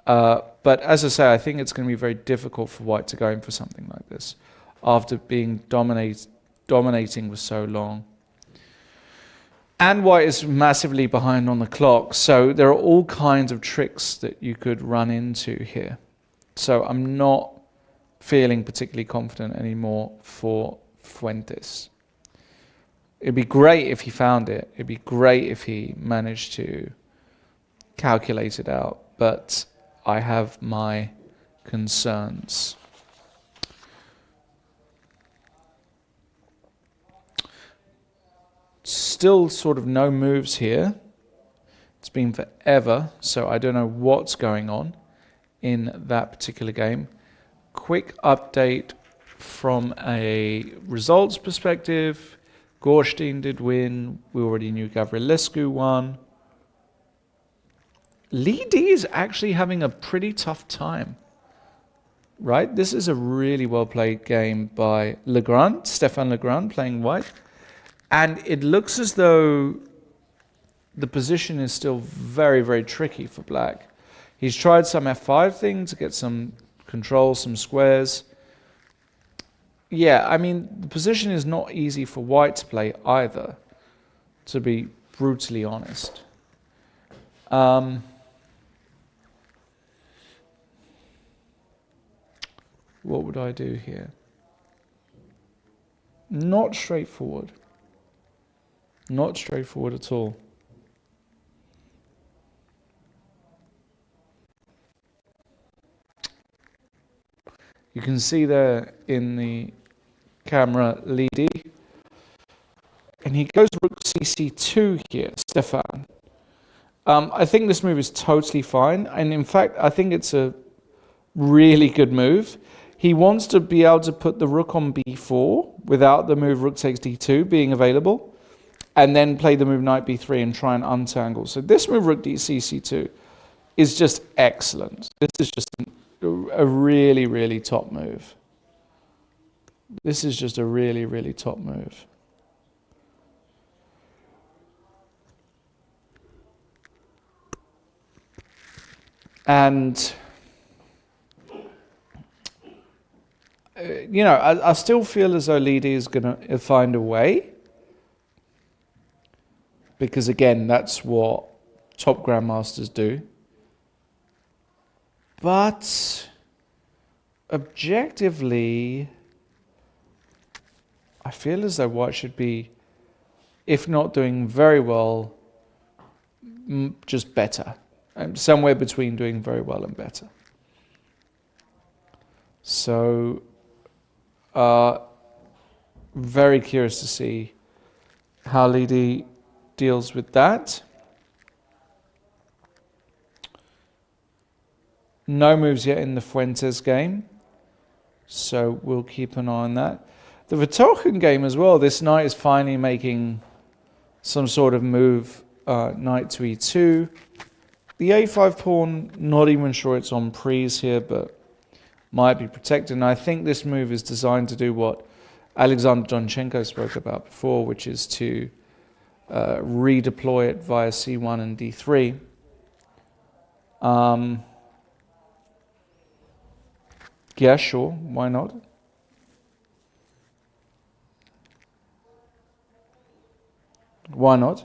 But as I say, I think it's going to be very difficult for White to go in for something like this after being dominating for so long. And White is massively behind on the clock, so there are all kinds of tricks that you could run into here. So I'm not feeling particularly confident anymore for Fuentes. It'd be great if he found it. It'd be great if he managed to calculate it out, but I have my concerns. Still sort of no moves here. It's been forever, so I don't know what's going on in that particular game. Quick update from a results perspective. Gorstein did win. We already knew Gavrilescu won. Li Di is actually having a pretty tough time, right? This is a really well-played game by Legrand, Stéphane Legrand, playing White. And it looks as though the position is still very, very tricky for Black. He's tried some f5 thing to get some control some squares. Yeah, I mean, the position is not easy for white to play either, to be brutally honest. What would I do here? Not straightforward. Not straightforward at all. You can see there in the camera Lidi. And he goes rook cc2 here, Stefan. I think this move is totally fine. And in fact, I think it's a really good move. He wants to be able to put the rook on b4 without the move rook takes d2 being available, and then play the move knight b3 and try and untangle. So this move rook cc2 is just excellent. This is just a really, really top move. This is just a really, really top move. And you know, I still feel as though Lidi is going to find a way, because again, that's what top grandmasters do. But objectively, I feel as though white should be, if not doing very well, just better. Somewhere between doing very well and better. So, very curious to see how Lidi deals with that. No moves yet in the Fuentes game, so we'll keep an eye on that. The Vertogen game as well, this knight is finally making some sort of move, knight to e2. The a5 pawn, not even sure it's on prise here, but might be protected. And I think this move is designed to do what Alexander Donchenko spoke about before, which is to redeploy it via c1 and d3. Yeah, sure, why not? Why not?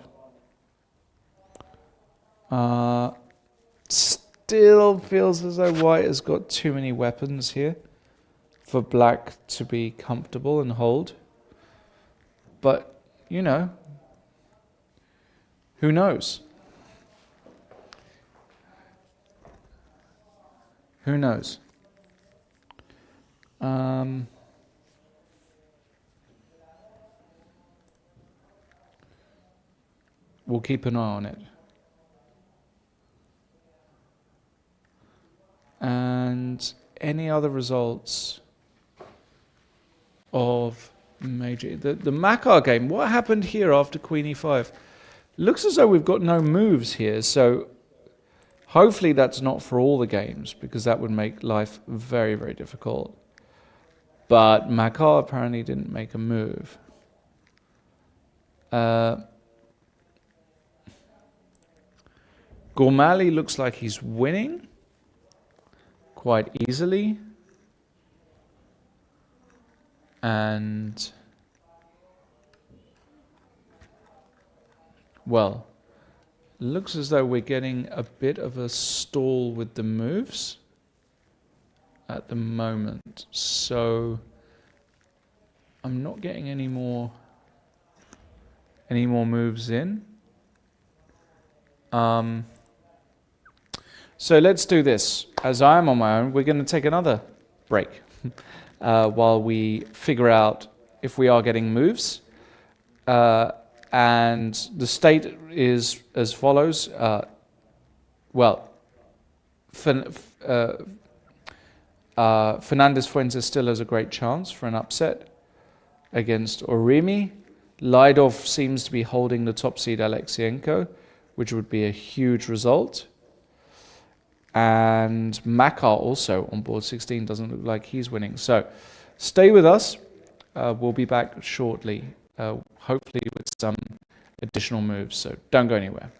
Still feels as though white has got too many weapons here for black to be comfortable and hold. But, you know, who knows? Who knows? We'll keep an eye on it. And any other results of major... The Makar game, what happened here after Queen e5? Looks as though we've got no moves here, so hopefully that's not for all the games, because that would make life very, very difficult. But Makar apparently didn't make a move. Gormali looks like he's winning quite easily. And, well, looks as though we're getting a bit of a stall with the moves at the moment. So I'm not getting any more moves in. So let's do this. As I am on my own, we're going to take another break while we figure out if we are getting moves. And the state is as follows. Fernandez Fuentes still has a great chance for an upset against Orimi. Lidov seems to be holding the top seed Alexienko, which would be a huge result. And Makar also on board 16 doesn't look like he's winning. So stay with us. We'll be back shortly, hopefully with some additional moves. So don't go anywhere.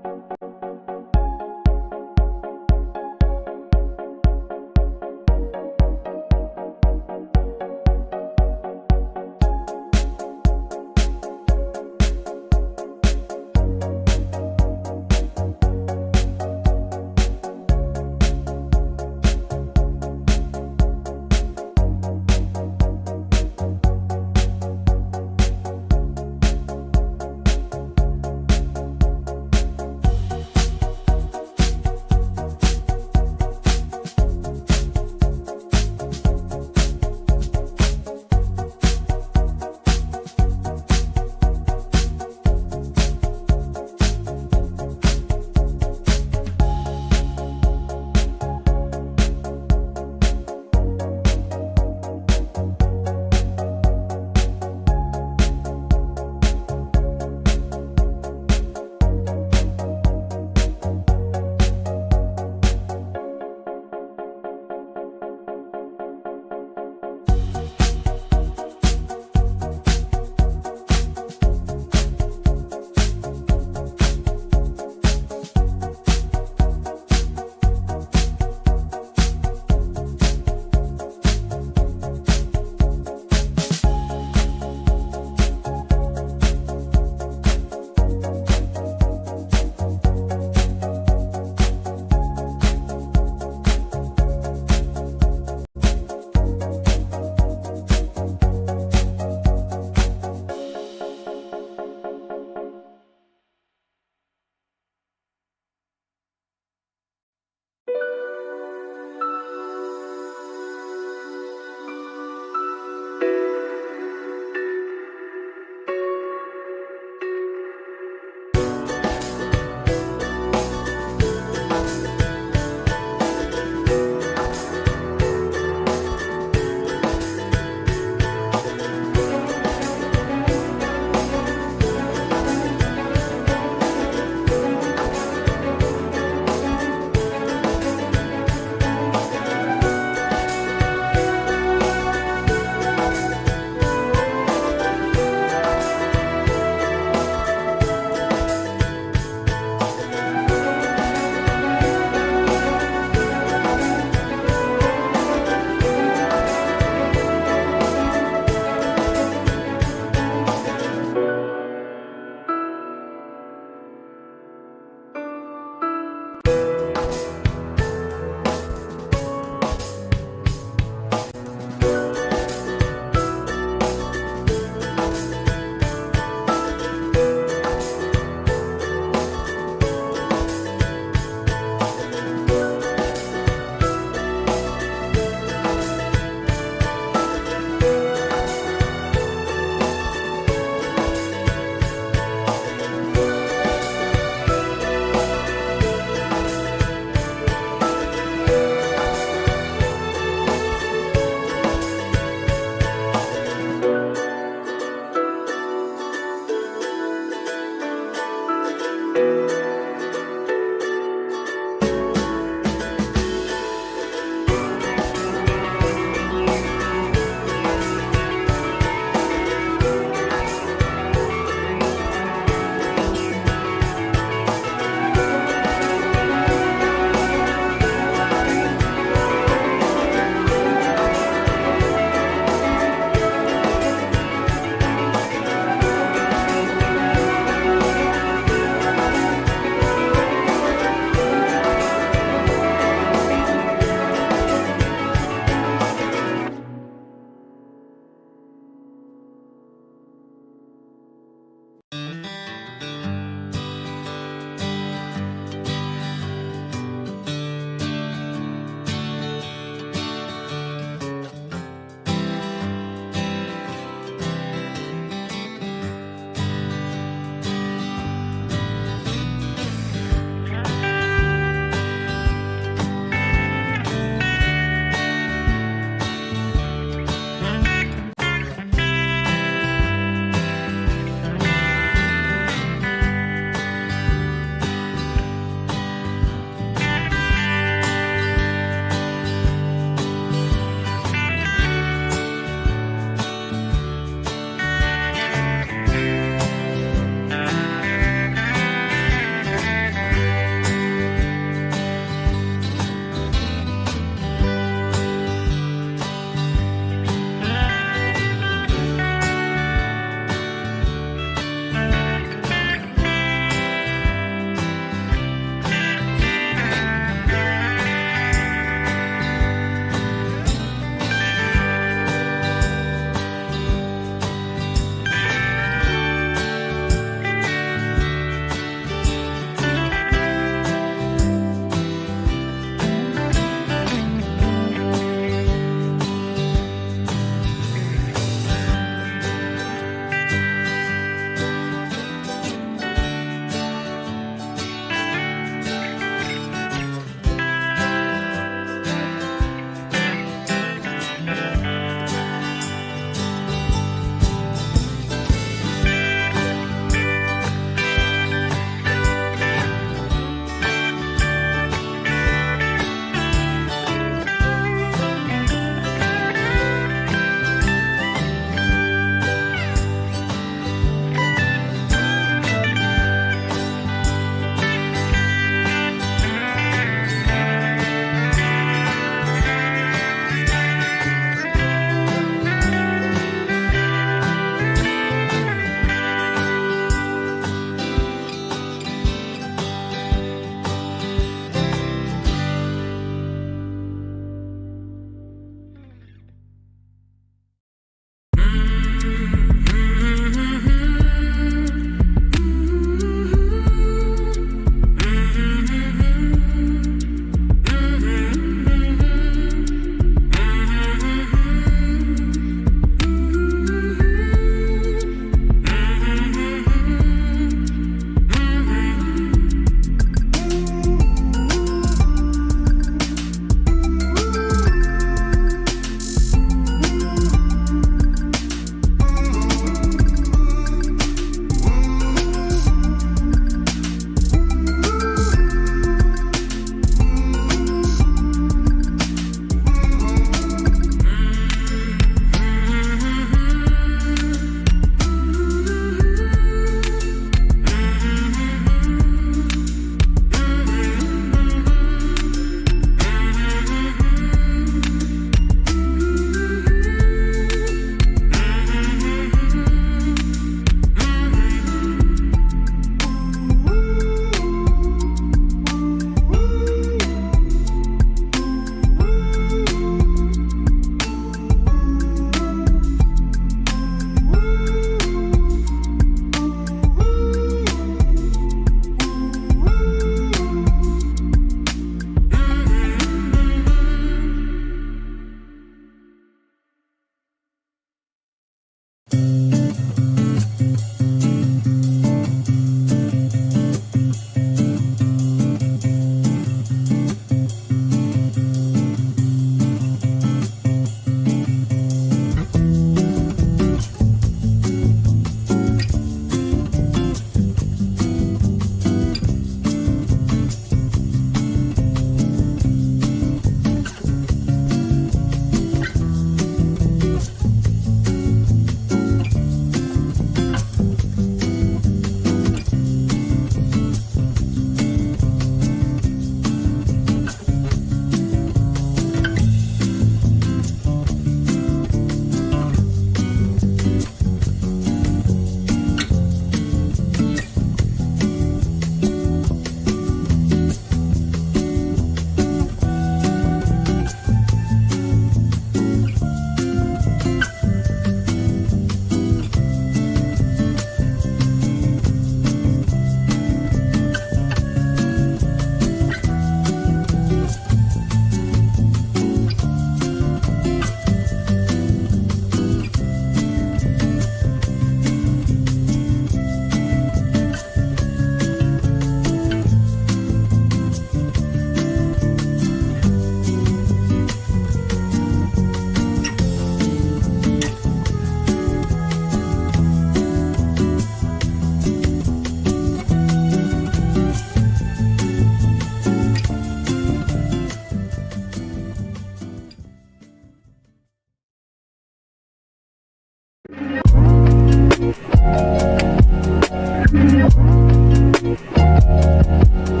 Hello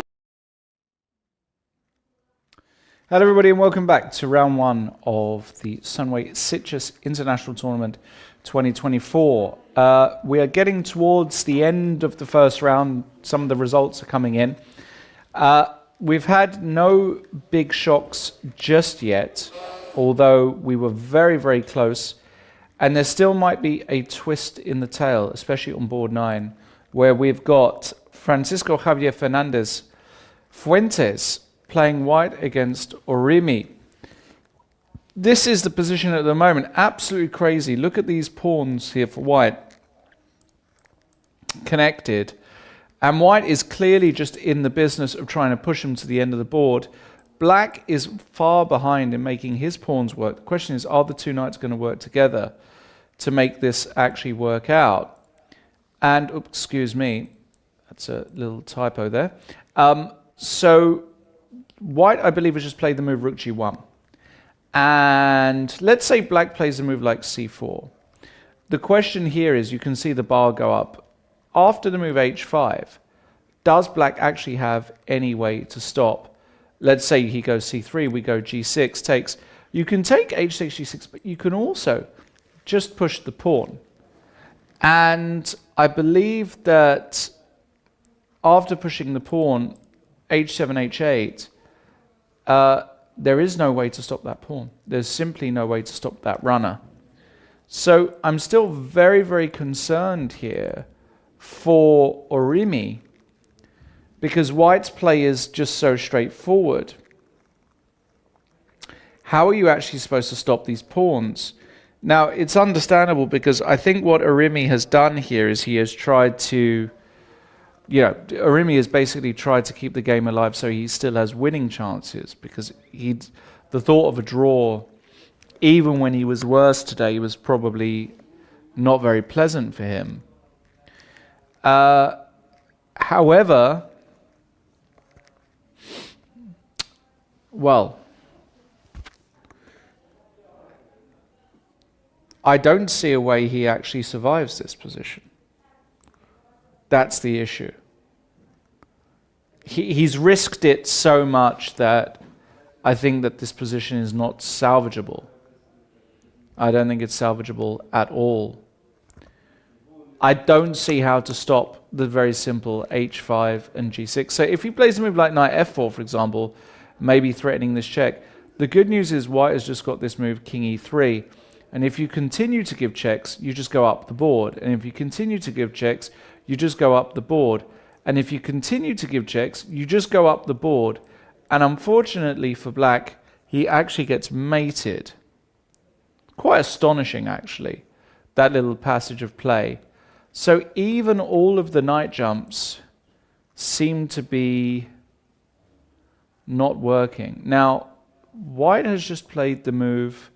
everybody and welcome back to round one of the Sunway Sitges International Tournament 2024. We are getting towards the end of the first round. Some of the results are coming in. We've had no big shocks just yet, although we were very, very close. And there still might be a twist in the tail, especially on board 9, where we've got Francisco Javier Fernandez Fuentes playing white against Orimi. This is the position at the moment. Absolutely crazy. Look at these pawns here for white. Connected. And white is clearly just in the business of trying to push him to the end of the board. Black is far behind in making his pawns work. The question is, are the two knights going to work together to make this actually work out? And, oops, excuse me, that's a little typo there. So white, I believe, has just played the move rook g1. And let's say black plays a move like c4. The question here is, you can see the bar go up. After the move h5, does black actually have any way to stop? Let's say he goes c3, we go g6, takes. You can take h6, g6, but you can also just push the pawn. And I believe that after pushing the pawn, h7, h8, there is no way to stop that pawn. There's simply no way to stop that runner. So I'm still very, very concerned here for Orimi, because white's play is just so straightforward. How are you actually supposed to stop these pawns? Now, it's understandable, because I think what Orimi has done here is he has tried to, Orimi has basically tried to keep the game alive so he still has winning chances, because the thought of a draw, even when he was worse today, was probably not very pleasant for him. However, well, I don't see a way he actually survives this position. That's the issue. He's risked it so much that I think that this position is not salvageable. I don't think it's salvageable at all. I don't see how to stop the very simple h5 and g6. So if he plays a move like knight f4, for example, maybe threatening this check, the good news is white has just got this move king e3. And if you continue to give checks, you just go up the board. And if you continue to give checks, you just go up the board. And if you continue to give checks, you just go up the board. And unfortunately for black, he actually gets mated. Quite astonishing, actually, that little passage of play. So even all of the knight jumps seem to be not working. Now, white has just played the move.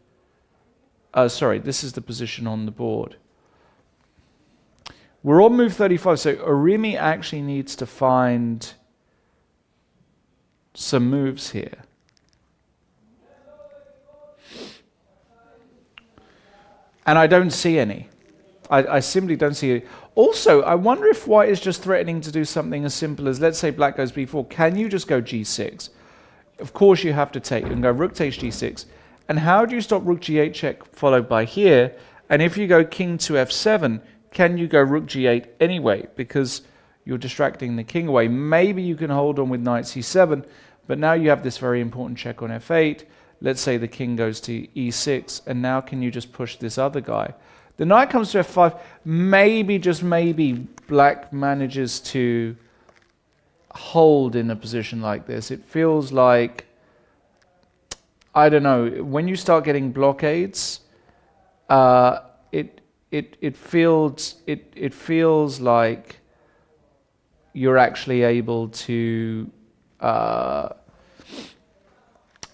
Sorry, this is the position on the board. We're on move 35, so Orimi actually needs to find some moves here. And I don't see any. I simply don't see it. Also, I wonder if white is just threatening to do something as simple as, let's say black goes b4. Can you just go g6? Of course you have to take. You can go rook takes g6. And how do you stop rook g8 check followed by here? And if you go king to f7, can you go rook g8 anyway? Because you're distracting the king away. Maybe you can hold on with knight c7, but now you have this very important check on f8. Let's say the king goes to e6, and now can you just push this other guy? The knight comes to f5. Maybe, just maybe, black manages to hold in a position like this. It feels like, I don't know, when you start getting blockades, it feels like you're actually able to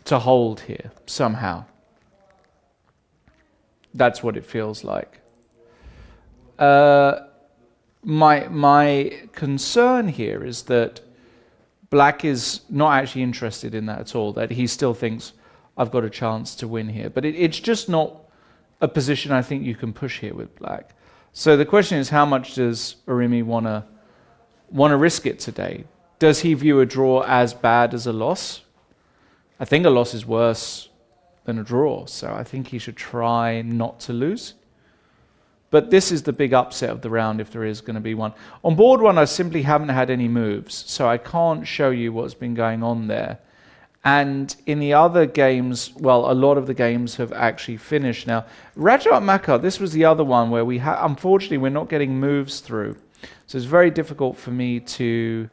hold here somehow. That's what it feels like. My concern here is that black is not actually interested in that at all, that he still thinks, I've got a chance to win here. But it's just not a position I think you can push here with black. So the question is, how much does Orimi want to want to risk it today. Does he view a draw as bad as a loss? I think a loss is worse than a draw, so I think he should try not to lose. But this is the big upset of the round if there is going to be one. On board one, I simply haven't had any moves, so I can't show you what's been going on there. And in the other games, well, a lot of the games have actually finished now. Rajat Makar, this was the other one where unfortunately, we're not getting moves through. So it's very difficult for me to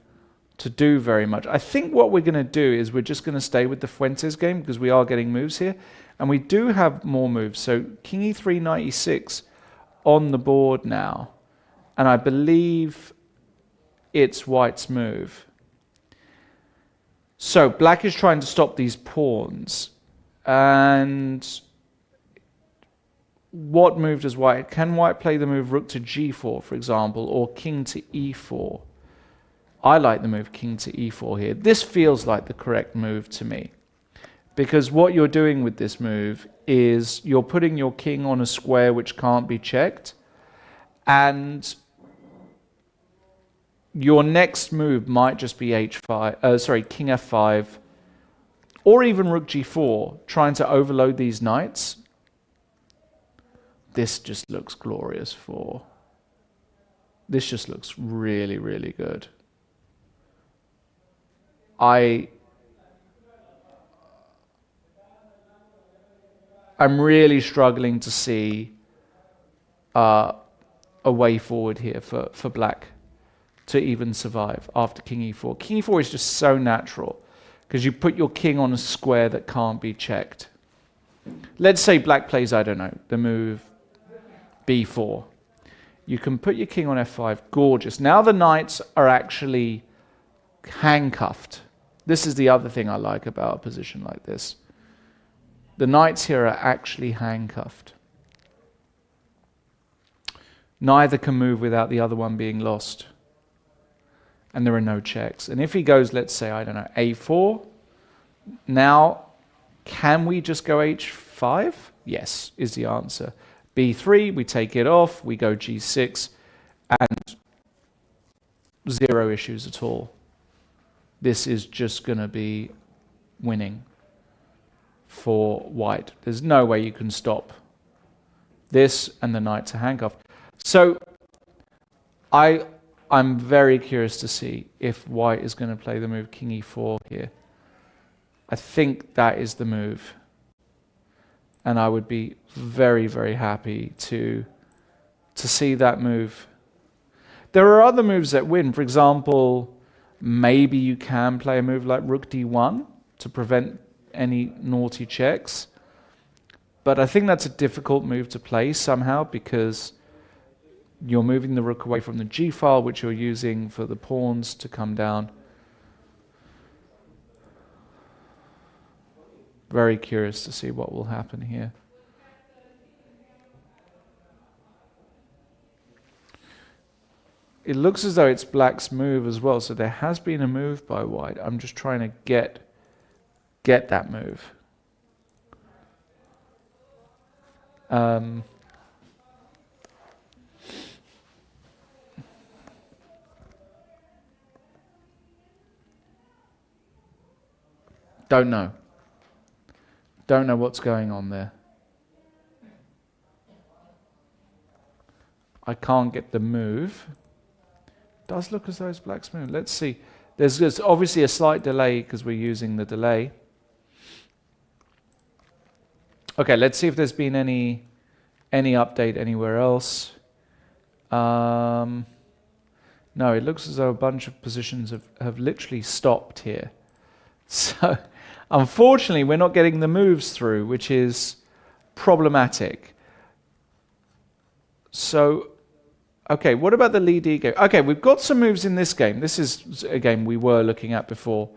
do very much. I think what we're going to do is we're just going to stay with the Fuentes game because we are getting moves here. And we do have more moves. So King E3, Knight E6 on the board now. And I believe it's White's move. So Black is trying to stop these pawns. And what move does White? Can White play the move Rook to G4, for example, or King to E4? I like the move King to E4 here. This feels like the correct move to me. Because what you're doing with this move is you're putting your king on a square which can't be checked. And your next move might just be King F5, or even Rook G4, trying to overload these knights. This just looks glorious for... This just looks really, really good. I'm really struggling to see a way forward here for Black to even survive after King E4. King E4 is just so natural because you put your king on a square that can't be checked. Let's say Black plays, I don't know, the move B4. You can put your king on F5. Gorgeous. Now the knights are actually handcuffed. This is the other thing I like about a position like this. The knights here are actually handcuffed. Neither can move without the other one being lost. And there are no checks. And if he goes, let's say, I don't know, A4, now, can we just go H5? Yes, is the answer. B3, we take it off, we go G6, and zero issues at all. This is just going to be winning for White. There's no way you can stop this, and the knights are handcuffed. So I'm very curious to see if White is going to play the move King E4 here. I think that is the move. And I would be very, very happy to see that move. There are other moves that win. For example, maybe you can play a move like Rook D1 to prevent any naughty checks. But I think that's a difficult move to play somehow because you're moving the rook away from the G file, which you're using for the pawns to come down. Very curious to see what will happen here. It looks as though it's Black's move as well, so there has been a move by White. I'm just trying to get that move. Don't know. Don't know what's going on there. I can't get the move. Does look as though it's Black's move. Let's see. There's obviously a slight delay because we're using the delay. Okay, let's see if there's been any update anywhere else. No, it looks as though a bunch of positions have literally stopped here. So, unfortunately, we're not getting the moves through, which is problematic. So, okay, what about the Lee D game? Okay, we've got some moves in this game. This is a game we were looking at before.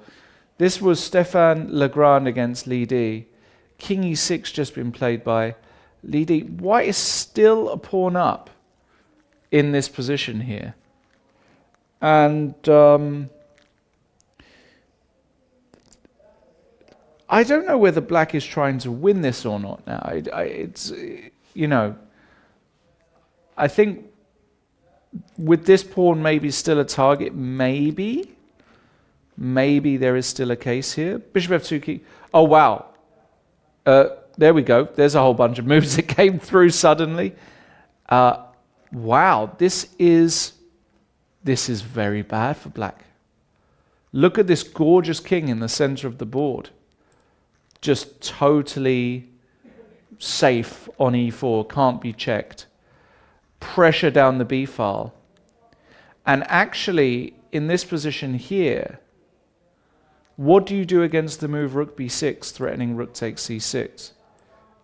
This was Stéphane Legrand against Lee D. King E6 just been played by Lee D. White is still a pawn up in this position here. And I don't know whether Black is trying to win this or not now. It's, you know, I think With this pawn maybe still a target, maybe there is still a case here. Bishop f2 key. Oh, wow. There we go. There's a whole bunch of moves that came through suddenly. Wow, this is very bad for black. Look at this gorgeous king in the center of the board. Just totally safe on e4, can't be checked. Pressure down the b file. And actually, in this position here, what do you do against the move rook b6, threatening rook takes c6,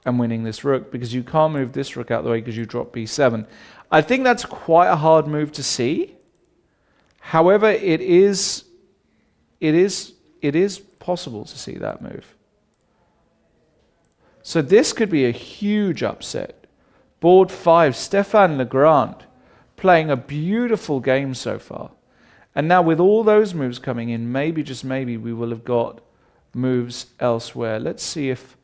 and winning this rook? Because you can't move this rook out the way because you drop b7. I think that's quite a hard move to see. However, it is possible to see that move. So this could be a huge upset. Board 5, Stéphane Legrand playing a beautiful game so far. And now with all those moves coming in, maybe, just maybe, we will have got moves elsewhere. Let's see if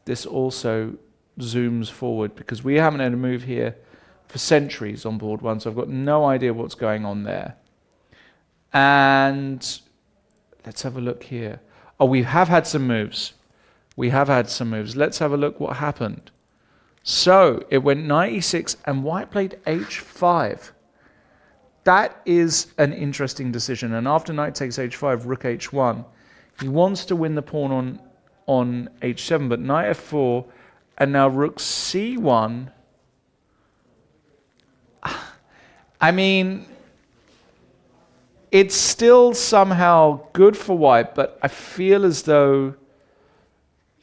this also zooms forward, because we haven't had a move here for centuries on board 1, so I've got no idea what's going on there. And let's have a look here. Oh, we have had some moves. We have had some moves. Let's have a look what happened. So it went knight e6 and white played h5. That is an interesting decision. And after knight takes h5, rook h1, he wants to win the pawn on h7, but knight f4 and now rook c1. I mean, it's still somehow good for white, but I feel as though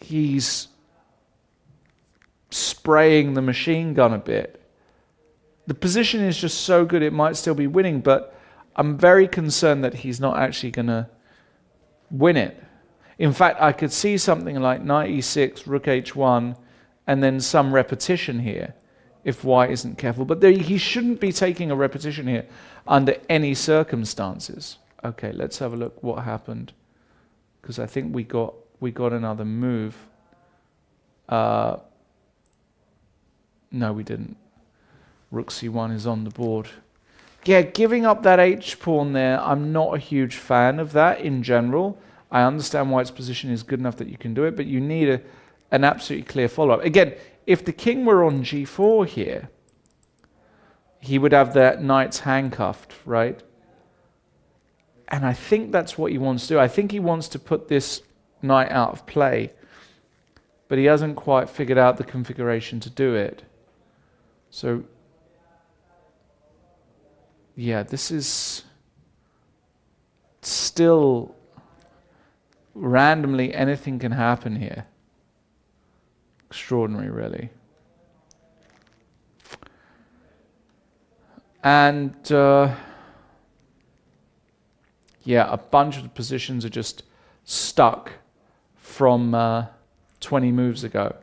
he's spraying the machine gun a bit. The position is just so good, it might still be winning, but I'm very concerned that he's not actually going to win it. In fact, I could see something like knight e6, rook h1, and then some repetition here if white isn't careful. But he shouldn't be taking a repetition here under any circumstances. Okay, let's have a look what happened, because I think we got another move. No, we didn't. Rook c1 is on the board. Yeah, giving up that h-pawn there, I'm not a huge fan of that in general. I understand white's position is good enough that you can do it, but you need an absolutely clear follow-up. Again, if the king were on g4 here, he would have that knights handcuffed, right? And I think that's what he wants to do. I think he wants to put this knight out of play, but he hasn't quite figured out the configuration to do it. So, yeah, this is still randomly anything can happen here. Extraordinary, really. And yeah, a bunch of the positions are just stuck from 20 moves ago.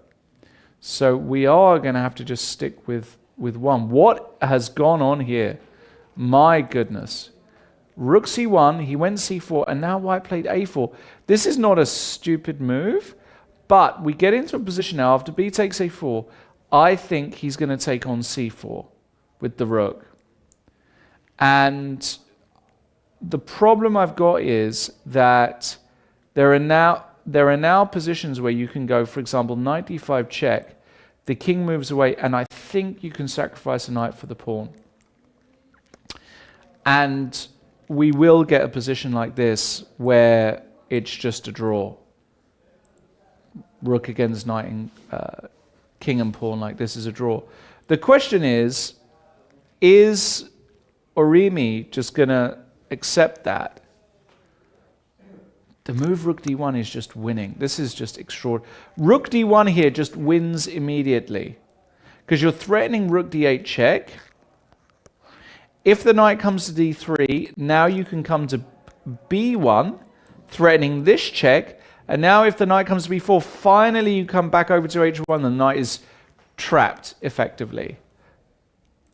So we are going to have to just stick with one. What has gone on here? My goodness. Rook c1, he went c4, and now white played a4. This is not a stupid move, but we get into a position now after b takes a4. I think he's going to take on c4 with the rook. And the problem I've got is that there are now positions where you can go, for example, knight d5 check, the king moves away, and I think you can sacrifice a knight for the pawn. And we will get a position like this where it's just a draw. Rook against knight and king and pawn like this is a draw. The question is Orimi just going to accept that? The move rook d1 is just winning. This is just extraordinary. Rook d1 here just wins immediately, because you're threatening rook d8 check. If the knight comes to d3, now you can come to b1, threatening this check. And now if the knight comes to b4, finally you come back over to h1, the knight is trapped, effectively.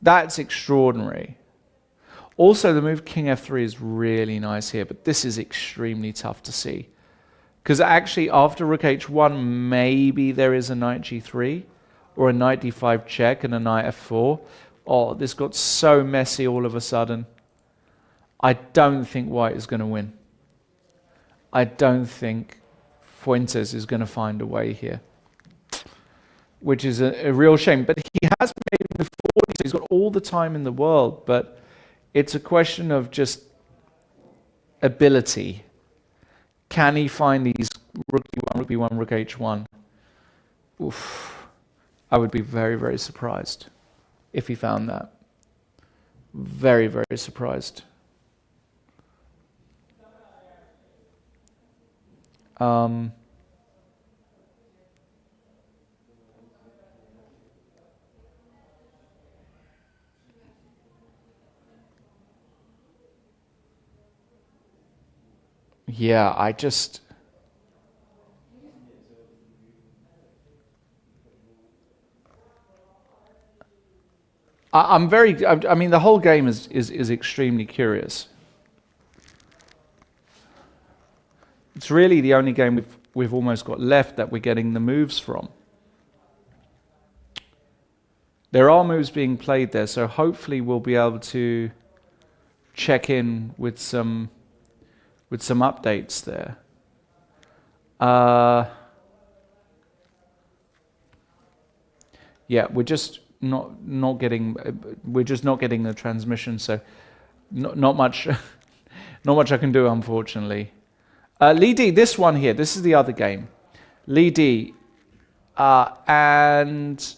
That's extraordinary. Also, the move king f3 is really nice here, but this is extremely tough to see. Because actually, after rook h1, maybe there is a knight g3, or a knight d5 check and a knight f4. Oh, this got so messy all of a sudden. I don't think white is going to win. I don't think Fuentes is going to find a way here, which is a real shame. But he has made it before, so he's got all the time in the world, but it's a question of just ability. Can he find these rook b1, rook h1? Oof. I would be very, very surprised if he found that. Very, very surprised. Yeah, I'm very, I mean, the whole game is extremely curious. It's really the only game we've almost got left that we're getting the moves from. There are moves being played there, so hopefully we'll be able to check in with some updates there. Yeah, we're just not getting the transmission, so not much not much I can do, unfortunately. Lee D, this one here, this is the other game. Lee D, and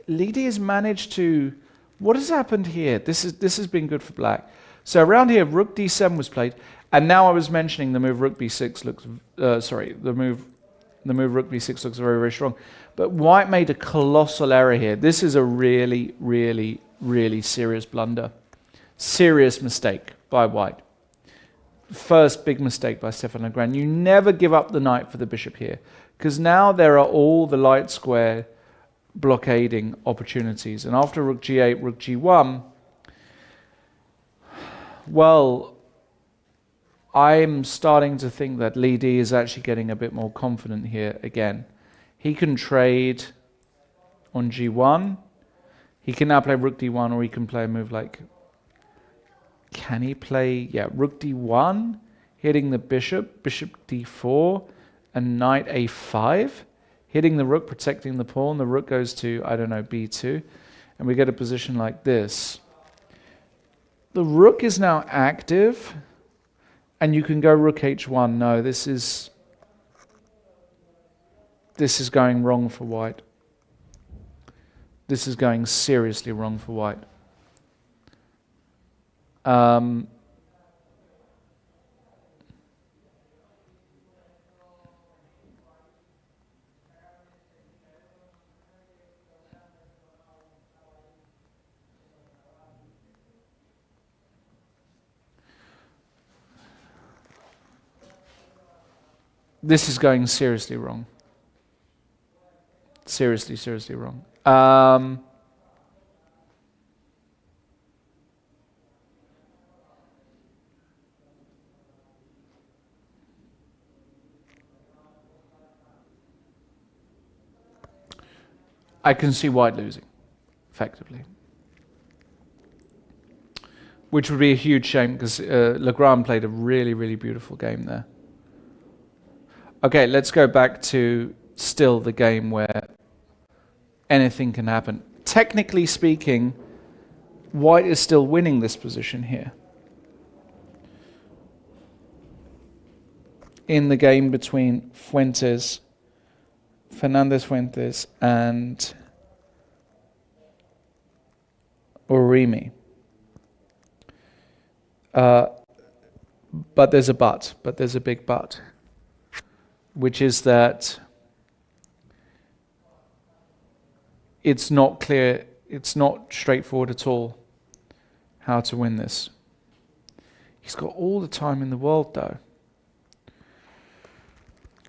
Lee D has managed to. What has happened here? This has been good for black. So around here, rook d7 was played, and now I was mentioning the move rook b6 looks. The move rook b6 looks very, very strong. But white made a colossal error here. This is a really, really, really serious blunder. Serious mistake by white. First big mistake by Stefan Legrand. You never give up the knight for the bishop here, because now there are all the light square blockading opportunities. And after rook g8, rook g1, well, I'm starting to think that Lee D is actually getting a bit more confident here again. He can trade on g1. He can now play rook d1, or he can play a move like... Can he play... Yeah, rook d1, hitting the bishop, bishop d4, and knight a5, hitting the rook, protecting the pawn. The rook goes to, I don't know, b2, and we get a position like this. The rook is now active, and you can go rook h1. No, this is going wrong for white. This is going seriously wrong for white. This is going seriously wrong. Seriously, seriously wrong. I can see white losing, effectively. Which would be a huge shame, because Legrand played a really, really beautiful game there. Okay, let's go back to still the game where anything can happen. Technically speaking, white is still winning this position here. In the game between Fernandez Fuentes and Orimi. But there's a big but, which is that it's not clear, it's not straightforward at all how to win this. He's got all the time in the world though.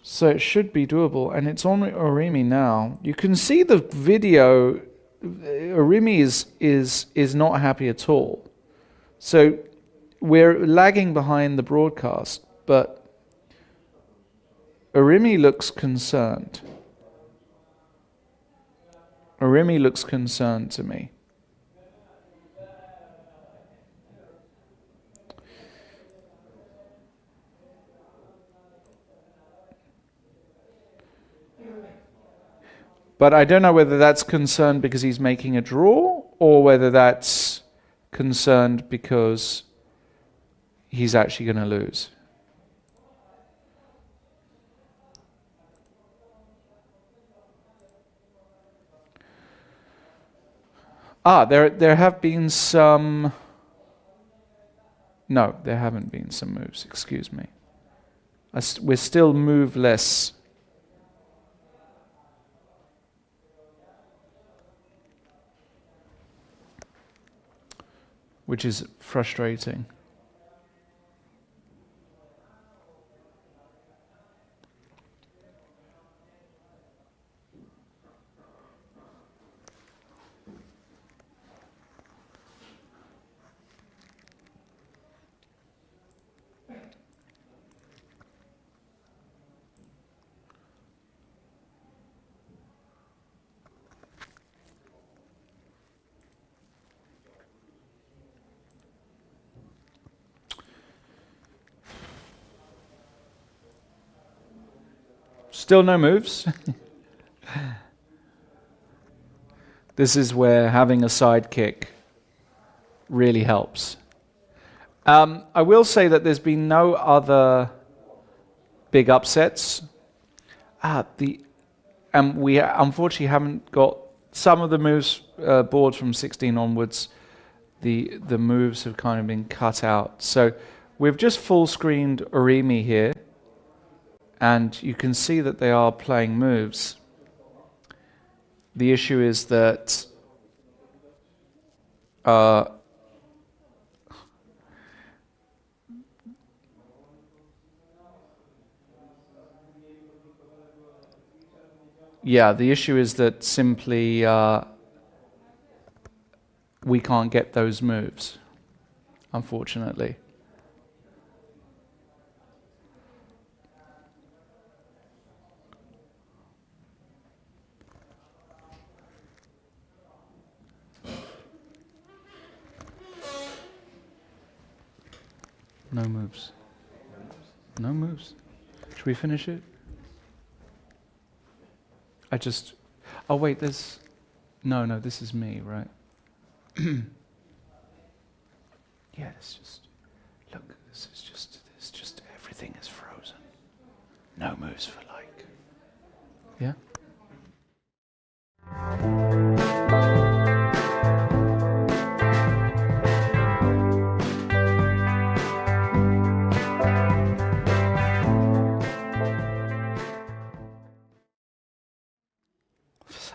So it should be doable, and it's on Orimi now. You can see the video. Orimi is not happy at all. So we're lagging behind the broadcast, but Orimi looks concerned. Orimi looks concerned to me. But I don't know whether that's concerned because he's making a draw or whether that's concerned because he's actually going to lose. There have been some... No, there haven't been some moves, excuse me. We're still move-less. Which is frustrating. Still no moves. This is where having a sidekick really helps. I will say that there's been no other big upsets. We unfortunately haven't got some of the moves board from 16 onwards. The moves have kind of been cut out. So we've just full screened Orimi here. And you can see that they are playing moves. The issue is that simply we can't get those moves, unfortunately. No moves. No moves. Should we finish it? Oh wait, there's... No, this is me, right? Yeah, it's just... Look, it's just everything is frozen. No moves for like... Yeah?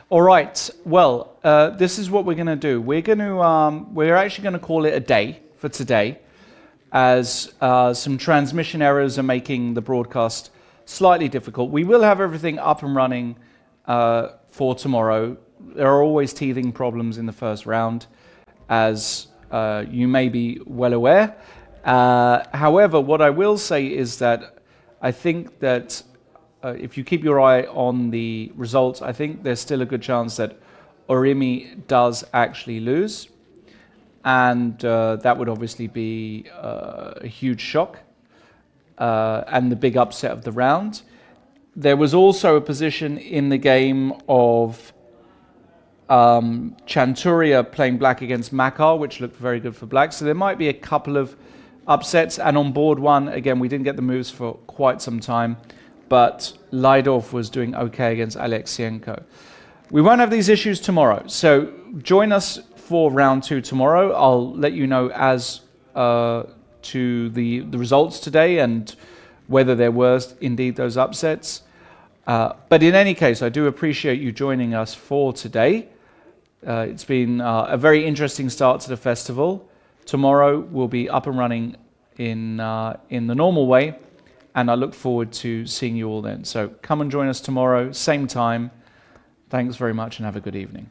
All right. Well, this is what we're going to do. We're actually going to call it a day for today, as some transmission errors are making the broadcast slightly difficult. We will have everything up and running for tomorrow. There are always teething problems in the first round, as you may be well aware. However, what I will say is that I think that if you keep your eye on the results, I think there's still a good chance that Orimi does actually lose. And that would obviously be a huge shock and the big upset of the round. There was also a position in the game of Chanturia playing black against Makar, which looked very good for black. So there might be a couple of upsets. And on board one, again, we didn't get the moves for quite some time. But Lydorf was doing okay against Alexienko. We won't have these issues tomorrow, so join us for round 2 tomorrow. I'll let you know as to the results today and whether there were indeed those upsets. But in any case, I do appreciate you joining us for today. It's been a very interesting start to the festival. Tomorrow we'll be up and running in the normal way. And I look forward to seeing you all then. So come and join us tomorrow, same time. Thanks very much and have a good evening.